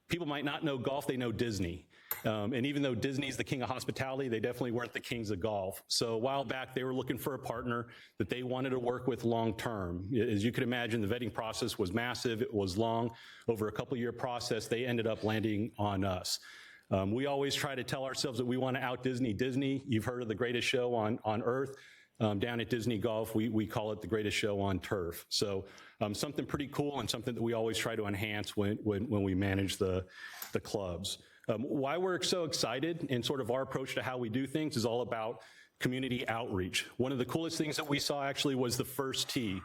people might not know golf, they know Disney. And even though Disney's the king of hospitality, they definitely weren't the kings of golf. So a while back, they were looking for a partner that they wanted to work with long term. As you can imagine, the vetting process was massive. It was long. Over a couple-year process, they ended up landing on us. We always try to tell ourselves that we want to out-Disney Disney. You've heard of the greatest show on earth. Down at Disney Golf, we call it the greatest show on turf. So something pretty cool and something that we always try to enhance when we manage the clubs. Why we're so excited and sort of our approach to how we do things is all about community outreach. One of the coolest things that we saw actually was the First Tee.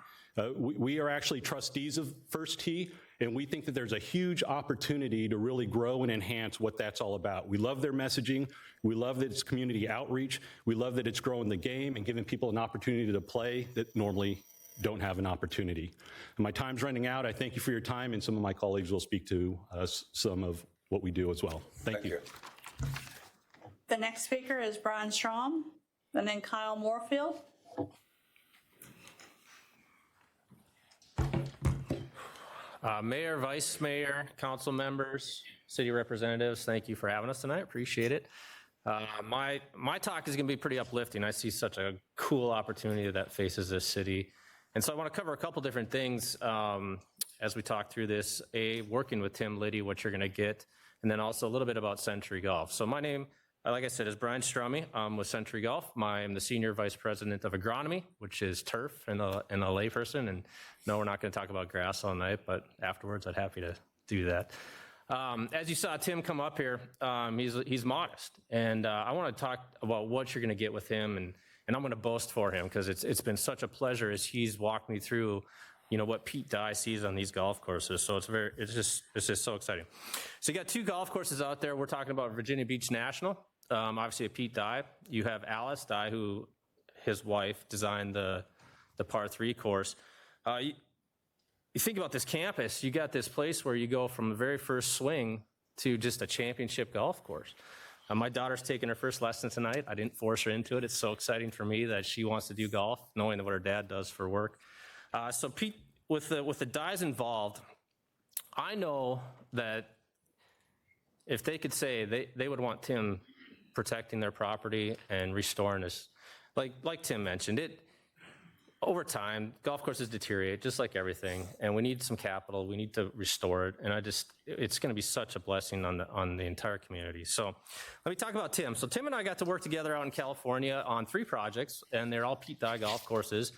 We are actually trustees of First Tee, and we think that there's a huge opportunity to really grow and enhance what that's all about. We love their messaging. We love that it's community outreach. We love that it's growing the game and giving people an opportunity to play that normally don't have an opportunity. And my time's running out. I thank you for your time, and some of my colleagues will speak to some of what we do as well. Thank you. The next speaker is Brian Strom, and then Kyle Moorfield. Mayor, Vice Mayor, council members, city representatives, thank you for having us tonight. Appreciate it. My talk is going to be pretty uplifting. I see such a cool opportunity that faces this city. And so I want to cover a couple different things as we talk through this. Working with Tim Liddy, what you're going to get, and then also a little bit about Century Golf. So my name, like I said, is Brian Strummy. I'm with Century Golf. I'm the Senior Vice President of Agronomy, which is turf and a layperson. And no, we're not going to talk about grass all night, but afterwards I'd happy to do that. As you saw Tim come up here, he's modest. And I want to talk about what you're going to get with him, and I'm going to boast for him because it's been such a pleasure as he's walked me through, what Pete Dye sees on these golf courses. So it's just so exciting. So you got two golf courses out there. We're talking about Virginia Beach National. Obviously a Pete Dye. You have Alice Dye, who his wife designed the par 3 course. You think about this campus, you got this place where you go from the very first swing to just a championship golf course. My daughter's taking her first lesson tonight. I didn't force her into it. It's so exciting for me that she wants to do golf, knowing what her dad does for work. So Pete, with the Dyes involved, I know that if they could say they would want Tim protecting their property and restoring this, like Tim mentioned, over time, golf courses deteriorate just like everything, and we need some capital. We need to restore it, and it's going to be such a blessing on the entire community. So let me talk about Tim. So Tim and I got to work together out in California on 3 projects, and they're all Pete Dye golf courses.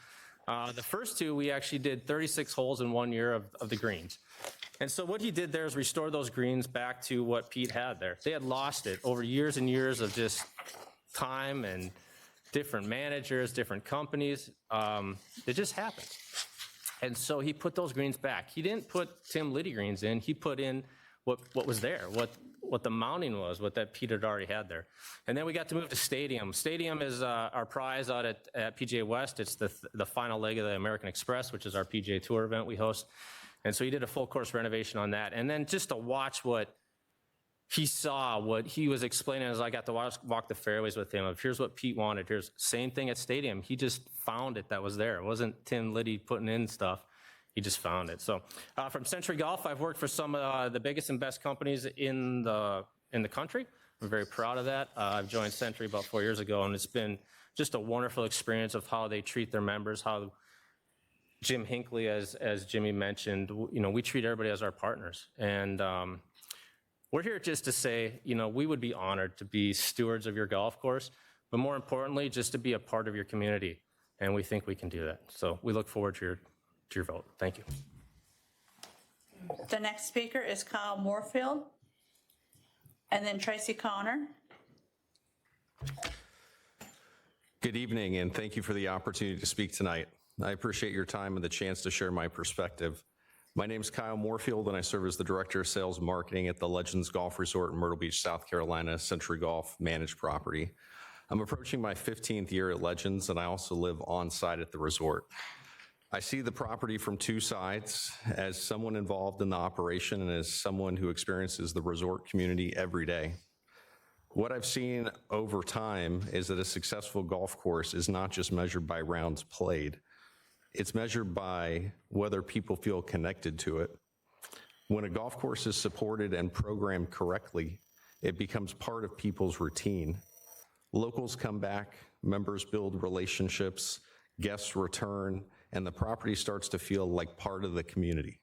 The first 2, we actually did 36 holes in 1 year of the greens. And so what he did there is restore those greens back to what Pete had there. They had lost it over years and years of just time and different managers, different companies. It just happened. And so he put those greens back. He didn't put Tim Liddy greens in. He put in what was there, what the mounting was, what that Pete had already had there. And then we got to move to Stadium. Stadium is our prize out at PGA West. It's the final leg of the American Express, which is our PGA Tour event we host. And so he did a full course renovation on that. And then just to watch what he saw, what he was explaining as I got to walk the fairways with him of here's what Pete wanted. Here's same thing at Stadium. He just found it that was there. It wasn't Tim Liddy putting in stuff. He just found it. So from Century Golf, I've worked for some of the biggest and best companies in the country. I'm very proud of that. I've joined Century about 4 years ago, and it's been just a wonderful experience of how they treat their members, how Jim Hinckley, as Jimmy mentioned, we treat everybody as our partners. And we're here just to say, we would be honored to be stewards of your golf course, but more importantly, just to be a part of your community. And we think we can do that. So we look forward to your vote. Thank you. The next speaker is Kyle Moorfield, and then Tracy Connor. Good evening, and thank you for the opportunity to speak tonight. I appreciate your time and the chance to share my perspective. My name is Kyle Moorfield, and I serve as the Director of Sales and Marketing at the Legends Golf Resort in Myrtle Beach, South Carolina, Century Golf managed property. I'm approaching my 15th year at Legends, and I also live on site at the resort. I see the property from 2 sides, as someone involved in the operation and as someone who experiences the resort community every day. What I've seen over time is that a successful golf course is not just measured by rounds played. It's measured by whether people feel connected to it. When a golf course is supported and programmed correctly, it becomes part of people's routine. Locals come back, members build relationships, guests return, and the property starts to feel like part of the community.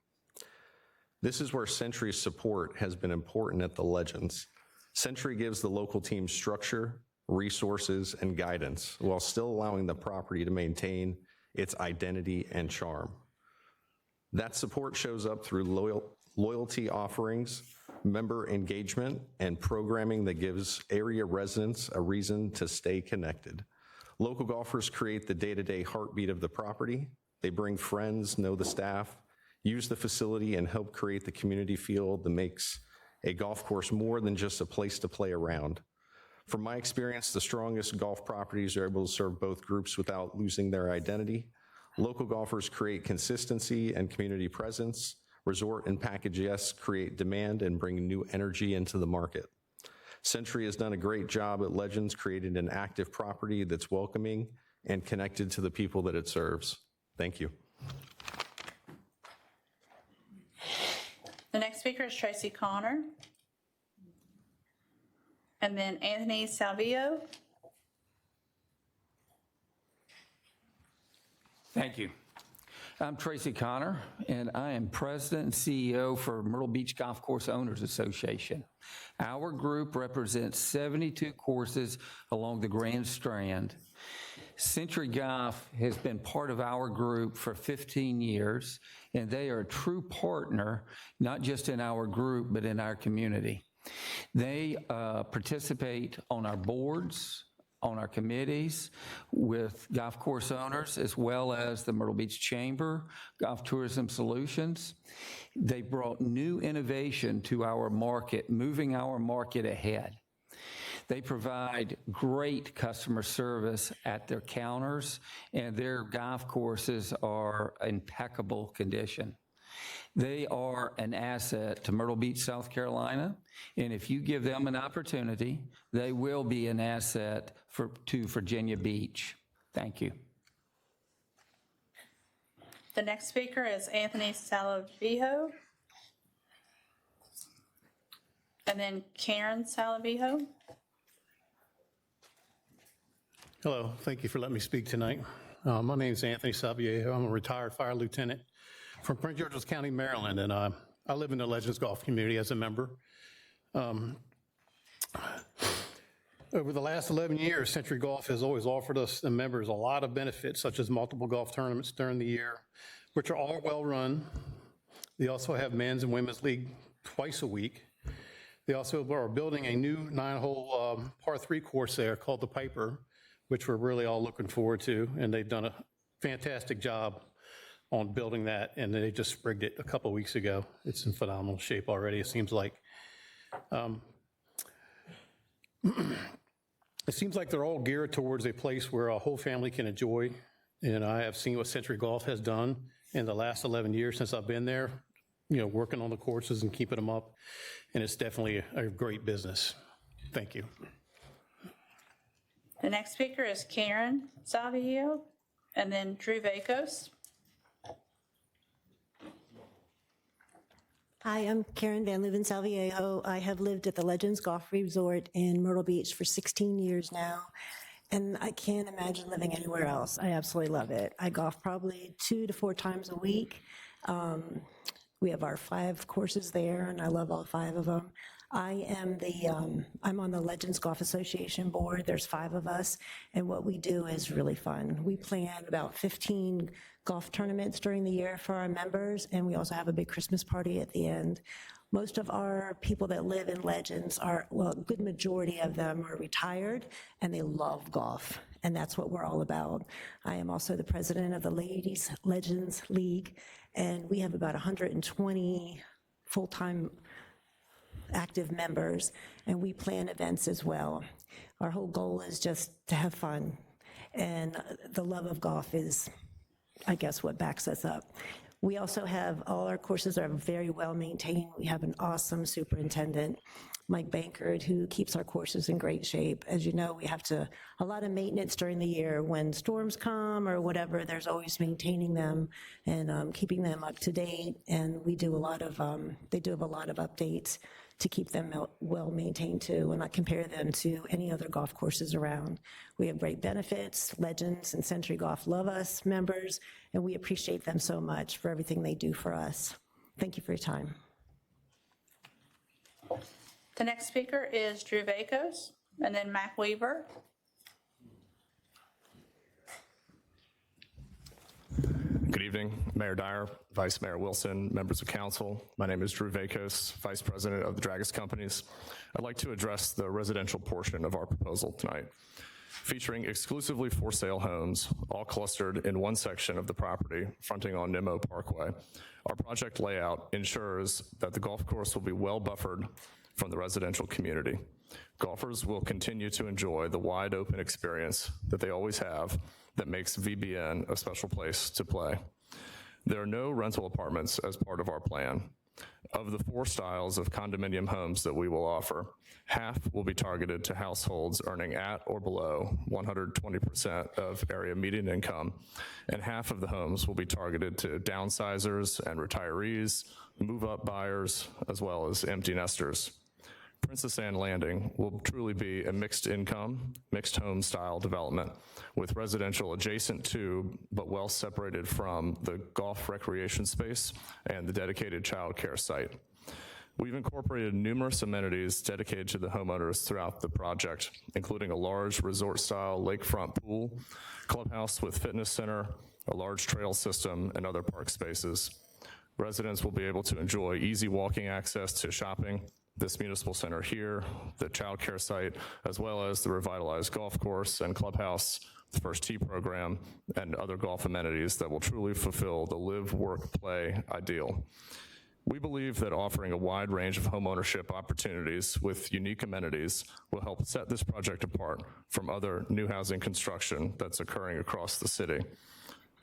This is where Century's support has been important at the Legends. Century gives the local team structure, resources, and guidance while still allowing the property to maintain its identity and charm. That support shows up through loyalty offerings, member engagement, and programming that gives area residents a reason to stay connected. Local golfers create the day-to-day heartbeat of the property. They bring friends, know the staff, use the facility, and help create the community feel that makes a golf course more than just a place to play around. From my experience, the strongest golf properties are able to serve both groups without losing their identity. Local golfers create consistency and community presence. Resort and package guests create demand and bring new energy into the market. Century has done a great job at Legends, creating an active property that's welcoming and connected to the people that it serves. Thank you. The next speaker is Tracy Connor. And then Anthony Salvio. Thank you. I'm Tracy Connor, and I am President and CEO for Myrtle Beach Golf Course Owners Association. Our group represents 72 courses along the Grand Strand. Century Golf has been part of our group for 15 years, and they are a true partner, not just in our group, but in our community. They participate on our boards, on our committees with golf course owners, as well as the Myrtle Beach Chamber, Golf Tourism Solutions. They brought new innovation to our market, moving our market ahead. They provide great customer service at their counters, and their golf courses are impeccable condition. They are an asset to Myrtle Beach, South Carolina, and if you give them an opportunity, they will be an asset to Virginia Beach. Thank you. The next speaker is Anthony Salavijo. And then Karen Salavijo. Hello, thank you for letting me speak tonight. My name is Anthony Salviejo. I'm a retired fire lieutenant from Prince George's County, Maryland, and I live in the Legends Golf community as a member. Over the last 11 years, Century Golf has always offered us, the members, a lot of benefits, such as multiple golf tournaments during the year, which are all well-run. They also have men's and women's league twice a week. They also are building a new 9-hole par 3 course there called the Piper, which we're really all looking forward to, and they've done a fantastic job on building that, and they just sprigged it a couple weeks ago. It's in phenomenal shape already, it seems like. It seems like they're all geared towards a place where a whole family can enjoy, and I have seen what Century Golf has done in the last 11 years since I've been there, you know, working on the courses and keeping them up, and it's definitely a great business. Thank you. The next speaker is Karen Salvio, and then Drew Vakos. Hi, I'm Karen Van Leuven Salviejo. I have lived at the Legends Golf Resort in Myrtle Beach for 16 years now, and I can't imagine living anywhere else. I absolutely love it. I golf probably 2 to 4 times a week. We have our 5 courses there, and I love all 5 of them. I'm on the Legends Golf Association board. There's 5 of us, and what we do is really fun. We plan about 15 golf tournaments during the year for our members, and we also have a big Christmas party at the end. Most of our people that live in Legends are, well, a good majority of them are retired, and they love golf, and that's what we're all about. I am also the president of the Ladies Legends League, and we have about 120 full-time active members, and we plan events as well. Our whole goal is just to have fun, and the love of golf is, I guess, what backs us up. We also have, all our courses are very well maintained. We have an awesome superintendent, Mike Bankert, who keeps our courses in great shape. As you know, we have a lot of maintenance during the year. When storms come or whatever, there's always maintaining them and keeping them up to date. And we do a lot of, they do have a lot of updates to keep them well maintained too, and not compare them to any other golf courses around. We have great benefits. Legends and Century Golf love us, members, and we appreciate them so much for everything they do for us. Thank you for your time. The next speaker is Drew Vakos, and then Mac Weaver. Good evening, Mayor Dyer, Vice Mayor Wilson, members of council. My name is Drew Vakos, Vice President of the Dragus Companies. I'd like to address the residential portion of our proposal tonight, featuring exclusively for sale homes, all clustered in one section of the property fronting on Nimmo Parkway. Our project layout ensures that the golf course will be well buffered from the residential community. Golfers will continue to enjoy the wide open experience that they always have that makes VBN a special place to play. There are no rental apartments as part of our plan. Of the 4 styles of condominium homes that we will offer, half will be targeted to households earning at or below 120% of area median income, and half of the homes will be targeted to downsizers and retirees, move-up buyers, as well as empty nesters. Princess Anne Landing will truly be a mixed income, mixed home style development with residential adjacent to, but well separated from, the golf recreation space and the dedicated childcare site. We've incorporated numerous amenities dedicated to the homeowners throughout the project, including a large resort-style lakefront pool, clubhouse with fitness center, a large trail system, and other park spaces. Residents will be able to enjoy easy walking access to shopping, this municipal center here, the child care site, as well as the revitalized golf course and clubhouse, the First Tee program, and other golf amenities that will truly fulfill the live, work, play ideal. We believe that offering a wide range of homeownership opportunities with unique amenities will help set this project apart from other new housing construction that's occurring across the city.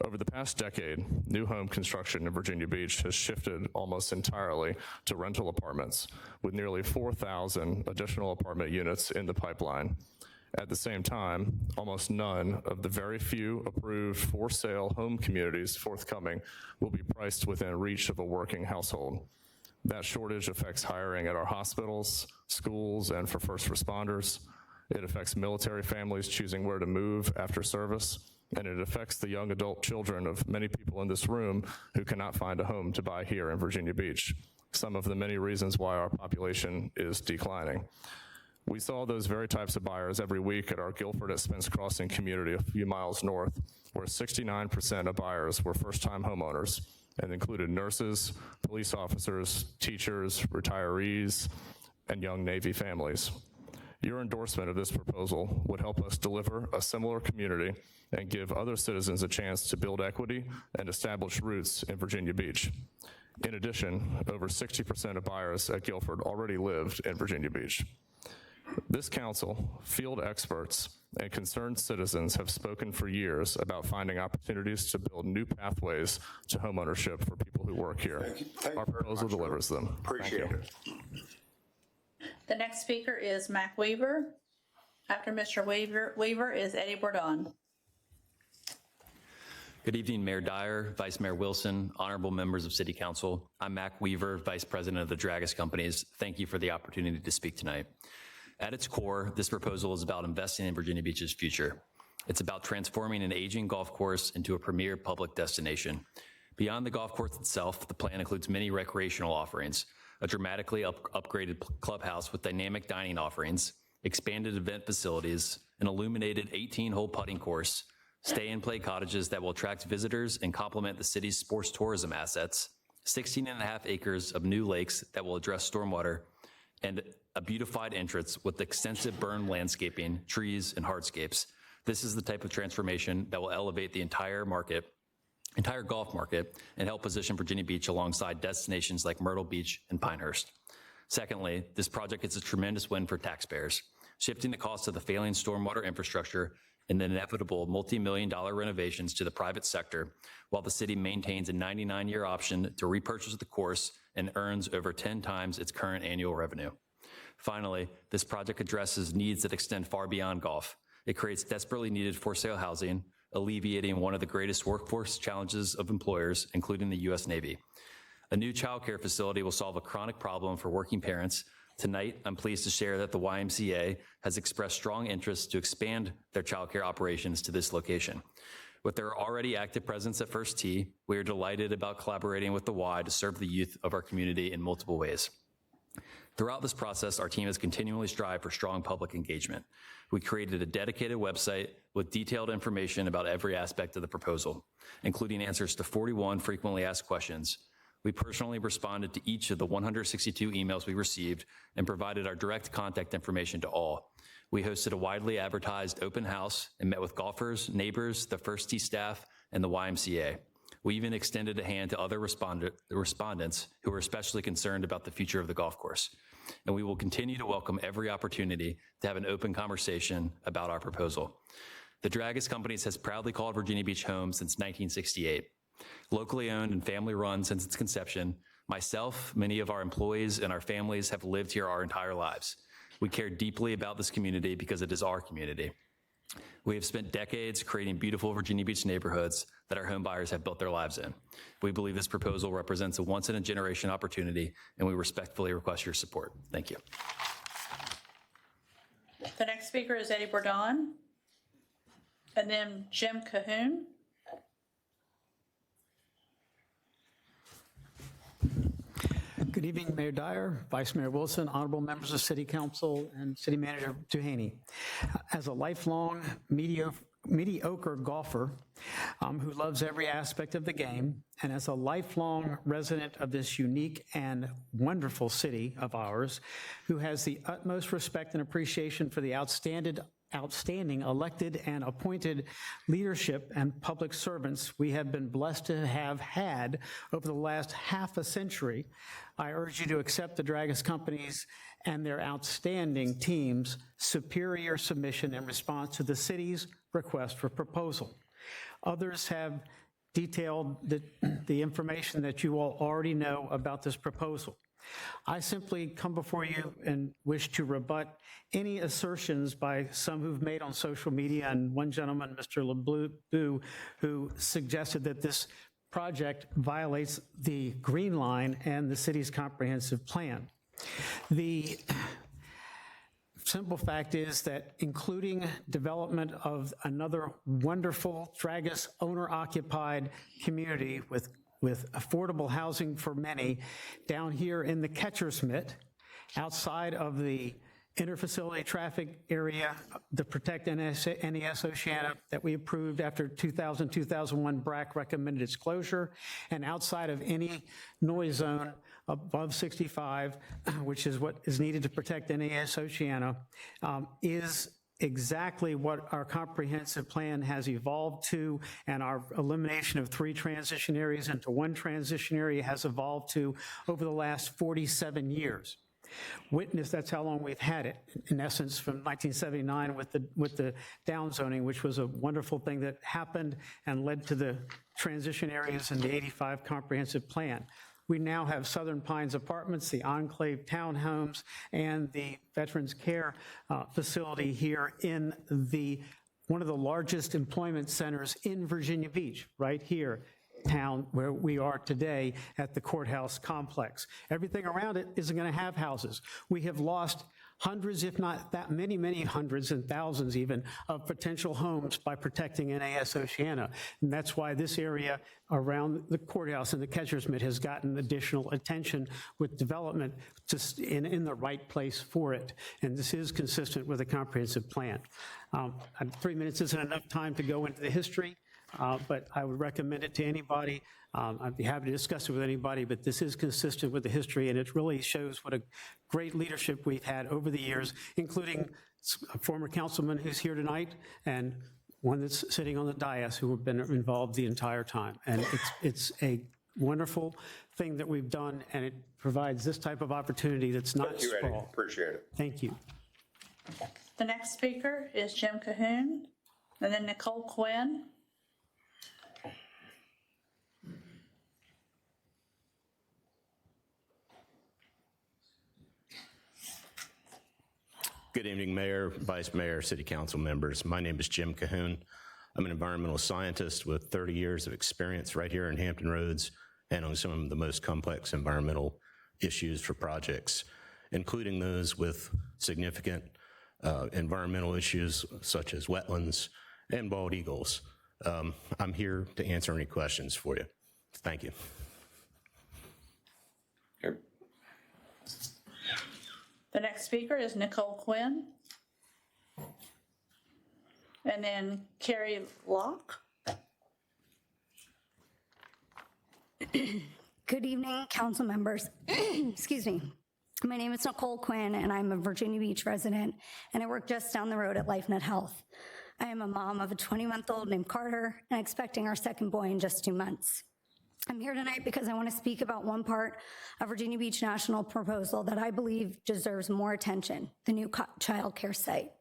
Over the past decade, new home construction in Virginia Beach has shifted almost entirely to rental apartments, with nearly 4,000 additional apartment units in the pipeline. At the same time, almost none of the very few approved for-sale home communities forthcoming will be priced within reach of a working household. That shortage affects hiring at our hospitals, schools, and for first responders. It affects military families choosing where to move after service, and it affects the young adult children of many people in this room who cannot find a home to buy here in Virginia Beach, some of the many reasons why our population is declining. We saw those very types of buyers every week at our Guilford at Spence Crossing community a few miles north, where 69% of buyers were first-time homeowners and included nurses, police officers, teachers, retirees, and young Navy families. Your endorsement of this proposal would help us deliver a similar community and give other citizens a chance to build equity and establish roots in Virginia Beach. In addition, over 60% of buyers at Guilford already lived in Virginia Beach. This council, field experts, and concerned citizens have spoken for years about finding opportunities to build new pathways to homeownership for people who work here. Thank you Our proposal delivers them. Appreciate it. The next speaker is Mac Weaver. After Mr. Weaver is Eddie Bourdon. Good evening, Mayor Dyer, Vice Mayor Wilson, honorable members of City Council. I'm Mac Weaver, Vice President of the Dragus Companies. Thank you for the opportunity to speak tonight. At its core, this proposal is about investing in Virginia Beach's future. It's about transforming an aging golf course into a premier public destination. Beyond the golf course itself, the plan includes many recreational offerings, a dramatically upgraded clubhouse with dynamic dining offerings, expanded event facilities, an illuminated 18-hole putting course, stay and play cottages that will attract visitors and complement the city's sports tourism assets, 16.5 acres of new lakes that will address stormwater, and a beautified entrance with extensive berm landscaping, trees, and hardscapes. This is the type of transformation that will elevate the entire golf market, and help position Virginia Beach alongside destinations like Myrtle Beach and Pinehurst. Secondly, this project is a tremendous win for taxpayers, shifting the cost of the failing stormwater infrastructure and the inevitable multi-million-dollar renovations to the private sector, while the city maintains a 99-year option to repurchase the course and earns over 10 times its current annual revenue. Finally, this project addresses needs that extend far beyond golf. It creates desperately needed for-sale housing, alleviating one of the greatest workforce challenges of employers, including the U.S. Navy. A new childcare facility will solve a chronic problem for working parents. Tonight, I'm pleased to share that the YMCA has expressed strong interest to expand their childcare operations to this location. With their already active presence at First Tee, we are delighted about collaborating with the Y to serve the youth of our community in multiple ways. Throughout this process, our team has continually strived for strong public engagement. We created a dedicated website with detailed information about every aspect of the proposal, including answers to 41 frequently asked questions. We personally responded to each of the 162 emails we received and provided our direct contact information to all. We hosted a widely advertised open house and met with golfers, neighbors, the First Tee staff, and the YMCA. We even extended a hand to other respondents who were especially concerned about the future of the golf course. And we will continue to welcome every opportunity to have an open conversation about our proposal. The Dragus Companies has proudly called Virginia Beach home since 1968. Locally owned and family run since its conception, Myself, many of our employees, and our families have lived here our entire lives. We care deeply about this community because it is our community. We have spent decades creating beautiful Virginia Beach neighborhoods that our home buyers have built their lives in. We believe this proposal represents a once-in-a-generation opportunity, and we respectfully request your support. Thank you. The next speaker is Eddie Bourdon, and then Jim Cahoon. Good evening, Mayor Dyer, Vice Mayor Wilson, honorable members of City Council, and City Manager Duhaney. As a lifelong mediocre golfer who loves every aspect of the game, and as a lifelong resident of this unique and wonderful city of ours, who has the utmost respect and appreciation for the outstanding elected and appointed leadership and public servants we have been blessed to have had over the last half a century, I urge you to accept the Dragus companies and their outstanding team's superior submission in response to the city's request for proposal. Others have detailed the information that you all already know about this proposal. I simply come before you and wish to rebut any assertions by some who've made on social media, and one gentleman, Mr. LeBeau, who suggested that this project violates the Green Line and the city's comprehensive plan. The simple fact is that including development of another wonderful Dragus owner-occupied community with affordable housing for many down here in the Catcher's Mitt, outside of the interfacility traffic area, the Protect NES Oceana that we approved after 2001 BRAC recommended its closure, and outside of any noise zone above 65, which is what is needed to protect NES Oceana, is exactly what our comprehensive plan has evolved to, and our elimination of 3 transition areas into 1 transition area has evolved to over the last 47 years. Witness, that's how long we've had it, in essence, from 1979 with the downzoning, which was a wonderful thing that happened and led to the transition areas in the 85 comprehensive plan. We now have Southern Pines Apartments, the Enclave Townhomes, and the Veterans Care facility here in one of the largest employment centers in Virginia Beach, right here, town where we are today at the courthouse complex. Everything around it isn't going to have houses. We have lost hundreds, if not that many hundreds and thousands even, of potential homes by protecting NAS Oceana. And that's why this area around the courthouse and the Catcher's Mitt has gotten additional attention with development just in the right place for it. And this is consistent with a comprehensive plan. 3 minutes isn't enough time to go into the history, but I would recommend it to anybody. I'd be happy to discuss it with anybody, but this is consistent with the history, and it really shows what a great leadership we've had over the years, including a former councilman who's here tonight and one that's sitting on the dais who have been involved the entire time. And it's a wonderful thing that we've done, and it provides this type of opportunity that's not Thank you, Eddie. sprawl. Appreciate it. Thank you. The next speaker is Jim Cahoon, and then Nicole Quinn. Good evening, Mayor, Vice Mayor, City Council members. My name is Jim Cahoon. I'm an environmental scientist with 30 years of experience right here in Hampton Roads, handling some of the most complex environmental issues for projects, including those with significant environmental issues such as wetlands and bald eagles. I'm here to answer any questions for you. Thank you. The next speaker is Nicole Quinn. And then Carrie Locke. Good evening, council members. Excuse me. My name is Nicole Quinn, and I'm a Virginia Beach resident, and I work just down the road at LifeNet Health. I am a mom of a 20-month-old named Carter, and expecting our second boy in just 2 months. I'm here tonight because I want to speak about one part of Virginia Beach National proposal that I believe deserves more attention, the new child care site.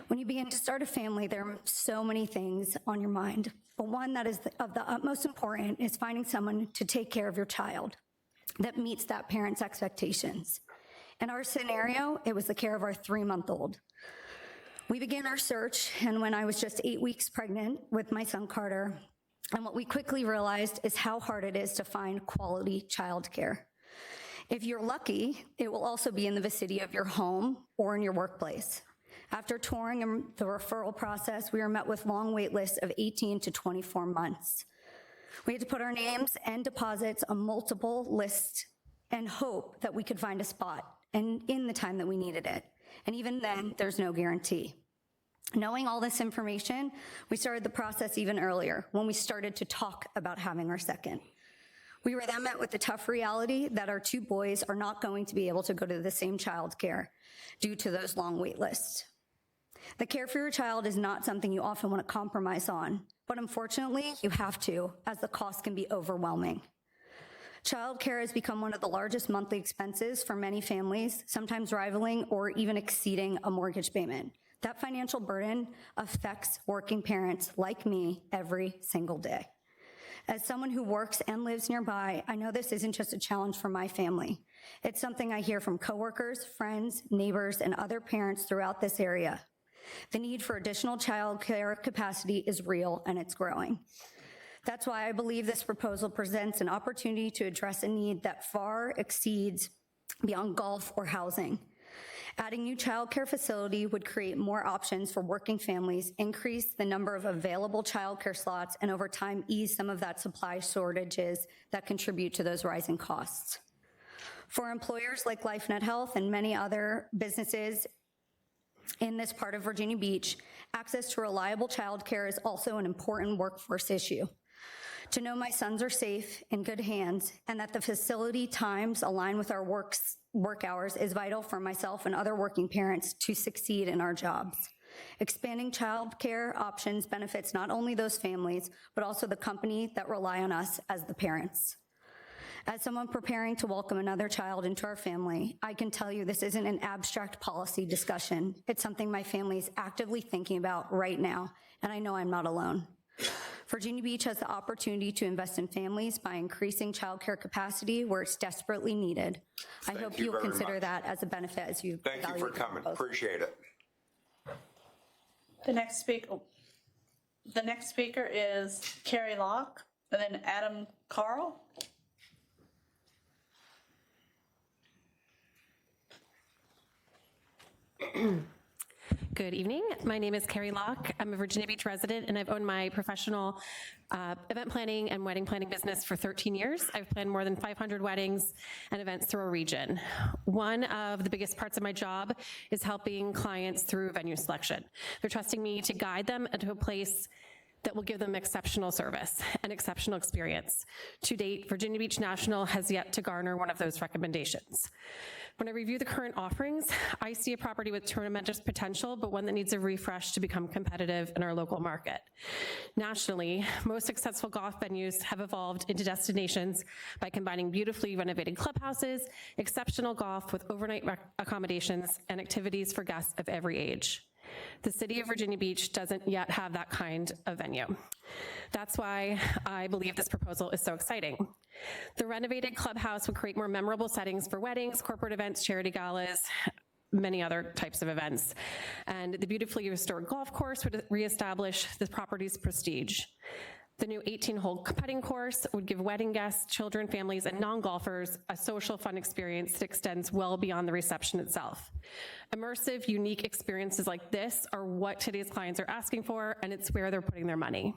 When you begin to start a family, there are so many things on your mind, but one that is of the utmost importance is finding someone to take care of your child. that meets that parent's expectations. In our scenario, it was the care of our 3-month-old. We began our search, and when I was just 8 weeks pregnant with my son Carter, and what we quickly realized is how hard it is to find quality childcare. If you're lucky, it will also be in the vicinity of your home or in your workplace. After touring the referral process, we were met with long wait lists of 18 to 24 months. We had to put our names and deposits on multiple lists and hope that we could find a spot and in the time that we needed it. And even then, there's no guarantee. Knowing all this information, we started the process even earlier when we started to talk about having our second. We were then met with the tough reality that our 2 boys are not going to be able to go to the same childcare due to those long wait lists. The care for your child is not something you often want to compromise on, but unfortunately, you have to, as the cost can be overwhelming. Childcare has become one of the largest monthly expenses for many families, sometimes rivaling or even exceeding a mortgage payment. That financial burden affects working parents like me every single day. As someone who works and lives nearby, I know this isn't just a challenge for my family. It's something I hear from coworkers, friends, neighbors, and other parents throughout this area. The need for additional childcare capacity is real and it's growing. That's why I believe this proposal presents an opportunity to address a need that far exceeds beyond golf or housing. Adding new childcare facility would create more options for working families, increase the number of available childcare slots, and over time ease some of that supply shortages that contribute to those rising costs. For employers like LifeNet Health and many other businesses in this part of Virginia Beach, access to reliable childcare is also an important workforce issue. To know my sons are safe, in good hands, and that the facility times align with our work hours is vital for myself and other working parents to succeed in our jobs. Expanding childcare options benefits not only those families, but also the company that rely on us as the parents. As someone preparing to welcome another child into our family, I can tell you this isn't an abstract policy discussion. It's something my family is actively thinking about right now, and I know I'm not alone. Virginia Beach has the opportunity to invest in families by increasing childcare capacity where it's desperately needed. I hope you'll consider that as a benefit as you Thank you for coming. Appreciate it. The next speaker is Carrie Locke, and then Adam Carl. Good evening. My name is Carrie Locke. I'm a Virginia Beach resident, and I've owned my professional event planning and wedding planning business for 13 years. I've planned more than 500 weddings and events through our region. One of the biggest parts of my job is helping clients through venue selection. They're trusting me to guide them into a place that will give them exceptional service and exceptional experience. To date, Virginia Beach National has yet to garner one of those recommendations. When I review the current offerings, I see a property with tremendous potential, but one that needs a refresh to become competitive in our local market. Nationally, most successful golf venues have evolved into destinations by combining beautifully renovated clubhouses, exceptional golf with overnight accommodations, and activities for guests of every age. The city of Virginia Beach doesn't yet have that kind of venue. That's why I believe this proposal is so exciting. The renovated clubhouse would create more memorable settings for weddings, corporate events, charity galas, many other types of events. And the beautifully restored golf course would reestablish the property's prestige. The new 18-hole putting course would give wedding guests, children, families, and non-golfers a social fun experience that extends well beyond the reception itself. Immersive, unique experiences like this are what today's clients are asking for, and it's where they're putting their money.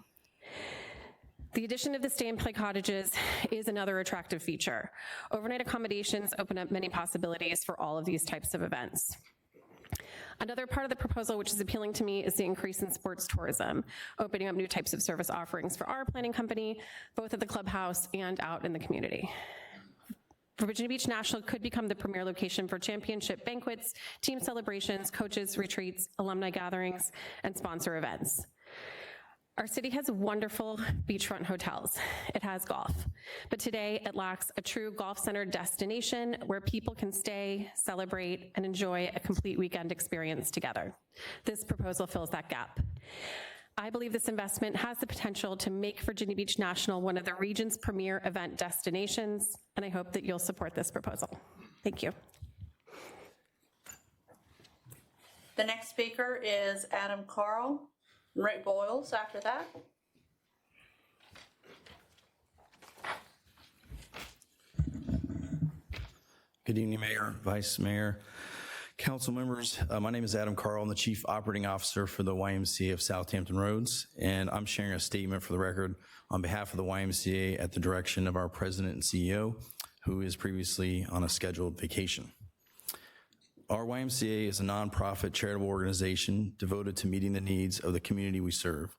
The addition of the stay and play cottages is another attractive feature. Overnight accommodations open up many possibilities for all of these types of events. Another part of the proposal which is appealing to me is the increase in sports tourism, opening up new types of service offerings for our planning company, both at the clubhouse and out in the community. Virginia Beach National could become the premier location for championship banquets, team celebrations, coaches, retreats, alumni gatherings, and sponsor events. Our city has wonderful beachfront hotels. It has golf, but today it lacks a true golf-centered destination where people can stay, celebrate, and enjoy a complete weekend experience together. This proposal fills that gap. I believe this investment has the potential to make Virginia Beach National one of the region's premier event destinations, and I hope that you'll support this proposal. Thank you. The next speaker is Adam Carl. Rick Boyles after that. Good evening, Mayor, Vice Mayor, council members. My name is Adam Carl. I'm the Chief Operating Officer for the YMCA of Southampton Roads, and I'm sharing a statement for the record on behalf of the YMCA at the direction of our President and CEO, who is previously on a scheduled vacation. Our YMCA is a nonprofit charitable organization devoted to meeting the needs of the community we serve.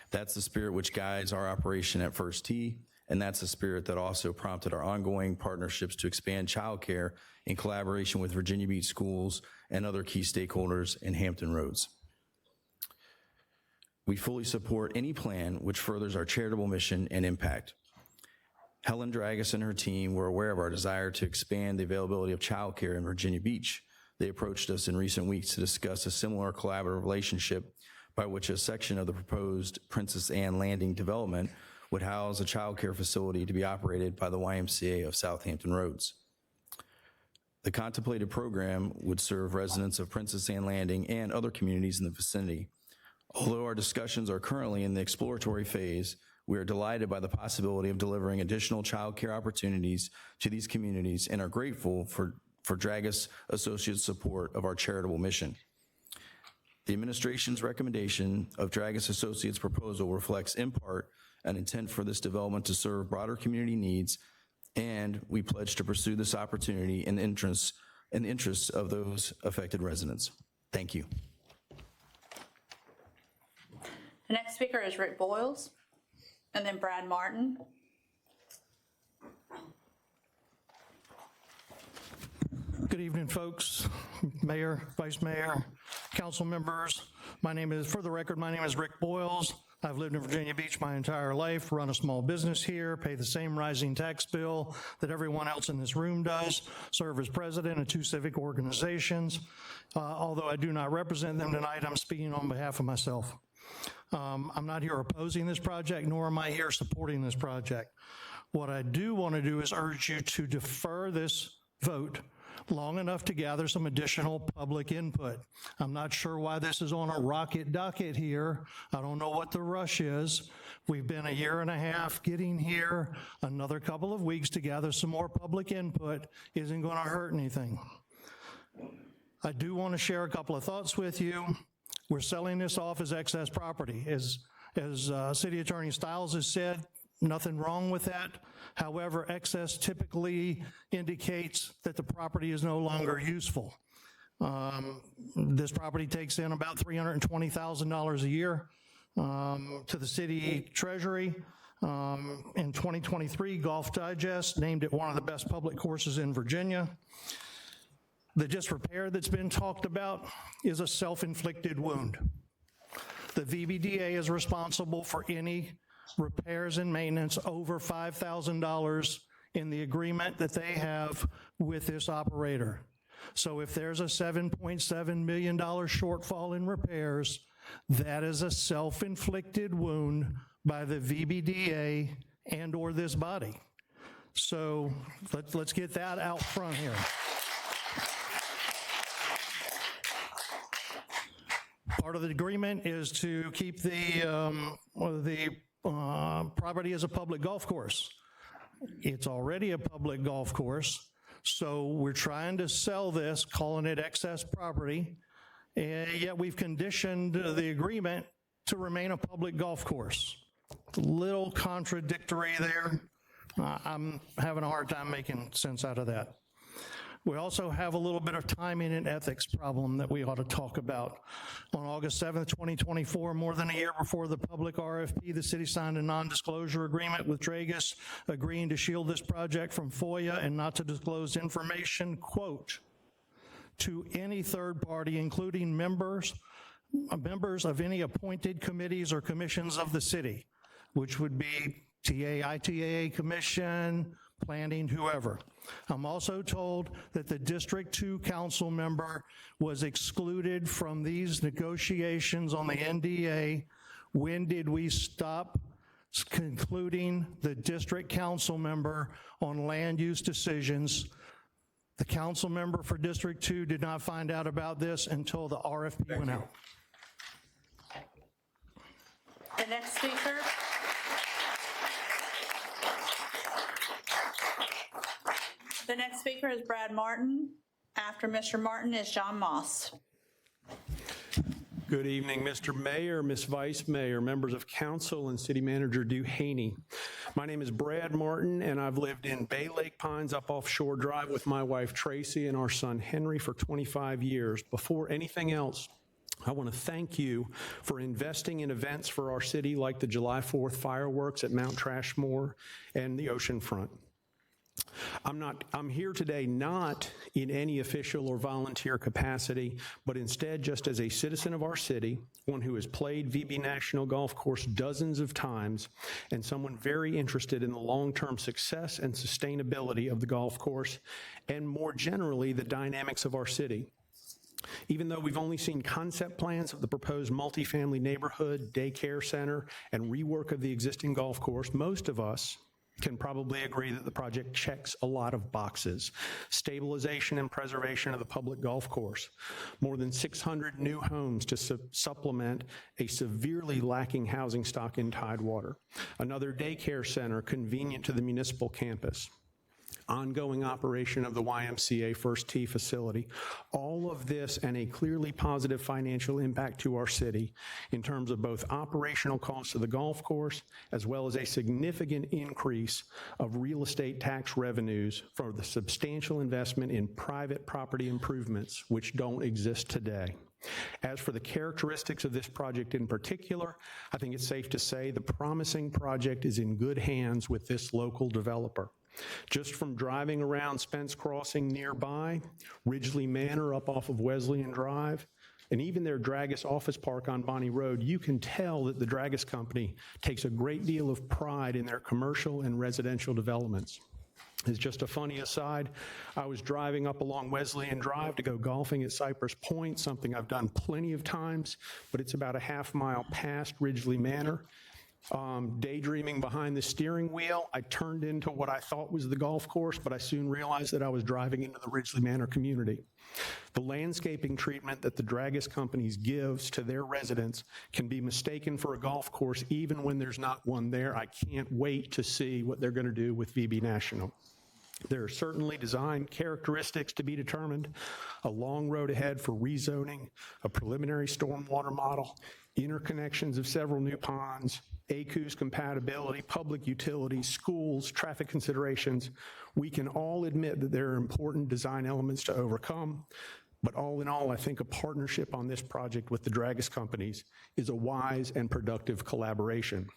That's the spirit which guides our operation at First Tee, and that's the spirit that also prompted our ongoing partnerships to expand childcare in collaboration with Virginia Beach Schools and other key stakeholders in Hampton Roads. We fully support any plan which furthers our charitable mission and impact. Helen Dragus and her team were aware of our desire to expand the availability of childcare in Virginia Beach. They approached us in recent weeks to discuss a similar collaborative relationship by which a section of the proposed Princess Anne Landing development would house a child care facility to be operated by the YMCA of Southampton Roads. The contemplated program would serve residents of Princess Anne Landing and other communities in the vicinity. Although our discussions are currently in the exploratory phase, we are delighted by the possibility of delivering additional child care opportunities to these communities and are grateful for Dragus Associates' support of our charitable mission. The administration's recommendation of Dragus Associates' proposal reflects in part an intent for this development to serve broader community needs, and we pledge to pursue this opportunity in the interests of those affected residents. Thank you. The next speaker is Rick Boyles, and then Brad Martin. Good evening, folks, Mayor, Vice Mayor, council members. For the record, my name is Rick Boyles. I've lived in Virginia Beach my entire life, run a small business here, pay the same rising tax bill that everyone else in this room does, serve as president of 2 civic organizations. Although I do not represent them tonight, I'm speaking on behalf of myself. I'm not here opposing this project, nor am I here supporting this project. What I do want to do is urge you to defer this vote long enough to gather some additional public input. I'm not sure why this is on a rocket docket here. I don't know what the rush is. We've been a year and a half getting here. Another couple of weeks to gather some more public input isn't going to hurt anything. I do want to share a couple of thoughts with you. We're selling this off as excess property. As City Attorney Stiles has said, nothing wrong with that. However, excess typically indicates that the property is no longer useful. This property takes in about $320,000 a year to the city treasury. In 2023, Golf Digest named it one of the best public courses in Virginia. The disrepair that's been talked about is a self-inflicted wound. The VBDA is responsible for any repairs and maintenance over $5,000 in the agreement that they have with this operator. So if there's a $7.7 million shortfall in repairs, that is a self-inflicted wound by the VBDA and or this body. So let's get that out front here. Part of the agreement is to keep the property as a public golf course. It's already a public golf course, so we're trying to sell this, calling it excess property, and yet we've conditioned the agreement to remain a public golf course. A little contradictory there. I'm having a hard time making sense out of that. We also have a little bit of timing and ethics problem that we ought to talk about. On August 7th, 2024, more than a year before the public RFP, the city signed a non-disclosure agreement with Dragus, agreeing to shield this project from FOIA and not to disclose information, quote, to any third party, including members of any appointed committees or commissions of the city, which would be ITAA Commission, planning, whoever. I'm also told that the District 2 council member was excluded from these negotiations on the NDA When did we stop concluding the district council member on land use decisions? The council member for District 2 did not find out about this until the RFP went out. The next speaker. The next speaker is Brad Martin. After Mr. Martin is John Moss. Good evening, Mr. Mayor, Ms. Vice Mayor, members of council, and City Manager Duhaney. My name is Brad Martin, and I've lived in Bay Lake Pines up Offshore Drive with my wife Tracy and our son Henry for 25 years. Before anything else, I want to thank you for investing in events for our city like the July 4th fireworks at Mount Trashmore and the oceanfront. I'm here today not in any official or volunteer capacity, but instead just as a citizen of our city, one who has played VB National Golf Course dozens of times, and someone very interested in the long-term success and sustainability of the golf course, and more generally, the dynamics of our city. Even though we've only seen concept plans of the proposed multifamily neighborhood, daycare center, and rework of the existing golf course, most of us can probably agree that the project checks a lot of boxes. Stabilization and preservation of the public golf course, more than 600 new homes to supplement a severely lacking housing stock in Tidewater, another daycare center convenient to the municipal campus, ongoing operation of the YMCA First Tee facility, all of this and a clearly positive financial impact to our city in terms of both operational costs of the golf course as well as a significant increase of real estate tax revenues for the substantial investment in private property improvements which don't exist today. As for the characteristics of this project in particular, I think it's safe to say the promising project is in good hands with this local developer. Just from driving around Spence Crossing nearby, Ridgely Manor up off of Wesleyan Drive, and even their Dragus office park on Bonnie Road, you can tell that the Dragus Company takes a great deal of pride in their commercial and residential developments. As just a funny aside, I was driving up along Wesleyan Drive to go golfing at Cypress Point, something I've done plenty of times, but it's about a half mile past Ridgely Manor. Daydreaming behind the steering wheel, I turned into what I thought was the golf course, but I soon realized that I was driving into the Ridgely Manor community. The landscaping treatment that the Dragus Companies gives to their residents can be mistaken for a golf course even when there's not one there. I can't wait to see what they're going to do with VB National. There are certainly design characteristics to be determined, a long road ahead for rezoning, a preliminary stormwater model, interconnections of several new ponds, ACUS compatibility, public utilities, schools, traffic considerations. We can all admit that there are important design elements to overcome, but all in all, I think a partnership on this project with the Dragus Companies is a wise and productive collaboration.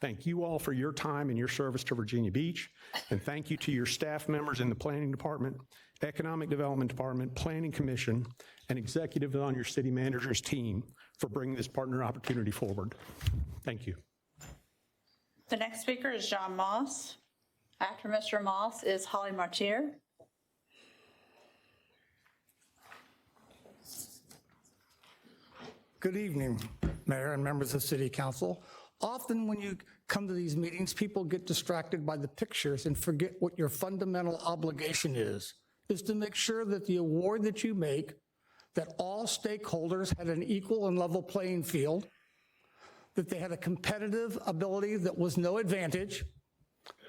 Thank you all for your time and your service to Virginia Beach, and thank you to your staff members in the Planning Department, Economic Development Department, Planning Commission, and executives on your city manager's team for bringing this partner opportunity forward. Thank you. The next speaker is John Moss. After Mr. Moss is Holly Martier. Good evening, Mayor and members of City Council. Often when you come to these meetings, people get distracted by the pictures and forget what your fundamental obligation is to make sure that the award that you make, that all stakeholders had an equal and level playing field, that they had a competitive ability that was no advantage,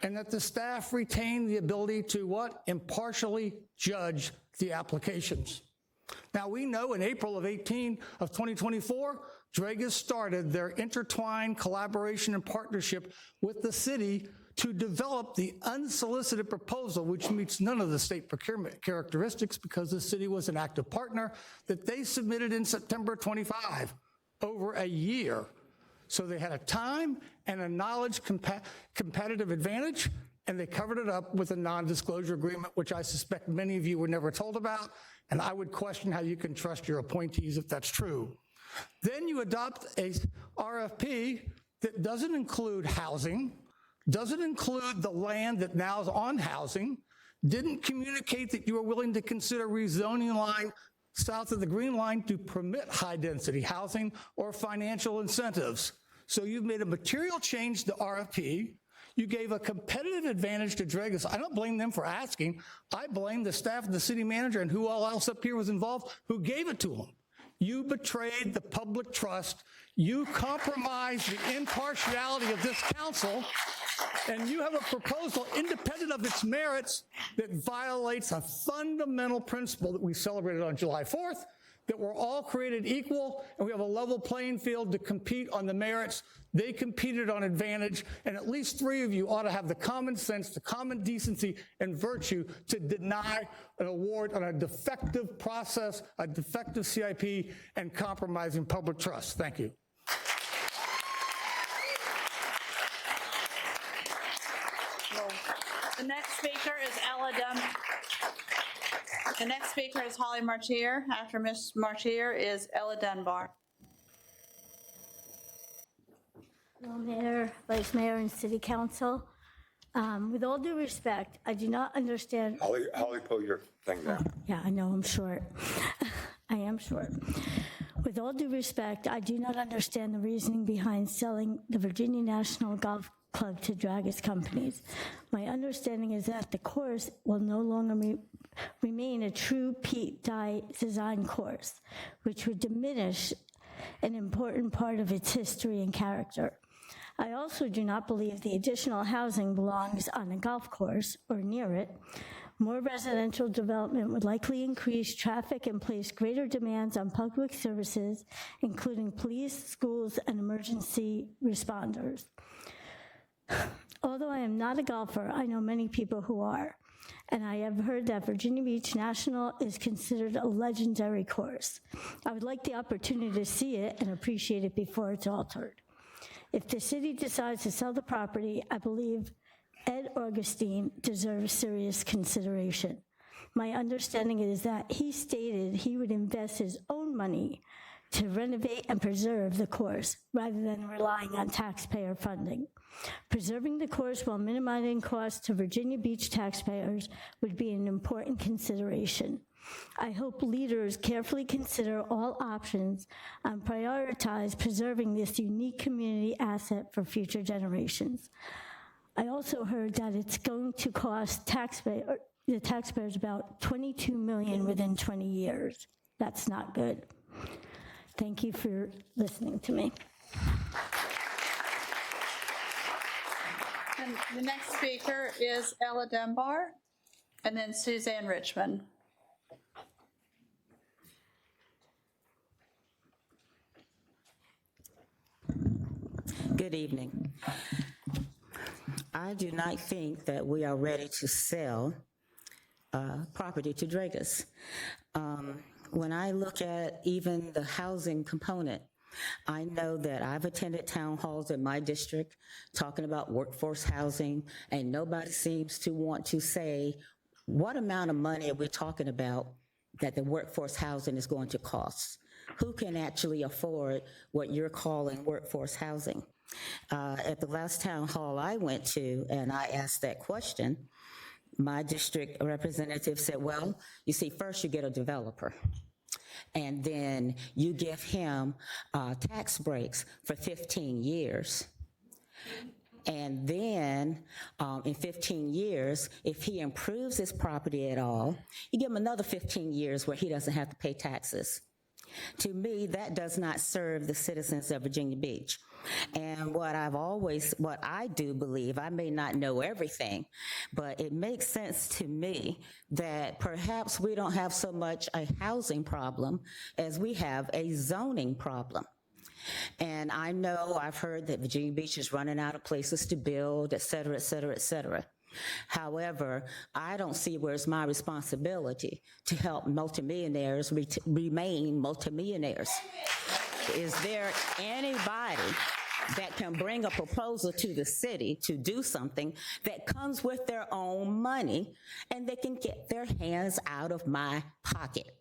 and that the staff retained the ability to what? Impartially judge the applications. Now we know in April of 2024, Dragus started their intertwined collaboration and partnership with the city to develop the unsolicited proposal, which meets none of the state procurement characteristics because the city was an active partner, that they submitted in September 25, over a year. So they had a time and a knowledge competitive advantage, and they covered it up with a non-disclosure agreement, which I suspect many of you were never told about, and I would question how you can trust your appointees if that's true. Then you adopt a RFP that doesn't include housing, doesn't include the land that now is on housing, didn't communicate that you were willing to consider rezoning line south of the Green Line to permit high-density housing or financial incentives. So you've made a material change to RFP. You gave a competitive advantage to Dragus. I don't blame them for asking. I blame the staff and the city manager and who all else up here was involved who gave it to them. You betrayed the public trust. You compromised the impartiality of this council, and you have a proposal independent of its merits that violates a fundamental principle that we celebrated on July 4th, that we're all created equal and we have a level playing field to compete on the merits. They competed on advantage, and at least 3 of you ought to have the common sense, the common decency and virtue to deny an award on a defective process, a defective CIP, and compromising public trust. Thank you. The next speaker is Ella Dunn. The next speaker is Holly Martier. After Ms. Martier is Ella Dunbar. Hello, Mayor, Vice Mayor, and City Council. With all due respect, I do not understand. Holly, pull your thing down. Yeah, I know, I'm short. I am short. With all due respect, I do not understand the reasoning behind selling the Virginia National Golf Club to Dragus Companies. My understanding is that the course will no longer remain a true Pete Dye design course, which would diminish an important part of its history and character. I also do not believe the additional housing belongs on a golf course or near it. More residential development would likely increase traffic and place greater demands on public services, including police, schools, and emergency responders. Although I am not a golfer, I know many people who are, and I have heard that Virginia Beach National is considered a legendary course. I would like the opportunity to see it and appreciate it before it's altered. If the city decides to sell the property, I believe Ed Augustine deserves serious consideration. My understanding is that he stated he would invest his own money to renovate and preserve the course rather than relying on taxpayer funding. Preserving the course while minimizing costs to Virginia Beach taxpayers would be an important consideration. I hope leaders carefully consider all options and prioritize preserving this unique community asset for future generations. I also heard that it's going to cost the taxpayers about $22 million within 20 years. That's not good. Thank you for listening to me. And the next speaker is Ella Dunbar, and then Suzanne Richmond. Good evening. I do not think that we are ready to sell property to Dragus. When I look at even the housing component, I know that I've attended town halls in my district talking about workforce housing, and nobody seems to want to say what amount of money are we talking about that the workforce housing is going to cost. Who can actually afford what you're calling workforce housing? At the last town hall I went to and I asked that question, my district representative said, well, you see, first you get a developer, and then you give him tax breaks for 15 years. And then in 15 years, if he improves his property at all, you give him another 15 years where he doesn't have to pay taxes. To me, that does not serve the citizens of Virginia Beach. And what I do believe, I may not know everything, but it makes sense to me that perhaps we don't have so much a housing problem as we have a zoning problem. And I know I've heard that Virginia Beach is running out of places to build, et cetera, et cetera, et cetera. However, I don't see where it's my responsibility to help multimillionaires remain multimillionaires. Is there anybody that can bring a proposal to the city to do something that comes with their own money and they can get their hands out of my pocket?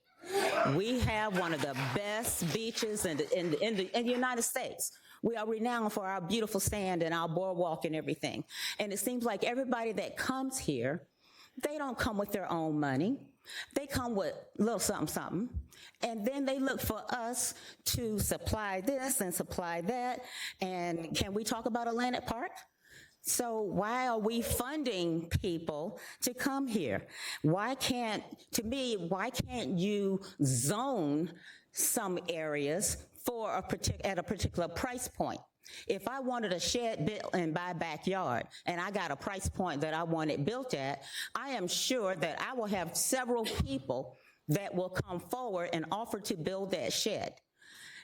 We have one of the best beaches in the United States. We are renowned for our beautiful sand and our boardwalk and everything. And it seems like everybody that comes here, they don't come with their own money. They come with a little something, something, and then they look for us to supply this and supply that. And can we talk about Atlantic Park? So why are we funding people to come here? Why can't you zone some areas for at a particular price point? If I wanted a shed built in my backyard and I got a price point that I want it built at, I am sure that I will have several people that will come forward and offer to build that shed.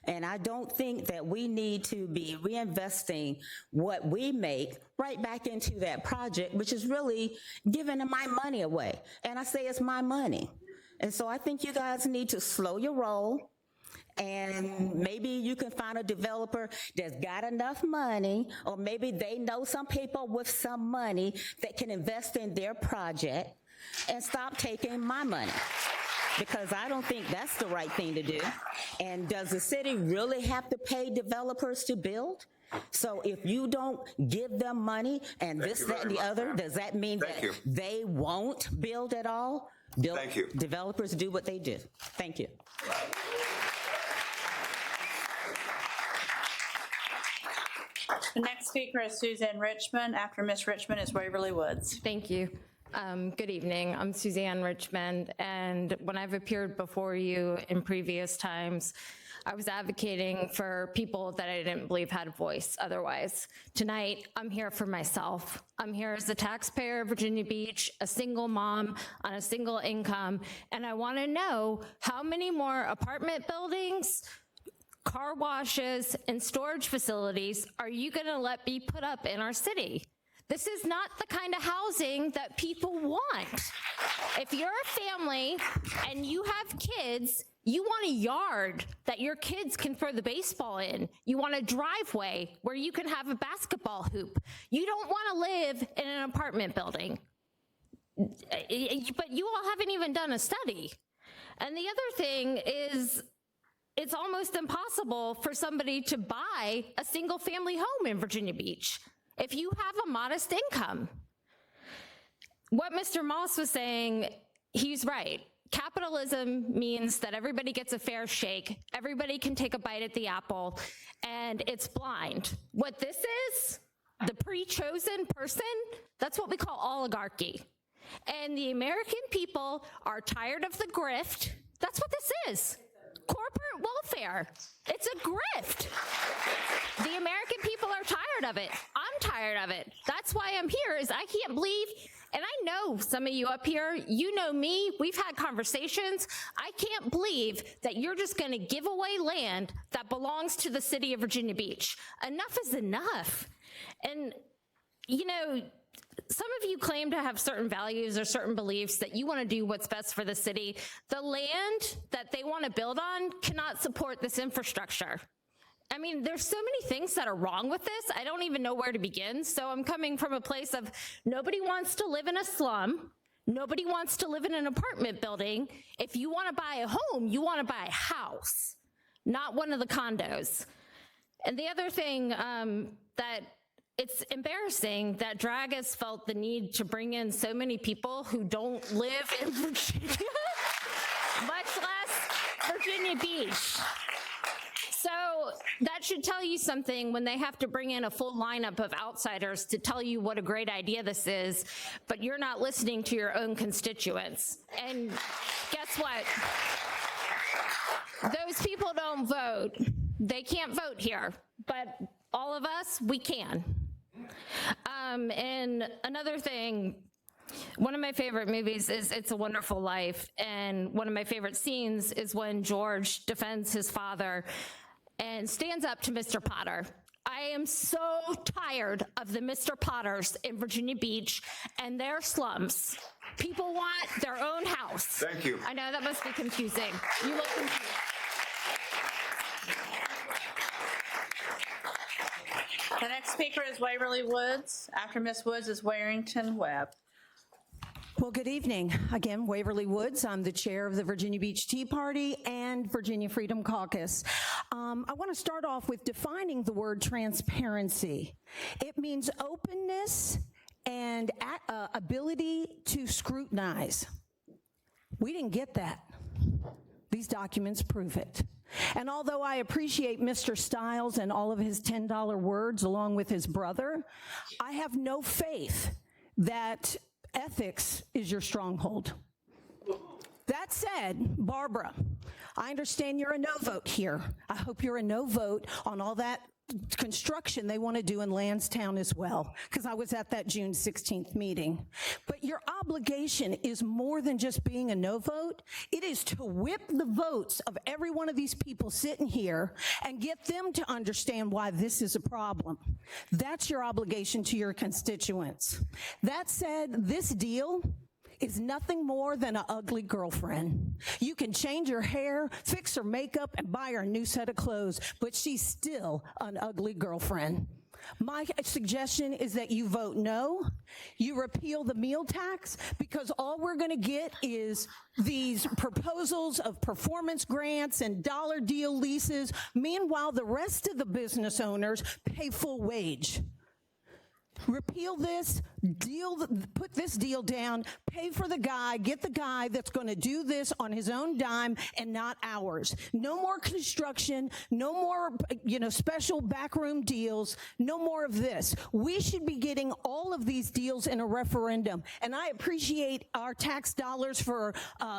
And I don't think that we need to be reinvesting what we make right back into that project, which is really giving my money away. And I say it's my money. And so I think you guys need to slow your roll. And maybe you can find a developer that's got enough money, or maybe they know some people with some money that can invest in their project, and stop taking my money. Because I don't think that's the right thing to do. And does the city really have to pay developers to build? So if you don't give them money and this, that, and the other, does that mean that they won't build at all? Thank you. Developers do what they do. Thank you. The next speaker is Suzanne Richmond. After Ms. Richmond is Waverly Woods. Thank you. Good evening. I'm Suzanne Richmond, and when I've appeared before you in previous times, I was advocating for people that I didn't believe had a voice otherwise. Tonight, I'm here for myself. I'm here as a taxpayer of Virginia Beach, a single mom on a single income, and I want to know how many more apartment buildings, car washes, and storage facilities are you going to let be put up in our city? This is not the kind of housing that people want. If you're a family and you have kids, you want a yard that your kids can throw the baseball in. You want a driveway where you can have a basketball hoop. You don't want to live in an apartment building. But you all haven't even done a study. And the other thing is, it's almost impossible for somebody to buy a single family home in Virginia Beach if you have a modest income. What Mr. Moss was saying, he's right. Capitalism means that everybody gets a fair shake, everybody can take a bite at the apple, and it's blind. What this is, the pre-chosen person, that's what we call oligarchy. And the American people are tired of the grift. That's what this is. Corporate welfare. It's a grift. The American people are tired of it. I'm tired of it. That's why I'm here, is I can't believe, and I know some of you up here, you know me, we've had conversations. I can't believe that you're just gonna give away land that belongs to the city of Virginia Beach. Enough is enough. And, you know, some of you claim to have certain values or certain beliefs that you want to do what's best for the city. The land that they want to build on cannot support this infrastructure. I mean, there's so many things that are wrong with this, I don't even know where to begin. So I'm coming from a place of nobody wants to live in a slum. Nobody wants to live in an apartment building. If you want to buy a home, you want to buy a house, not one of the condos. And the other thing that it's embarrassing that Dragus felt the need to bring in so many people who don't live in Virginia, much less Virginia Beach. So that should tell you something when they have to bring in a full lineup of outsiders to tell you what a great idea this is, but you're not listening to your own constituents. And guess what? Those people don't vote. They can't vote here, but all of us, we can. And another thing, one of my favorite movies is It's a Wonderful Life, and one of my favorite scenes is when George defends his father and stands up to Mr. Potter. I am so tired of the Mr. Potters in Virginia Beach and their slums. People want their own house. Thank you. I know that must be confusing. You look confused. The next speaker is Waverly Woods. After Ms. Woods is Warrington Webb. Well, good evening. Again, Waverly Woods. I'm the chair of the Virginia Beach Tea Party and Virginia Freedom Caucus. I want to start off with defining the word transparency. It means openness and ability to scrutinize. We didn't get that. These documents prove it. And although I appreciate Mr. Stiles and all of his $10 words along with his brother, I have no faith that ethics is your stronghold. That said, Barbara, I understand you're a no vote here. I hope you're a no vote on all that construction they want to do in Lansdowne as well, because I was at that June 16th meeting. But your obligation is more than just being a no vote. It is to whip the votes of every one of these people sitting here and get them to understand why this is a problem. That's your obligation to your constituents. That said, this deal is nothing more than an ugly girlfriend. You can change her hair, fix her makeup, and buy her a new set of clothes, but she's still an ugly girlfriend. My suggestion is that you vote no, you repeal the meal tax, because all we're gonna get is these proposals of performance grants and dollar deal leases. Meanwhile, the rest of the business owners pay full wage. Repeal this, put this deal down, pay for the guy, get the guy that's going to do this on his own dime and not ours. No more construction, no more, special backroom deals, no more of this. We should be getting all of these deals in a referendum. And I appreciate our tax dollars for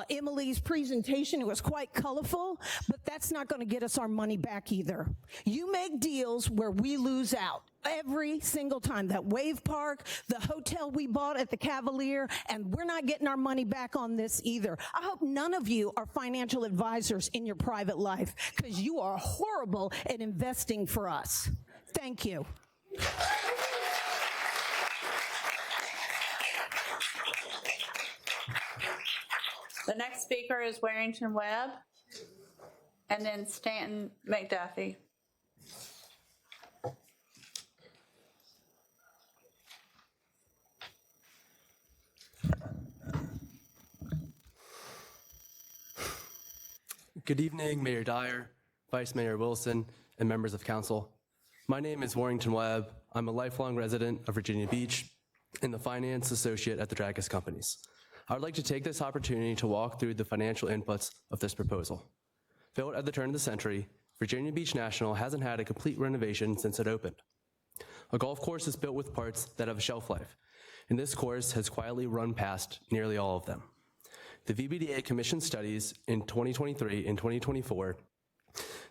Emily's presentation. It was quite colorful, but that's not going to get us our money back either. You make deals where we lose out. Every single time. That Wave Park, the hotel we bought at the Cavalier, and we're not getting our money back on this either. I hope none of you are financial advisors in your private life, because you are horrible at investing for us. Thank you. The next speaker is Warrington Webb, and then Stanton McDuffie. Good evening, Mayor Dyer, Vice Mayor Wilson, and members of council. My name is Warrington Webb. I'm a lifelong resident of Virginia Beach and the finance associate at the Dragus Companies. I would like to take this opportunity to walk through the financial inputs of this proposal. Built at the turn of the century, Virginia Beach National hasn't had a complete renovation since it opened. A golf course is built with parts that have a shelf life, and this course has quietly run past nearly all of them. The VBDA commissioned studies in 2023 and 2024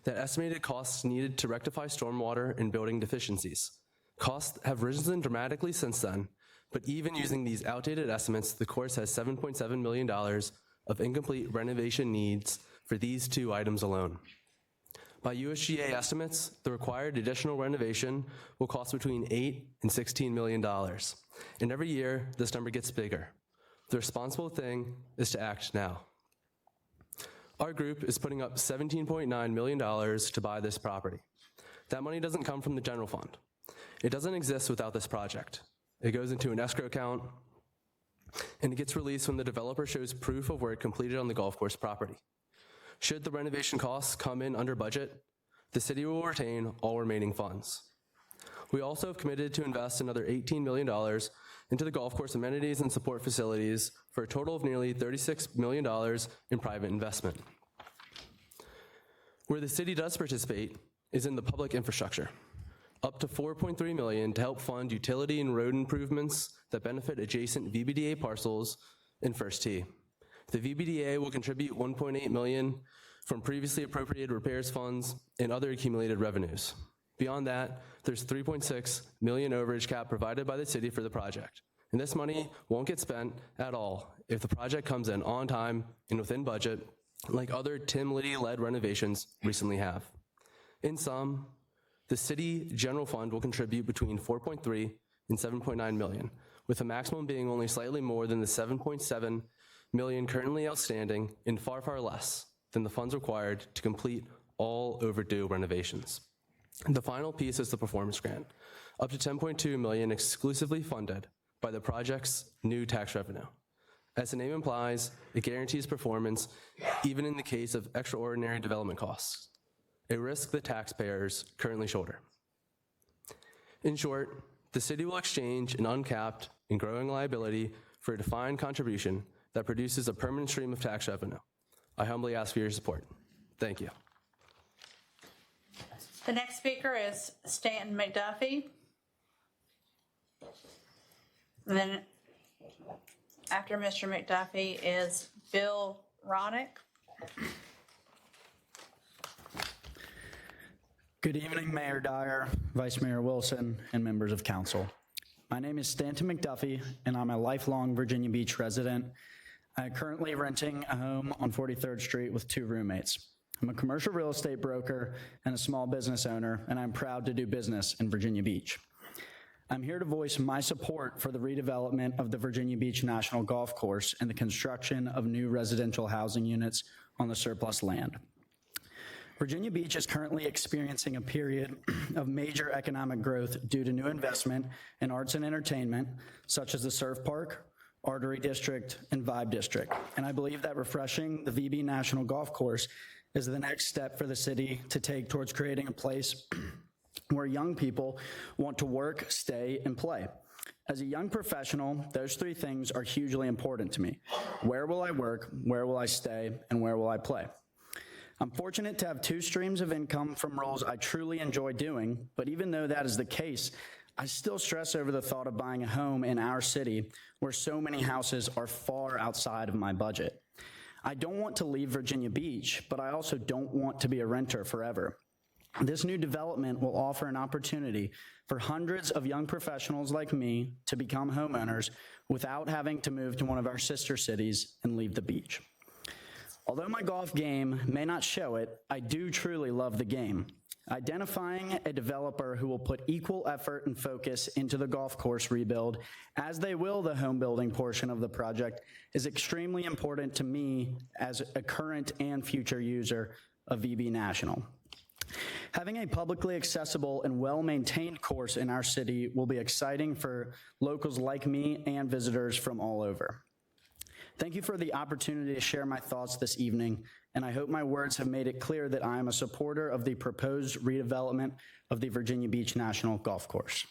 that estimated costs needed to rectify stormwater and building deficiencies. Costs have risen dramatically since then, but even using these outdated estimates, the course has $7.7 million of incomplete renovation needs for these two items alone. By USGA estimates, the required additional renovation will cost between $8 and $16 million. And every year, this number gets bigger. The responsible thing is to act now. Our group is putting up $17.9 million to buy this property. That money doesn't come from the general fund. It doesn't exist without this project. It goes into an escrow account, and it gets released when the developer shows proof of work completed on the golf course property. Should the renovation costs come in under budget, the city will retain all remaining funds. We also have committed to invest another $18 million into the golf course amenities and support facilities for a total of nearly $36 million in private investment. Where the city does participate is in the public infrastructure, up to $4.3 million to help fund utility and road improvements that benefit adjacent VBDA parcels in First Tee. The VBDA will contribute $1.8 million from previously appropriated repairs funds and other accumulated revenues. Beyond that, there's $3.6 million overage cap provided by the city for the project. And this money won't get spent at all if the project comes in on time and within budget, like other Tim Liddy-led renovations recently have. In sum, the city general fund will contribute between $4.3 and $7.9 million, with the maximum being only slightly more than the $7.7 million currently outstanding and far, far less than the funds required to complete all overdue renovations. The final piece is the performance grant, up to $10.2 million exclusively funded by the project's new tax revenue. As the name implies, it guarantees performance even in the case of extraordinary development costs, a risk that taxpayers currently shoulder. In short, the city will exchange an uncapped and growing liability for a defined contribution that produces a permanent stream of tax revenue. I humbly ask for your support. Thank you. The next speaker is Stanton McDuffie. And then after Mr. McDuffie is Bill Ronick. Good evening, Mayor Dyer, Vice Mayor Wilson, and members of council. My name is Stanton McDuffie, and I'm a lifelong Virginia Beach resident. I'm currently renting a home on 43rd Street with 2 roommates. I'm a commercial real estate broker and a small business owner, and I'm proud to do business in Virginia Beach. I'm here to voice my support for the redevelopment of the Virginia Beach National Golf Course and the construction of new residential housing units on the surplus land. Virginia Beach is currently experiencing a period of major economic growth due to new investment in arts and entertainment, such as the Surf Park, Artery District, and Vibe District. And I believe that refreshing the VB National Golf Course is the next step for the city to take towards creating a place where young people want to work, stay, and play. As a young professional, those 3 things are hugely important to me. Where will I work, where will I stay, and where will I play? I'm fortunate to have 2 streams of income from roles I truly enjoy doing, but even though that is the case, I still stress over the thought of buying a home in our city where so many houses are far outside of my budget. I don't want to leave Virginia Beach, but I also don't want to be a renter forever. This new development will offer an opportunity for hundreds of young professionals like me to become homeowners without having to move to one of our sister cities and leave the beach. Although my golf game may not show it, I do truly love the game. Identifying a developer who will put equal effort and focus into the golf course rebuild, as they will the home building portion of the project, is extremely important to me as a current and future user of VB National. Having a publicly accessible and well-maintained course in our city will be exciting for locals like me and visitors from all over. Thank you for the opportunity to share my thoughts this evening, and I hope my words have made it clear that I am a supporter of the proposed redevelopment of the Virginia Beach National Golf Course.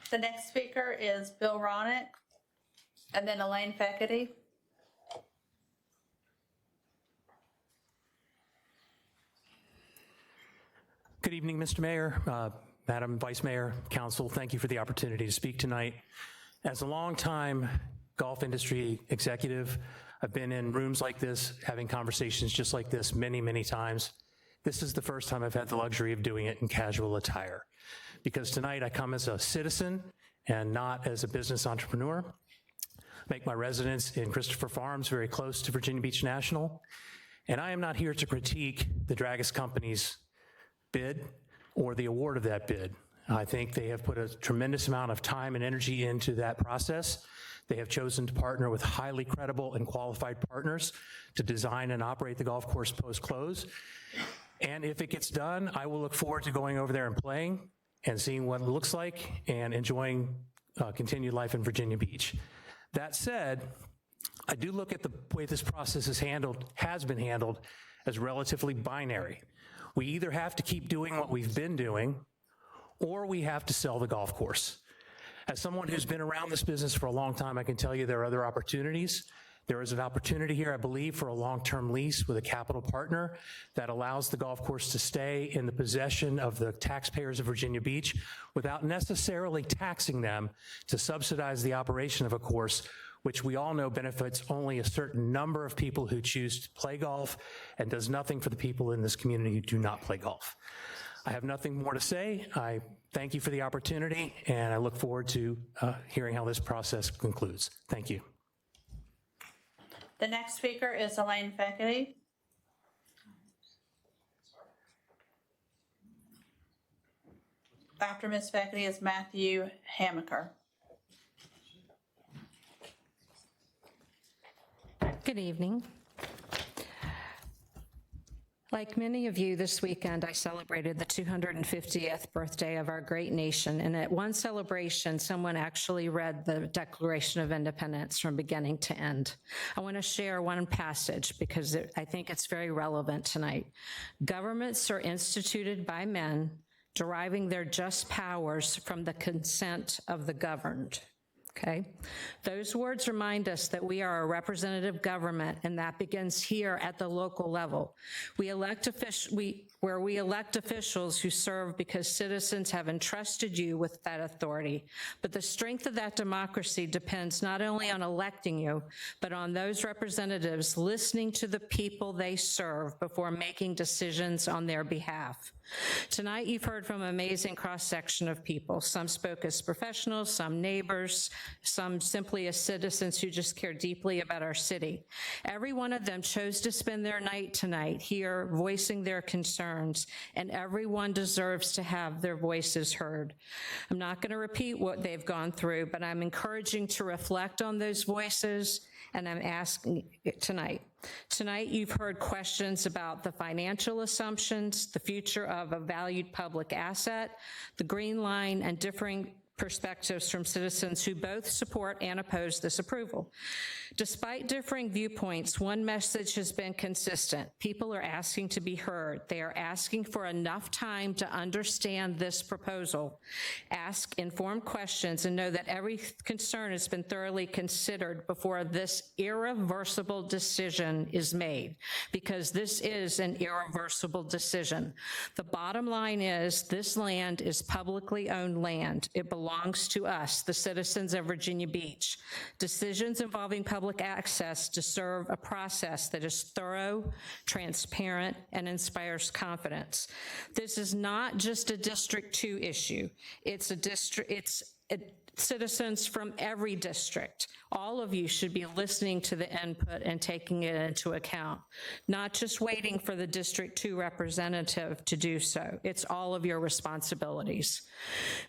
The next speaker is Bill Ronick, and then Elaine Feckety. Good evening, Mr. Mayor, Madam Vice Mayor, Council. Thank you for the opportunity to speak tonight. As a longtime golf industry executive, I've been in rooms like this, having conversations just like this many, many times. This is the first time I've had the luxury of doing it in casual attire, because tonight I come as a citizen and not as a business entrepreneur. Make my residence in Christopher Farms, very close to Virginia Beach National, and I am not here to critique the Dragus Company's bid or the award of that bid. I think they have put a tremendous amount of time and energy into that process. They have chosen to partner with highly credible and qualified partners to design and operate the golf course post-close. And if it gets done, I will look forward to going over there and playing and seeing what it looks like and enjoying continued life in Virginia Beach. That said, I do look at the way this process has been handled as relatively binary. We either have to keep doing what we've been doing, or we have to sell the golf course. As someone who's been around this business for a long time, I can tell you there are other opportunities. There is an opportunity here, I believe, for a long-term lease with a capital partner that allows the golf course to stay in the possession of the taxpayers of Virginia Beach without necessarily taxing them to subsidize the operation of a course, which we all know benefits only a certain number of people who choose to play golf and does nothing for the people in this community who do not play golf. I have nothing more to say. I thank you for the opportunity, and I look forward to hearing how this process concludes. Thank you. The next speaker is Elaine Feckety. After Ms. Feckety is Matthew Hamaker. Good evening. Like many of you, this weekend I celebrated the 250th birthday of our great nation, and at one celebration, someone actually read the Declaration of Independence from beginning to end. I want to share one passage because I think it's very relevant tonight. Governments are instituted by men, deriving their just powers from the consent of the governed. Okay? Those words remind us that we are a representative government, and that begins here at the local level. We elect officials who serve because citizens have entrusted you with that authority. But the strength of that democracy depends not only on electing you, but on those representatives listening to the people they serve before making decisions on their behalf. Tonight, you've heard from an amazing cross-section of people. Some spoke as professionals, some neighbors, some simply as citizens who just care deeply about our city. Every one of them chose to spend their night tonight here voicing their concerns, and everyone deserves to have their voices heard. I'm not going to repeat what they've gone through, but I'm encouraging to reflect on those voices, and I'm asking tonight. Tonight, you've heard questions about the financial assumptions, the future of a valued public asset, the green line, and differing perspectives from citizens who both support and oppose this approval. Despite differing viewpoints, one message has been consistent. People are asking to be heard. They are asking for enough time to understand this proposal, ask informed questions, and know that every concern has been thoroughly considered before this irreversible decision is made, because this is an irreversible decision. The bottom line is this land is publicly owned land. It belongs to us, the citizens of Virginia Beach. Decisions involving public access deserve a process that is thorough, transparent, and inspires confidence. This is not just a District 2 issue. It's citizens from every district. All of you should be listening to the input and taking it into account, not just waiting for the District 2 representative to do so. It's all of your responsibilities.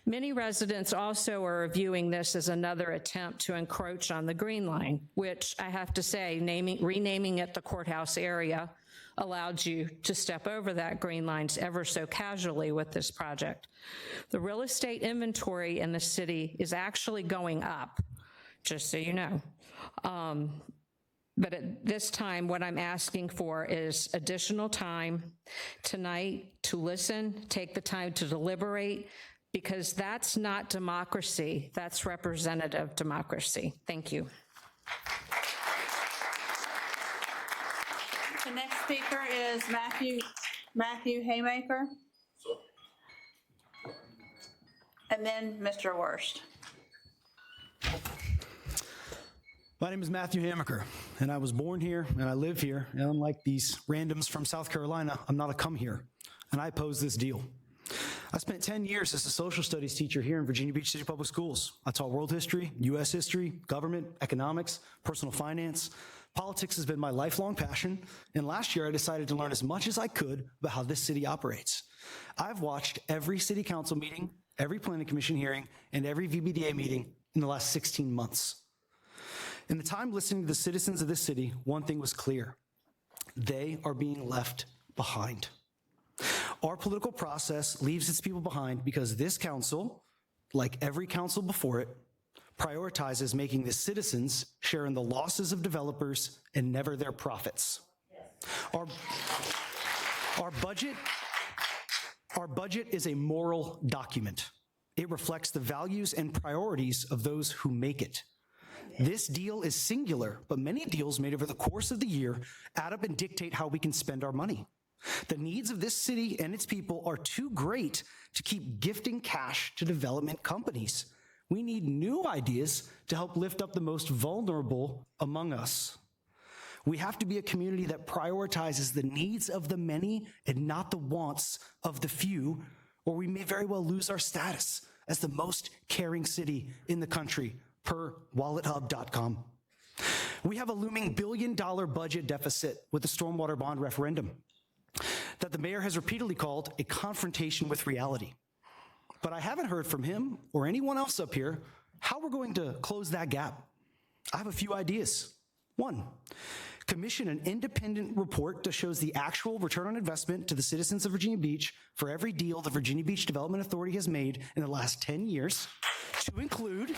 Many residents also are viewing this as another attempt to encroach on the Green Line, which I have to say, renaming it the courthouse area allowed you to step over that green lines ever so casually with this project. The real estate inventory in the city is actually going up, just so you know. But at this time, what I'm asking for is additional time tonight to listen, take the time to deliberate, because that's not democracy, that's representative democracy. Thank you. The next speaker is Matthew Haymaker. And then Mr. Worst. My name is Matthew Haymaker, and I was born here, and I live here, and unlike these randoms from South Carolina, I'm not a come here, and I oppose this deal. I spent 10 years as a social studies teacher here in Virginia Beach City Public Schools. I taught world history, US history, government, economics, personal finance. Politics has been my lifelong passion, and last year I decided to learn as much as I could about how this city operates. I've watched every city council meeting, every planning commission hearing, and every VBDA meeting in the last 16 months. In the time listening to the citizens of this city, one thing was clear. They are being left behind. Our political process leaves its people behind because this council, like every council before it, prioritizes making the citizens share in the losses of developers and never their profits. Our budget is a moral document. It reflects the values and priorities of those who make it. This deal is singular, but many deals made over the course of the year add up and dictate how we can spend our money. The needs of this city and its people are too great to keep gifting cash to development companies. We need new ideas to help lift up the most vulnerable among us. We have to be a community that prioritizes the needs of the many and not the wants of the few, or we may very well lose our status as the most caring city in the country, per wallethub.com. We have a looming billion-dollar budget deficit with the stormwater bond referendum that the mayor has repeatedly called a confrontation with reality. But I haven't heard from him or anyone else up here how we're going to close that gap. I have a few ideas. One, commission an independent report that shows the actual return on investment to the citizens of Virginia Beach for every deal the Virginia Beach Development Authority has made in the last 10 years, to include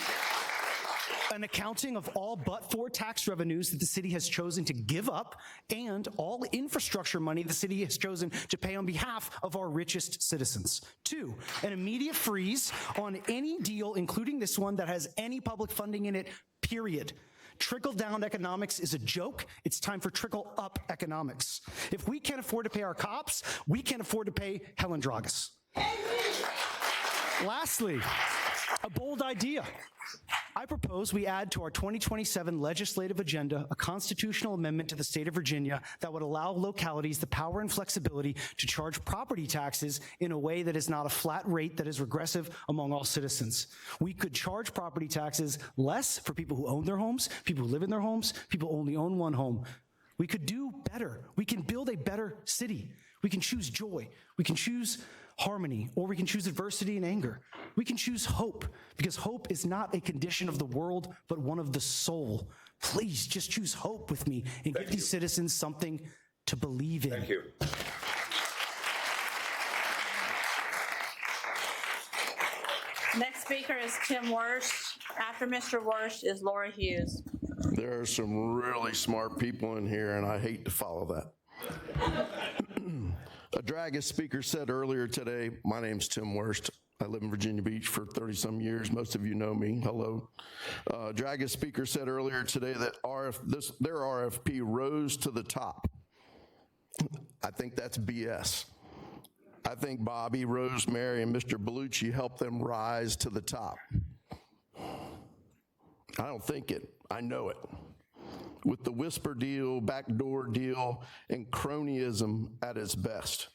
an accounting of all but for tax revenues that the city has chosen to give up and all infrastructure money the city has chosen to pay on behalf of our richest citizens. 2, an immediate freeze on any deal, including this one, that has any public funding in it, period. Trickle-down economics is a joke. It's time for trickle-up economics. If we can't afford to pay our cops, we can't afford to pay Helen Dragas. Lastly, a bold idea. I propose we add to our 2027 legislative agenda a constitutional amendment to the state of Virginia that would allow localities the power and flexibility to charge property taxes in a way that is not a flat rate that is regressive among all citizens. We could charge property taxes less for people who own their homes, people who live in their homes, people who only own one home. We could do better. We can build a better city. We can choose joy. We can choose harmony, or we can choose adversity and anger. We can choose hope, because hope is not a condition of the world, but one of the soul. Please just choose hope with me and give these citizens something to believe in. Thank you. Next speaker is Tim Worst. After Mr. Worst is Laura Hughes. There are some really smart people in here, and I hate to follow that. A Dragas speaker said earlier today, my name's Tim Worst. I live in Virginia Beach for 30-some years. Most of you know me. Hello. Dragas speaker said earlier today that their RFP rose to the top. I think that's BS. I think Bobby, Rosemary, and Mr. Bellucci helped them rise to the top. I don't think it. I know it. With the whisper deal, backdoor deal, and cronyism at its best.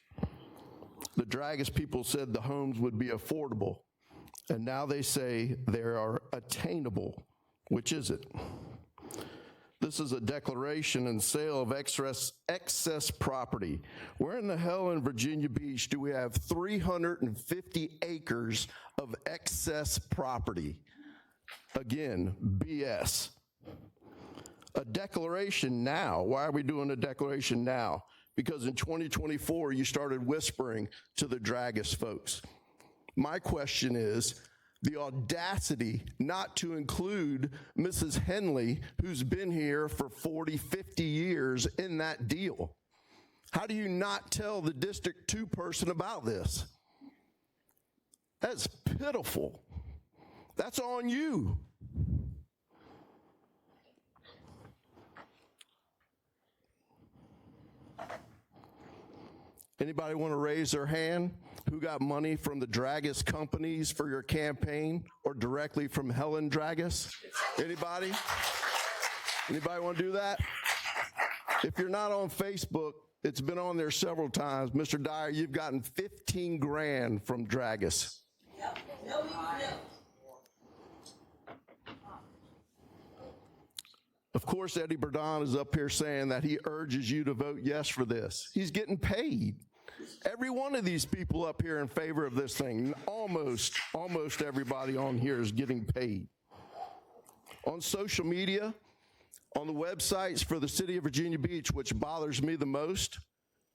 The Dragas people said the homes would be affordable, and now they say they are attainable. Which is it? This is a declaration and sale of excess property. Where in the hell in Virginia Beach do we have 350 acres of excess property? Again, BS. A declaration now. Why are we doing a declaration now? Because in 2024, you started whispering to the Dragas folks. My question is, the audacity not to include Mrs. Henley, who's been here for 40, 50 years in that deal. How do you not tell the District 2 person about this? That's pitiful. That's on you. Anybody want to raise their hand? Who got money from the Dragas companies for your campaign or directly from Helen Dragas? Anybody? Anybody want to do that? If you're not on Facebook, it's been on there several times. Mr. Dyer, you've gotten 15 grand from Dragas. Of course, Eddie Burdon is up here saying that he urges you to vote yes for this. He's getting paid. Every one of these people up here in favor of this thing, almost everybody on here is getting paid. On social media, on the websites for the city of Virginia Beach, which bothers me the most,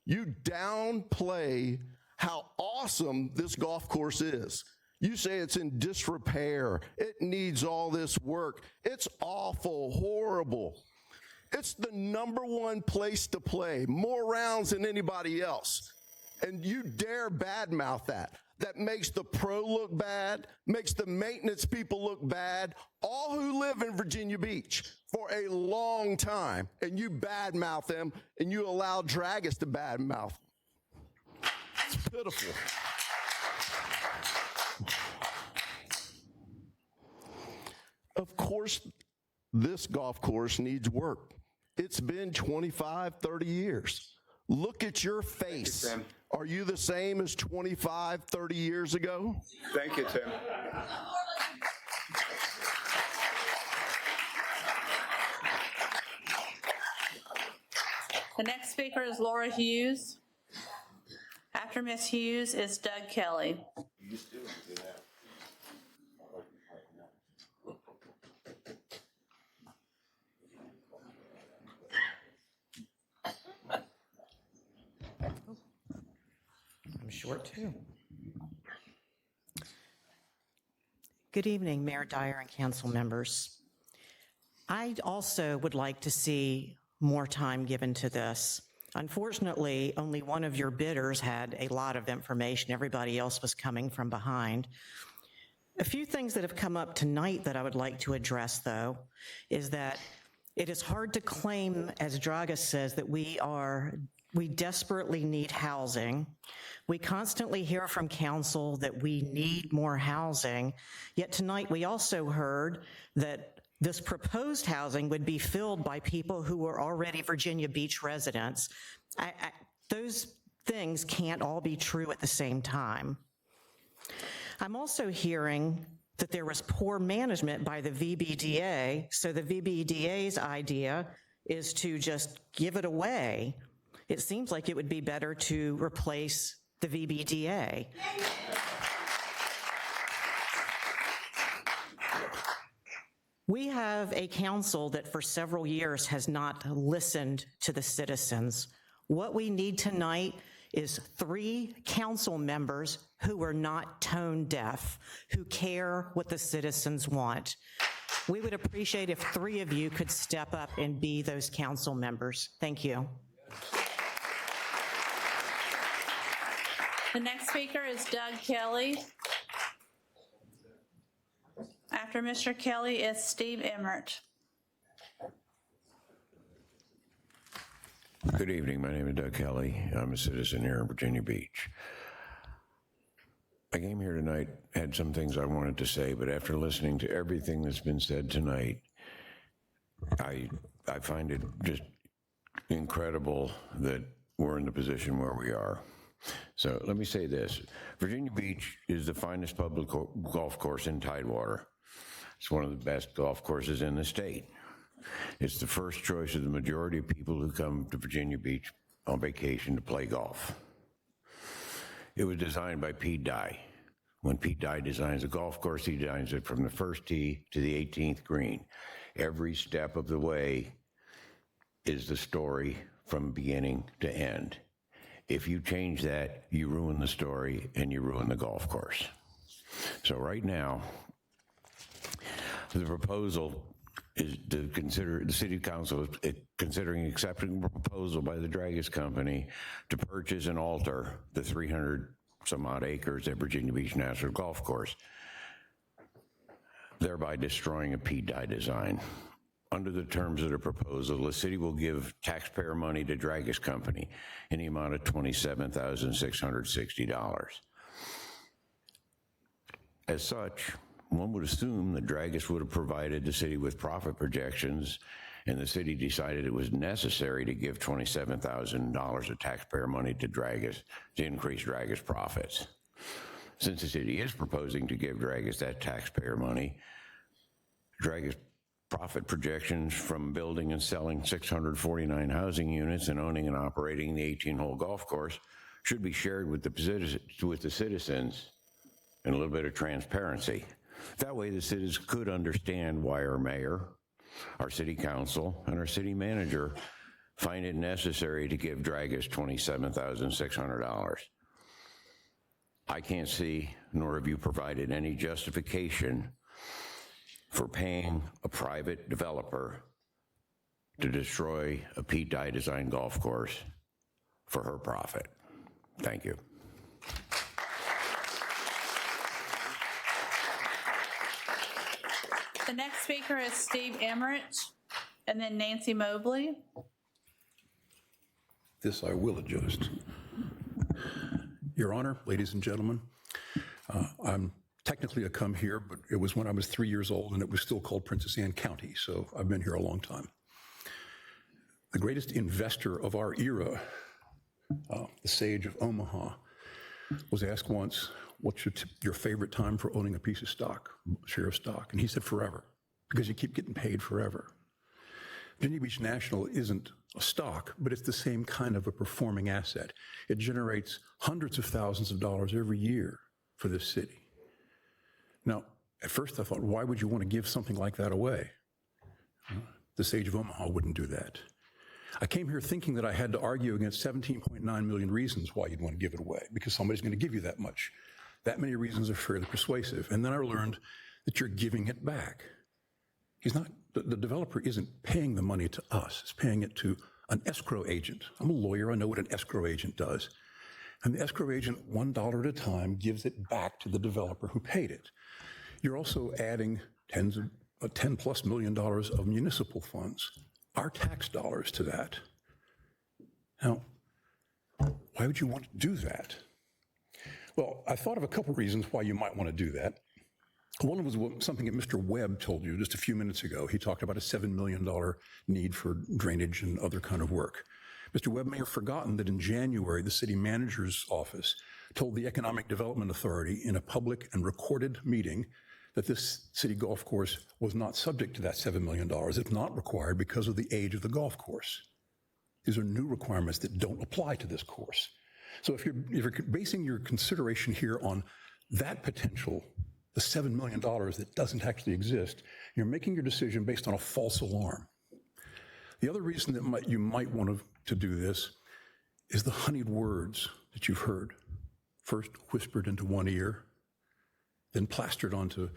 you downplay how awesome this golf course is. You say it's in disrepair. It needs all this work. It's awful, horrible. It's the #1 place to play, more rounds than anybody else. And you dare badmouth that. That makes the pro look bad, makes the maintenance people look bad, all who live in Virginia Beach for a long time. And you badmouth them, and you allow Dragas to badmouth. It's pitiful. Of course, this golf course needs work. It's been 25, 30 years. Look at your face. Thank you, Tim. Are you the same as 25, 30 years ago? Thank you, Tim. The next speaker is Laura Hughes. After Ms. Hughes is Doug Kelly. I'm short too. Good evening, Mayor Dyer and council members. I also would like to see more time given to this. Unfortunately, only one of your bidders had a lot of information. Everybody else was coming from behind. A few things that have come up tonight that I would like to address, though, is that it is hard to claim, as Dragas says, that we desperately need housing. We constantly hear from council that we need more housing, yet tonight we also heard that this proposed housing would be filled by people who are already Virginia Beach residents. Those things can't all be true at the same time. I'm also hearing that there was poor management by the VBDA, so the VBDA's idea is to just give it away. It seems like it would be better to replace the VBDA. We have a council that for several years has not listened to the citizens. What we need tonight is 3 council members who are not tone deaf, who care what the citizens want. We would appreciate if 3 of you could step up and be those council members. Thank you. The next speaker is Doug Kelly. After Mr. Kelly is Steve Emmert. Good evening. My name is Doug Kelly. I'm a citizen here in Virginia Beach. I came here tonight, had some things I wanted to say, but after listening to everything that's been said tonight, I find it just incredible that we're in the position where we are. So let me say this. Virginia Beach is the finest public golf course in Tidewater. It's one of the best golf courses in the state. It's the first choice of the majority of people who come to Virginia Beach on vacation to play golf. It was designed by Pete Dye. When Pete Dye designs a golf course, he designs it from the first tee to the 18th green. Every step of the way is the story from beginning to end. If you change that, you ruin the story and you ruin the golf course. So right now, the proposal is to consider, the city council is considering accepting a proposal by the Dragas Company to purchase and alter the 300 some odd acres at Virginia Beach National Golf Course, thereby destroying a Pete Dye design. Under the terms of the proposal, the city will give taxpayer money to Dragas Company in the amount of $27,660. As such, one would assume that Dragas would have provided the city with profit projections, and the city decided it was necessary to give $27,000 of taxpayer money to Dragas to increase Dragas profits. Since the city is proposing to give Dragas that taxpayer money, Dragas profit projections from building and selling 649 housing units and owning and operating the 18-hole golf course should be shared with the citizens and a little bit of transparency. That way the citizens could understand why our mayor, our city council, and our city manager find it necessary to give Dragas $27,600. I can't see, nor have you provided any justification for paying a private developer to destroy a Pete Dye designed golf course for her profit. Thank you. The next speaker is Steve Emmert, and then Nancy Mobley. This I will adjust. Your Honor, ladies and gentlemen, I'm technically a come here, but it was when I was 3 years old and it was still called Princess Anne County, so I've been here a long time. The greatest investor of our era, the sage of Omaha, was asked once, what's your favorite time for owning a piece of stock, share of stock? And he said forever, because you keep getting paid forever. Virginia Beach National isn't a stock, but it's the same kind of a performing asset. It generates hundreds of thousands of dollars every year for this city. Now, at first I thought, why would you want to give something like that away? The sage of Omaha wouldn't do that. I came here thinking that I had to argue against 17.9 million reasons why you'd want to give it away, because somebody's going to give you that much. That many reasons are fairly persuasive. And then I learned that you're giving it back. the developer isn't paying the money to us, it's paying it to an escrow agent. I'm a lawyer, I know what an escrow agent does. And the escrow agent, $1 at a time, gives it back to the developer who paid it. You're also adding $10+ million of municipal funds, our tax dollars, to that. Now, why would you want to do that? Well, I thought of a couple reasons why you might want to do that. One was something that Mr. Webb told you just a few minutes ago. He talked about a $7 million need for drainage and other kind of work. Mr. Webb may have forgotten that in January, the city manager's office told the Economic Development Authority in a public and recorded meeting that this city golf course was not subject to that $7 million. It's not required because of the age of the golf course. These are new requirements that don't apply to this course. So if you're basing your consideration here on that potential, the $7 million that doesn't actually exist, you're making your decision based on a false alarm. The other reason that you might want to do this is the honeyed words that you've heard, first whispered into one ear, then plastered onto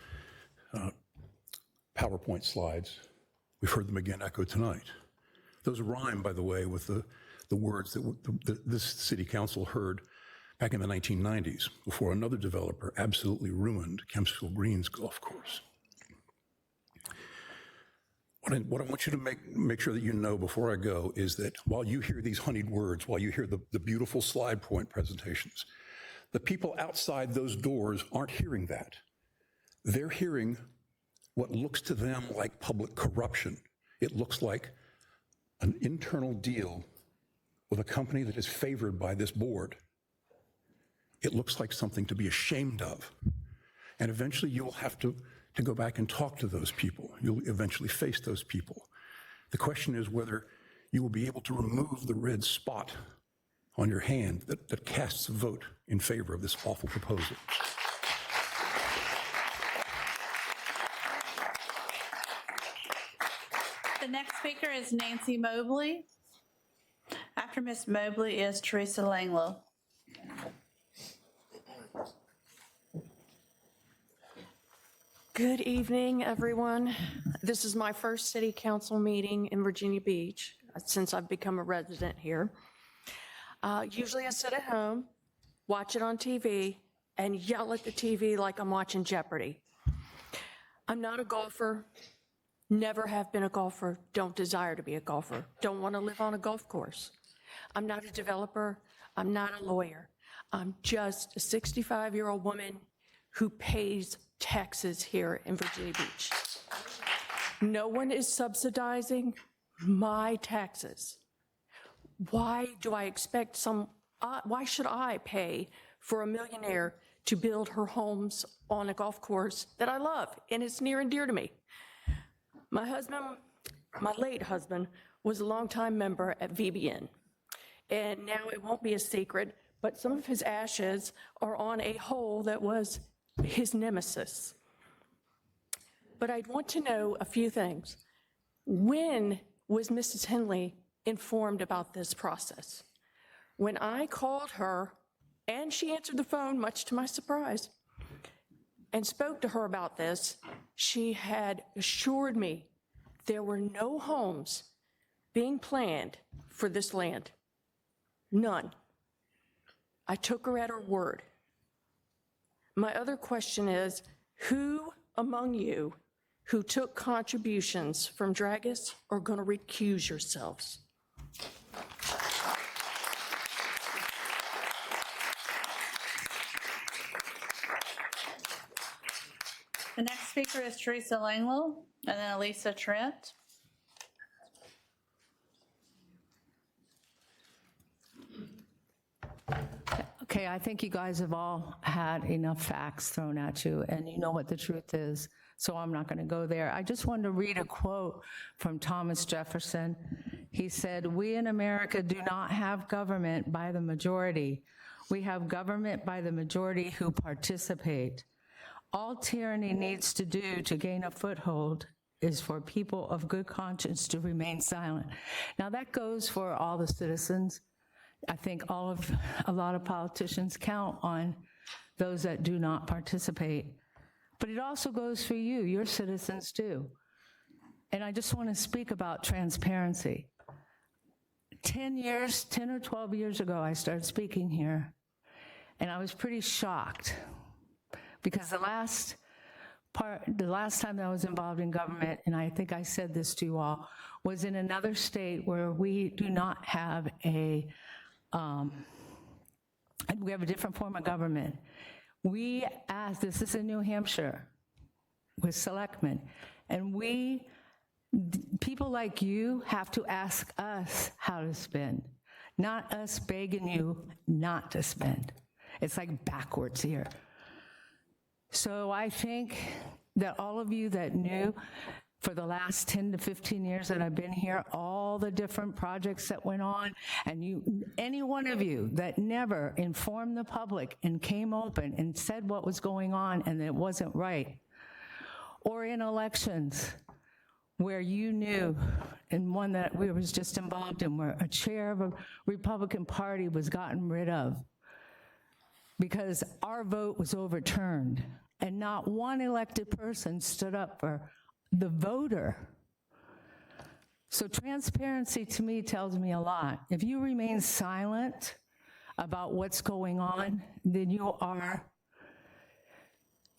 PowerPoint slides. We've heard them again echoed tonight. Those rhyme, by the way, with the words that this city council heard back in the 1990s, before another developer absolutely ruined Kempsville Greens golf course. What I want you to make sure that you know before I go is that while you hear these honeyed words, while you hear the beautiful slide point presentations, the people outside those doors aren't hearing that. They're hearing what looks to them like public corruption. It looks like an internal deal with a company that is favored by this board. It looks like something to be ashamed of. And eventually you'll have to go back and talk to those people. You'll eventually face those people. The question is whether you will be able to remove the red spot on your hand that casts a vote in favor of this awful proposal. The next speaker is Nancy Mobley. After Ms. Mobley is Teresa Langlow. Good evening, everyone. This is my first city council meeting in Virginia Beach since I've become a resident here. Usually I sit at home, watch it on TV, and yell at the TV like I'm watching Jeopardy. I'm not a golfer, never have been a golfer, don't desire to be a golfer, don't want to live on a golf course. I'm not a developer, I'm not a lawyer. I'm just a 65-year-old woman who pays taxes here in Virginia Beach. No one is subsidizing my taxes. Why do I expect why should I pay for a millionaire to build her homes on a golf course that I love and it's near and dear to me? My late husband, was a longtime member at VBN. And now it won't be a secret, but some of his ashes are on a hole that was his nemesis. But I'd want to know a few things. When was Mrs. Henley informed about this process? When I called her, and she answered the phone, much to my surprise, and spoke to her about this, she had assured me there were no homes being planned for this land. None. I took her at her word. My other question is, who among you who took contributions from Dragus are going to recuse yourselves? The next speaker is Teresa Langlow, and then Elisa Trent. Okay, I think you guys have all had enough facts thrown at you, and you know what the truth is, so I'm not going to go there. I just wanted to read a quote from Thomas Jefferson. He said, "We in America do not have government by the majority. We have government by the majority who participate. All tyranny needs to do to gain a foothold is for people of good conscience to remain silent." Now that goes for all the citizens. I think a lot of politicians count on those that do not participate. But it also goes for you, your citizens too. And I just want to speak about transparency. 10 or 12 years ago, I started speaking here, and I was pretty shocked because the last time that I was involved in government, and I think I said this to you all, was in another state where we do not have we have a different form of government. We asked, this is in New Hampshire with selectmen, and people like you have to ask us how to spend, not us begging you not to spend. It's like backwards here. So I think that all of you that knew for the last 10 to 15 years that I've been here, all the different projects that went on, and any one of you that never informed the public and came open and said what was going on and that it wasn't right, or in elections where you knew, and one that we was just involved in, where a chair of a Republican Party was gotten rid of because our vote was overturned, and not one elected person stood up for the voter. So transparency to me tells me a lot. If you remain silent about what's going on, then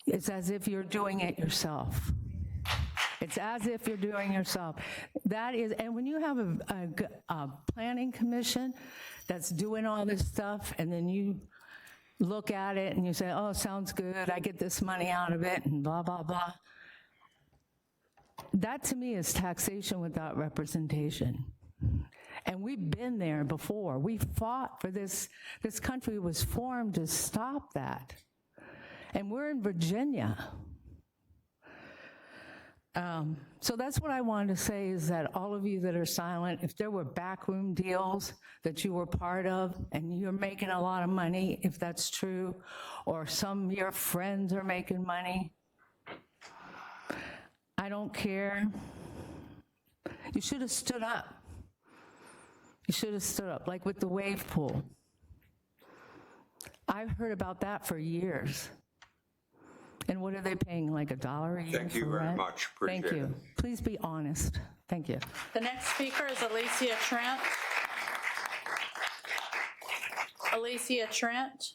it's as if you're doing it yourself. It's as if you're doing yourself. That is, and when you have a planning commission that's doing all this stuff, and then you look at it and you say, oh, sounds good, I get this money out of it, and blah, blah, blah. That to me is taxation without representation. And we've been there before. We fought for this. This country was formed to stop that. And we're in Virginia. So that's what I wanted to say, is that all of you that are silent, if there were backroom deals that you were part of and you're making a lot of money, if that's true, or some of your friends are making money, I don't care. You should have stood up. You should have stood up, like with the wave pool. I've heard about that for years. And what are they paying, like $1 a year? Thank you for very rent? much. Appreciate Thank you. it. Please be honest. Thank you. The next speaker is Alicia Trent. Alicia Trent.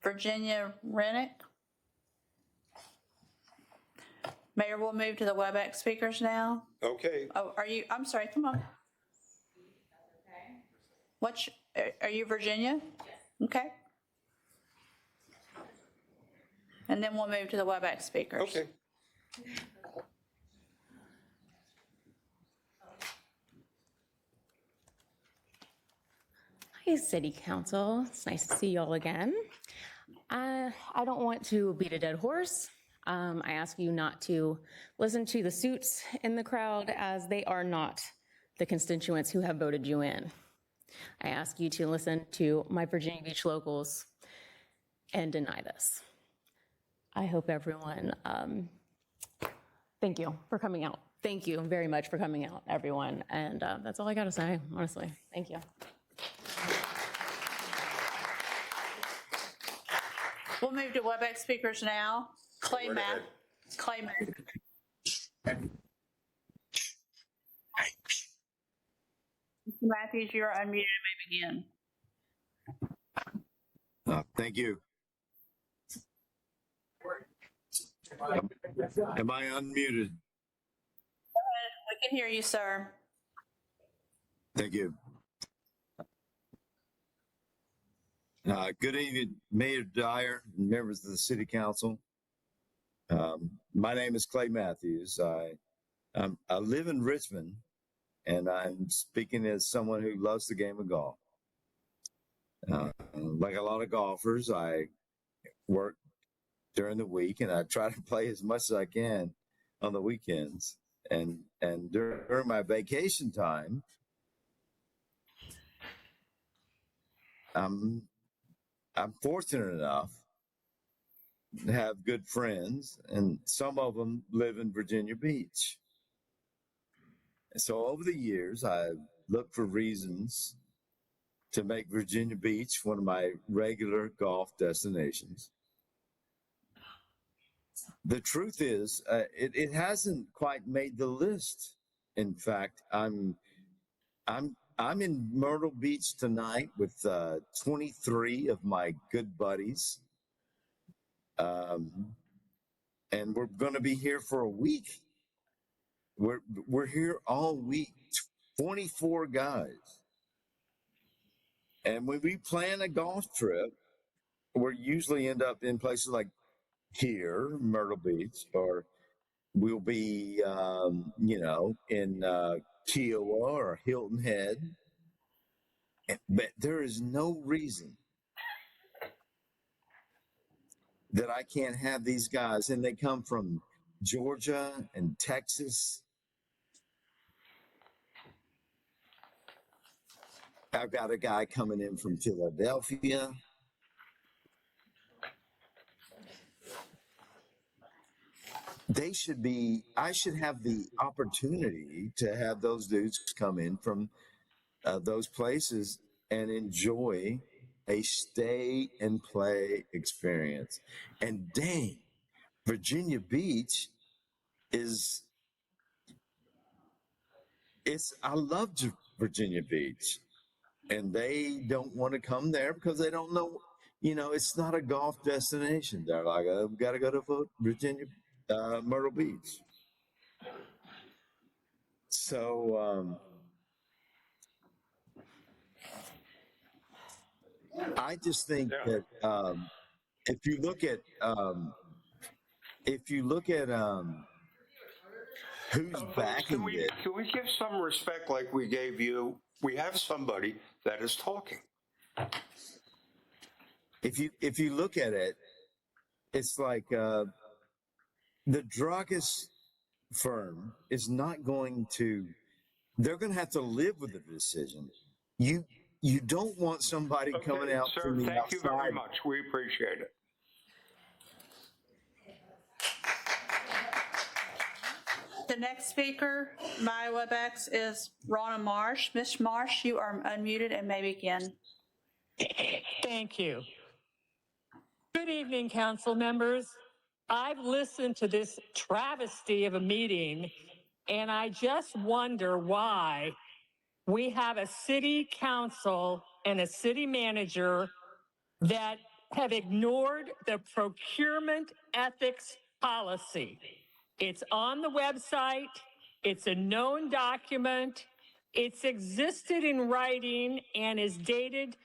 Virginia Rennick. Mayor, we'll move to the WebEx speakers now. Okay. Oh, I'm sorry, come on. Are you Virginia? Yes. Okay. And then we'll move to the WebEx speakers. Okay. Hi, City Council. It's nice to see you all again. I don't want to beat a dead horse. I ask you not to listen to the suits in the crowd, as they are not the constituents who have voted you in. I ask you to listen to my Virginia Beach locals and deny this. I hope everyone, thank you for coming out. Thank you very much for coming out, everyone. And that's all I got to say, honestly. Thank you. We'll move to WebEx speakers now. Clay Matthews. Mr. Matthews, you're unmuted. You may begin. Thank you. Am I unmuted? We can hear you, sir. Thank you. Good evening, Mayor Dyer, and members of the City Council. My name is Clay Matthews. I live in Richmond, and I'm speaking as someone who loves the game of golf. Like a lot of golfers, I work during the week, and I try to play as much as I can on the weekends. And during my vacation time, I'm fortunate enough to have good friends, and some of them live in Virginia Beach. So over the years, I've looked for reasons to make Virginia Beach one of my regular golf destinations. The truth is, it hasn't quite made the list. In fact, I'm in Myrtle Beach tonight with 23 of my good buddies, and we're going to be here for a week. We're here all week, 24 guys, and when we plan a golf trip, we usually end up in places like here, Myrtle Beach, or we'll be, in Kiowa or Hilton Head. But there is no reason that I can't have these guys, and they come from Georgia and Texas. I've got a guy coming in from Philadelphia. I should have the opportunity to have those dudes come in from those places and enjoy a stay and play experience. And dang, Virginia Beach I love Virginia Beach, and they don't want to come there because they don't know, it's not a golf destination. They're like, I've got to go to Virginia, Myrtle Beach. So, I just think that if you look at who's backing it, can we give some respect like we gave you? We have somebody that is talking. If you look at it, it's like the Dragas firm is not going to. They're going to have to live with the decision. You don't want somebody coming out from the outside. Thank you very much. We appreciate it. The next speaker via WebEx is Ronna Marsh. Ms. Marsh, you are unmuted and may begin. Thank you. Good evening, council members. I've listened to this travesty of a meeting, and I just wonder why we have a city council and a city manager that have ignored the procurement ethics policy. It's on the website. It's a known document. It's existed in writing and is dated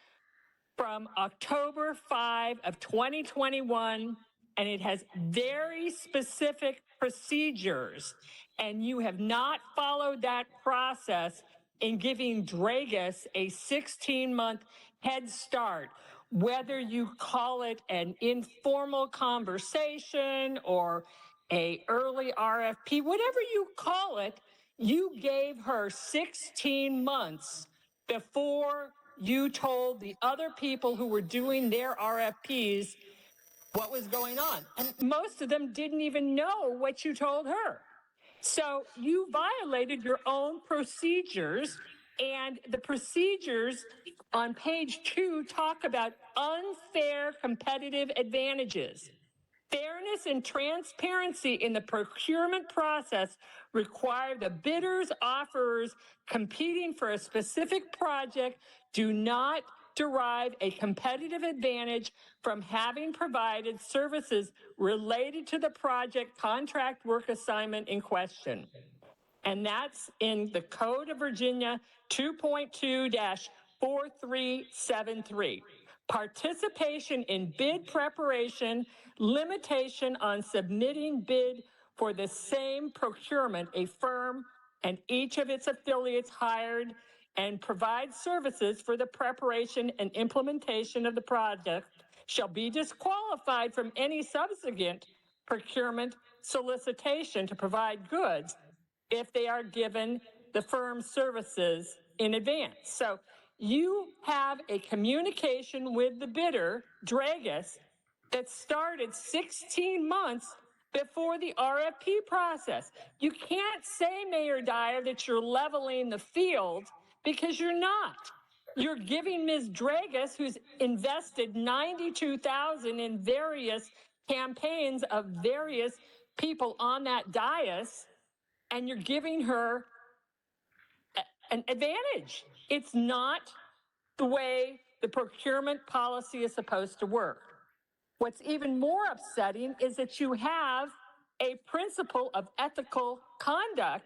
from October 5 of 2021, and it has very specific procedures, and you have not followed that process in giving Dragas a 16-month head start, whether you call it an informal conversation or a early RFP, whatever you call it, you gave her 16 months before you told the other people who were doing their RFPs what was going on. And most of them didn't even know what you told her. So you violated your own procedures, and the procedures on page 2 talk about unfair competitive advantages. Fairness and transparency in the procurement process require the bidders, offerers competing for a specific project do not derive a competitive advantage from having provided services related to the project contract work assignment in question. And that's in the Code of Virginia 2.2-4373. Participation in bid preparation, limitation on submitting bid for the same procurement, a firm and each of its affiliates hired and provide services for the preparation and implementation of the project shall be disqualified from any subsequent procurement solicitation to provide goods if they are given the firm's services in advance. So you have a communication with the bidder, Dragas, that started 16 months before the RFP process. You can't say, Mayor Dyer, that you're leveling the field because you're not. You're giving Ms. Dragas, who's invested $92,000 in various campaigns of various people on that dais, and you're giving her an advantage. It's not the way the procurement policy is supposed to work. What's even more upsetting is that you have a principle of ethical conduct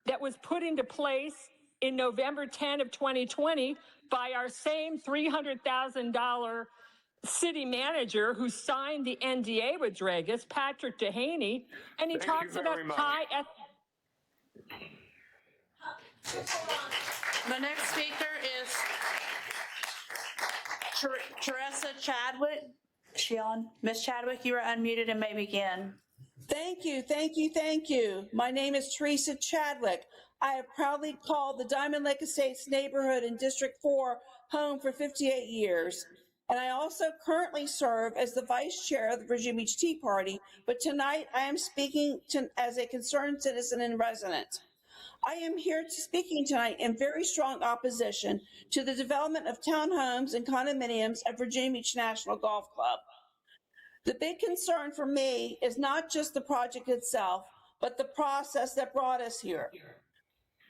that was put into place in November 10 of 2020 by our same $300,000 city manager who signed the NDA with Dragus, Patrick Dehaney, and he talks about high The next speaker is Teresa Chadwick. Is she on? Ms. Chadwick, you are unmuted and may begin. Thank you, thank you, thank you. My name is Teresa Chadwick. I have proudly called the Diamond Lake Estates neighborhood in District 4 home for 58 years. And I also currently serve as the vice chair of the Virginia Beach Tea Party, but tonight I am speaking as a concerned citizen and resident. I am here speaking tonight in very strong opposition to the development of townhomes and condominiums at Virginia Beach National Golf Club. The big concern for me is not just the project itself, but the process that brought us here.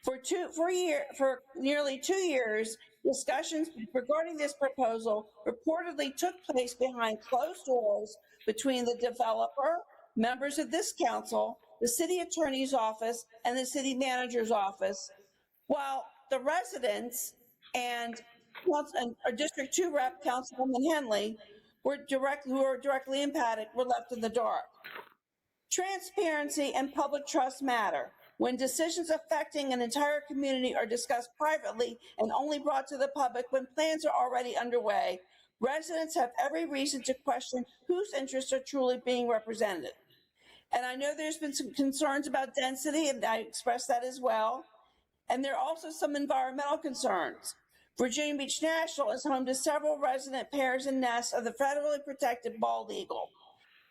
For nearly 2 years, discussions regarding this proposal reportedly took place behind closed doors between the developer, members of this council, the city attorney's office, and the city manager's office, while the residents and our District 2 rep, Councilwoman Henley, who are directly impacted, were left in the dark. Transparency and public trust matter. When decisions affecting an entire community are discussed privately and only brought to the public when plans are already underway, residents have every reason to question whose interests are truly being represented. And I know there's been some concerns about density, and I expressed that as well. And there are also some environmental concerns. Virginia Beach National is home to several resident pairs and nests of the federally protected bald eagle.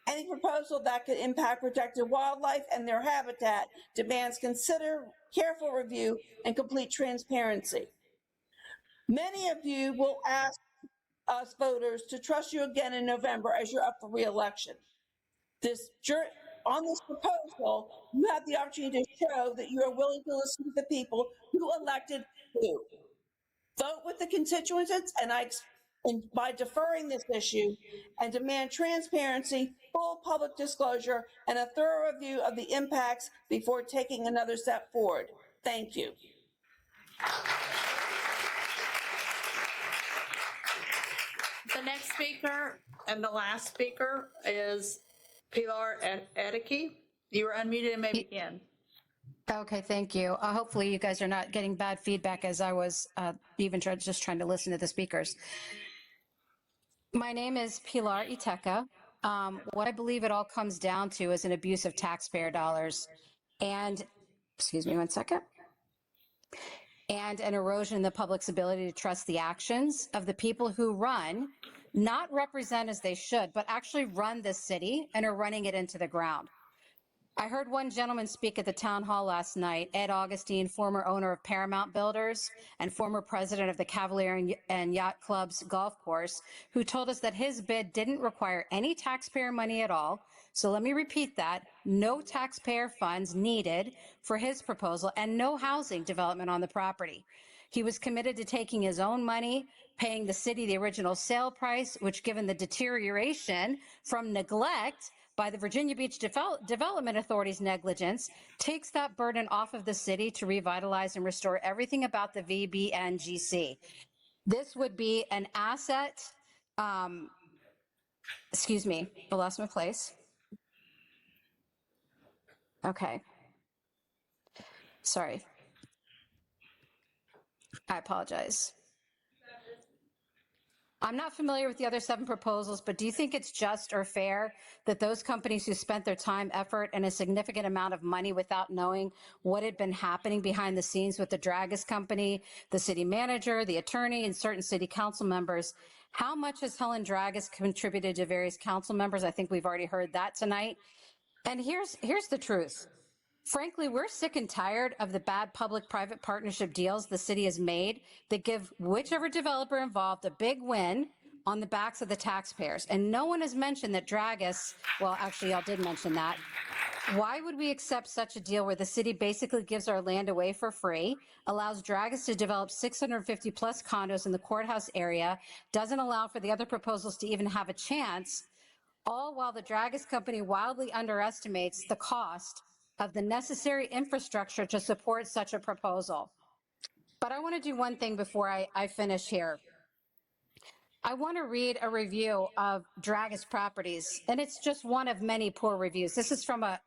Any proposal that could impact protected wildlife and their habitat demands careful review and complete transparency. Many of you will ask us voters to trust you again in November as you're up for re-election. On this proposal, you have the opportunity to show that you are willing to listen to the people who elected you. Vote with the constituents, and by deferring this issue, and demand transparency, full public disclosure, and a thorough review of the impacts before taking another step forward. Thank you. The next speaker and the last speaker is Pilar Edeke. You are unmuted and may begin. Okay, thank you. Hopefully you guys are not getting bad feedback as I was just trying to listen to the speakers. My name is Pilar Edeke. What I believe it all comes down to is an abuse of taxpayer dollars and, excuse me one second, and an erosion in the public's ability to trust the actions of the people who run, not represent as they should, but actually run this city and are running it into the ground. I heard one gentleman speak at the town hall last night, Ed Augustine, former owner of Paramount Builders and former president of the Cavalier and Yacht Club's golf course, who told us that his bid didn't require any taxpayer money at all. So let me repeat that. No taxpayer funds needed for his proposal and no housing development on the property. He was committed to taking his own money, paying the city the original sale price, which, given the deterioration from neglect by the Virginia Beach Development Authority's negligence, takes that burden off of the city to revitalize and restore everything about the VBNGC. This would be an asset, excuse me, I lost my place. Okay. Sorry. I apologize. I'm not familiar with the other 7 proposals, but do you think it's just or fair that those companies who spent their time, effort, and a significant amount of money without knowing what had been happening behind the scenes with the Dragus company, the city manager, the attorney, and certain city council members? How much has Helen Dragus contributed to various council members? I think we've already heard that tonight. And here's the truth. Frankly, we're sick and tired of the bad public-private partnership deals the city has made that give whichever developer involved a big win on the backs of the taxpayers. And no one has mentioned that Dragus, well, actually, y'all did mention that. Why would we accept such a deal where the city basically gives our land away for free, allows Dragus to develop 650 plus condos in the courthouse area, doesn't allow for the other proposals to even have a chance, all while the Dragus company wildly underestimates the cost of the necessary infrastructure to support such a proposal? But I want to do one thing before I finish here. I want to read a review of Dragus Properties, and it's just one of many poor reviews. This is from a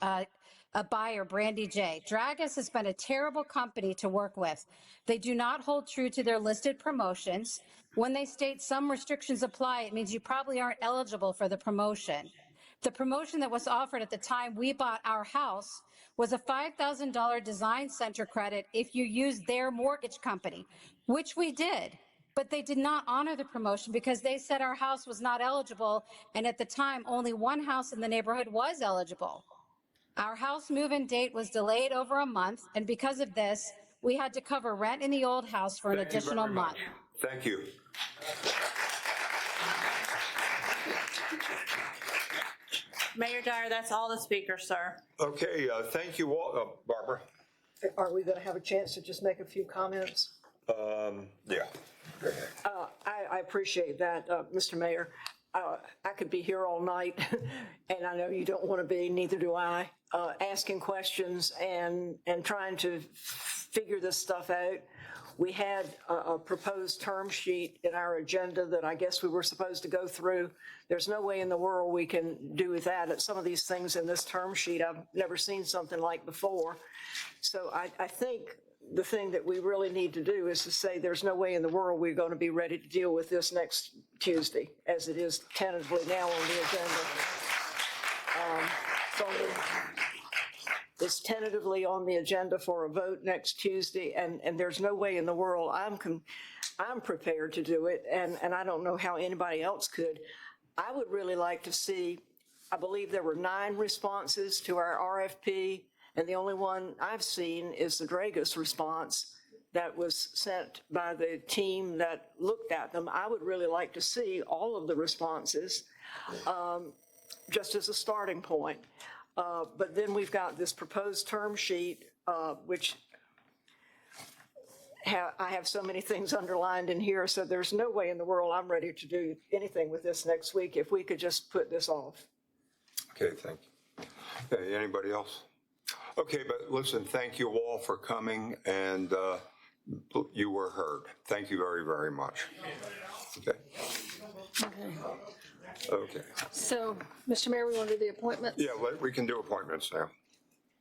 buyer, Brandy J. Dragus has been a terrible company to work with. They do not hold true to their listed promotions. When they state some restrictions apply, it means you probably aren't eligible for the promotion. The promotion that was offered at the time we bought our house was a $5,000 design center credit if you use their mortgage company, which we did. But they did not honor the promotion because they said our house was not eligible, and at the time, only one house in the neighborhood was eligible. Our house move-in date was delayed over a month, and because of this, we had to cover rent in the old house for an additional month. Thank you. Mayor Dyer, that's all the speakers, sir. Okay, thank you all. Barbara? Are we going to have a chance to just make a few comments? Yeah. Go ahead. I appreciate that, Mr. Mayor. I could be here all night, and I know you don't want to be, neither do I, asking questions and trying to figure this stuff out. We had a proposed term sheet in our agenda that I guess we were supposed to go through. There's no way in the world we can do that. Some of these things in this term sheet, I've never seen something like before. So I think the thing that we really need to do is to say there's no way in the world we're going to be ready to deal with this next Tuesday, as it is tentatively now on the agenda. It's tentatively on the agenda for a vote next Tuesday, and there's no way in the world I'm prepared to do it, and I don't know how anybody else could. I would really like to see, I believe there were 9 responses to our RFP, and the only one I've seen is the Dragus response that was sent by the team that looked at them. I would really like to see all of the responses, just as a starting point. But then we've got this proposed term sheet, which I have so many things underlined in here, so there's no way in the world I'm ready to do anything with this next week if we could just put this off. Okay, thank you. Okay, anybody else? Okay, but listen, thank you all for coming, and you were heard. Thank you very, very much. Okay. Okay. So, Mr. Mayor, we want to do the appointments? Yeah, we can do appointments now.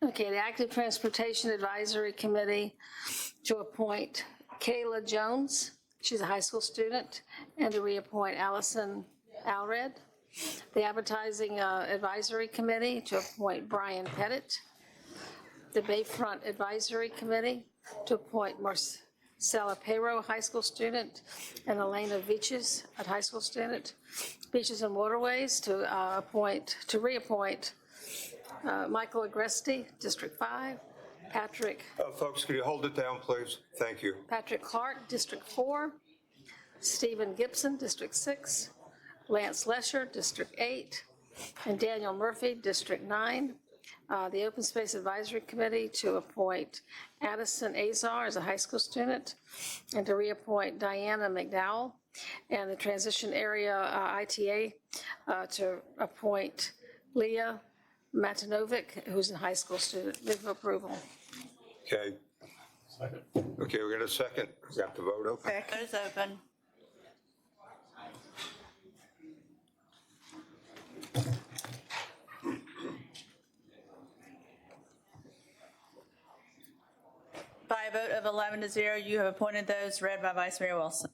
Okay, the Active Transportation Advisory Committee to appoint Kayla Jones, she's a high school student, and to reappoint Allison Alred. The Advertising Advisory Committee to appoint Brian Pettit. The Bayfront Advisory Committee to appoint Marcella Payro, high school student, and Elena Viches, a high school student. Beaches and Waterways to reappoint Michael Agresti, District 5, Patrick. Folks, could you hold it down, please? Thank you. Patrick Clark, District 4, Stephen Gibson, District 6, Lance Lesher, District 8, and Daniel Murphy, District 9. The Open Space Advisory Committee to appoint Addison Azar as a high school student, and to reappoint Diana McDowell, and the Transition Area ITA to appoint Leah Matanovic, who's a high school student. Move approval. Okay. Second. Okay, we got a second. We got the vote open. Vote is open. By a vote of 11-0, you have appointed those read by Vice Mayor Wilson.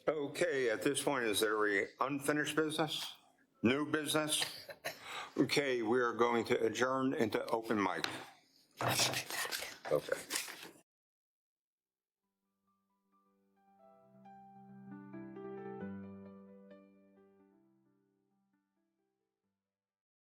Okay, at this point, is there any unfinished business? New business? Okay, we are going to adjourn into open mic. Okay.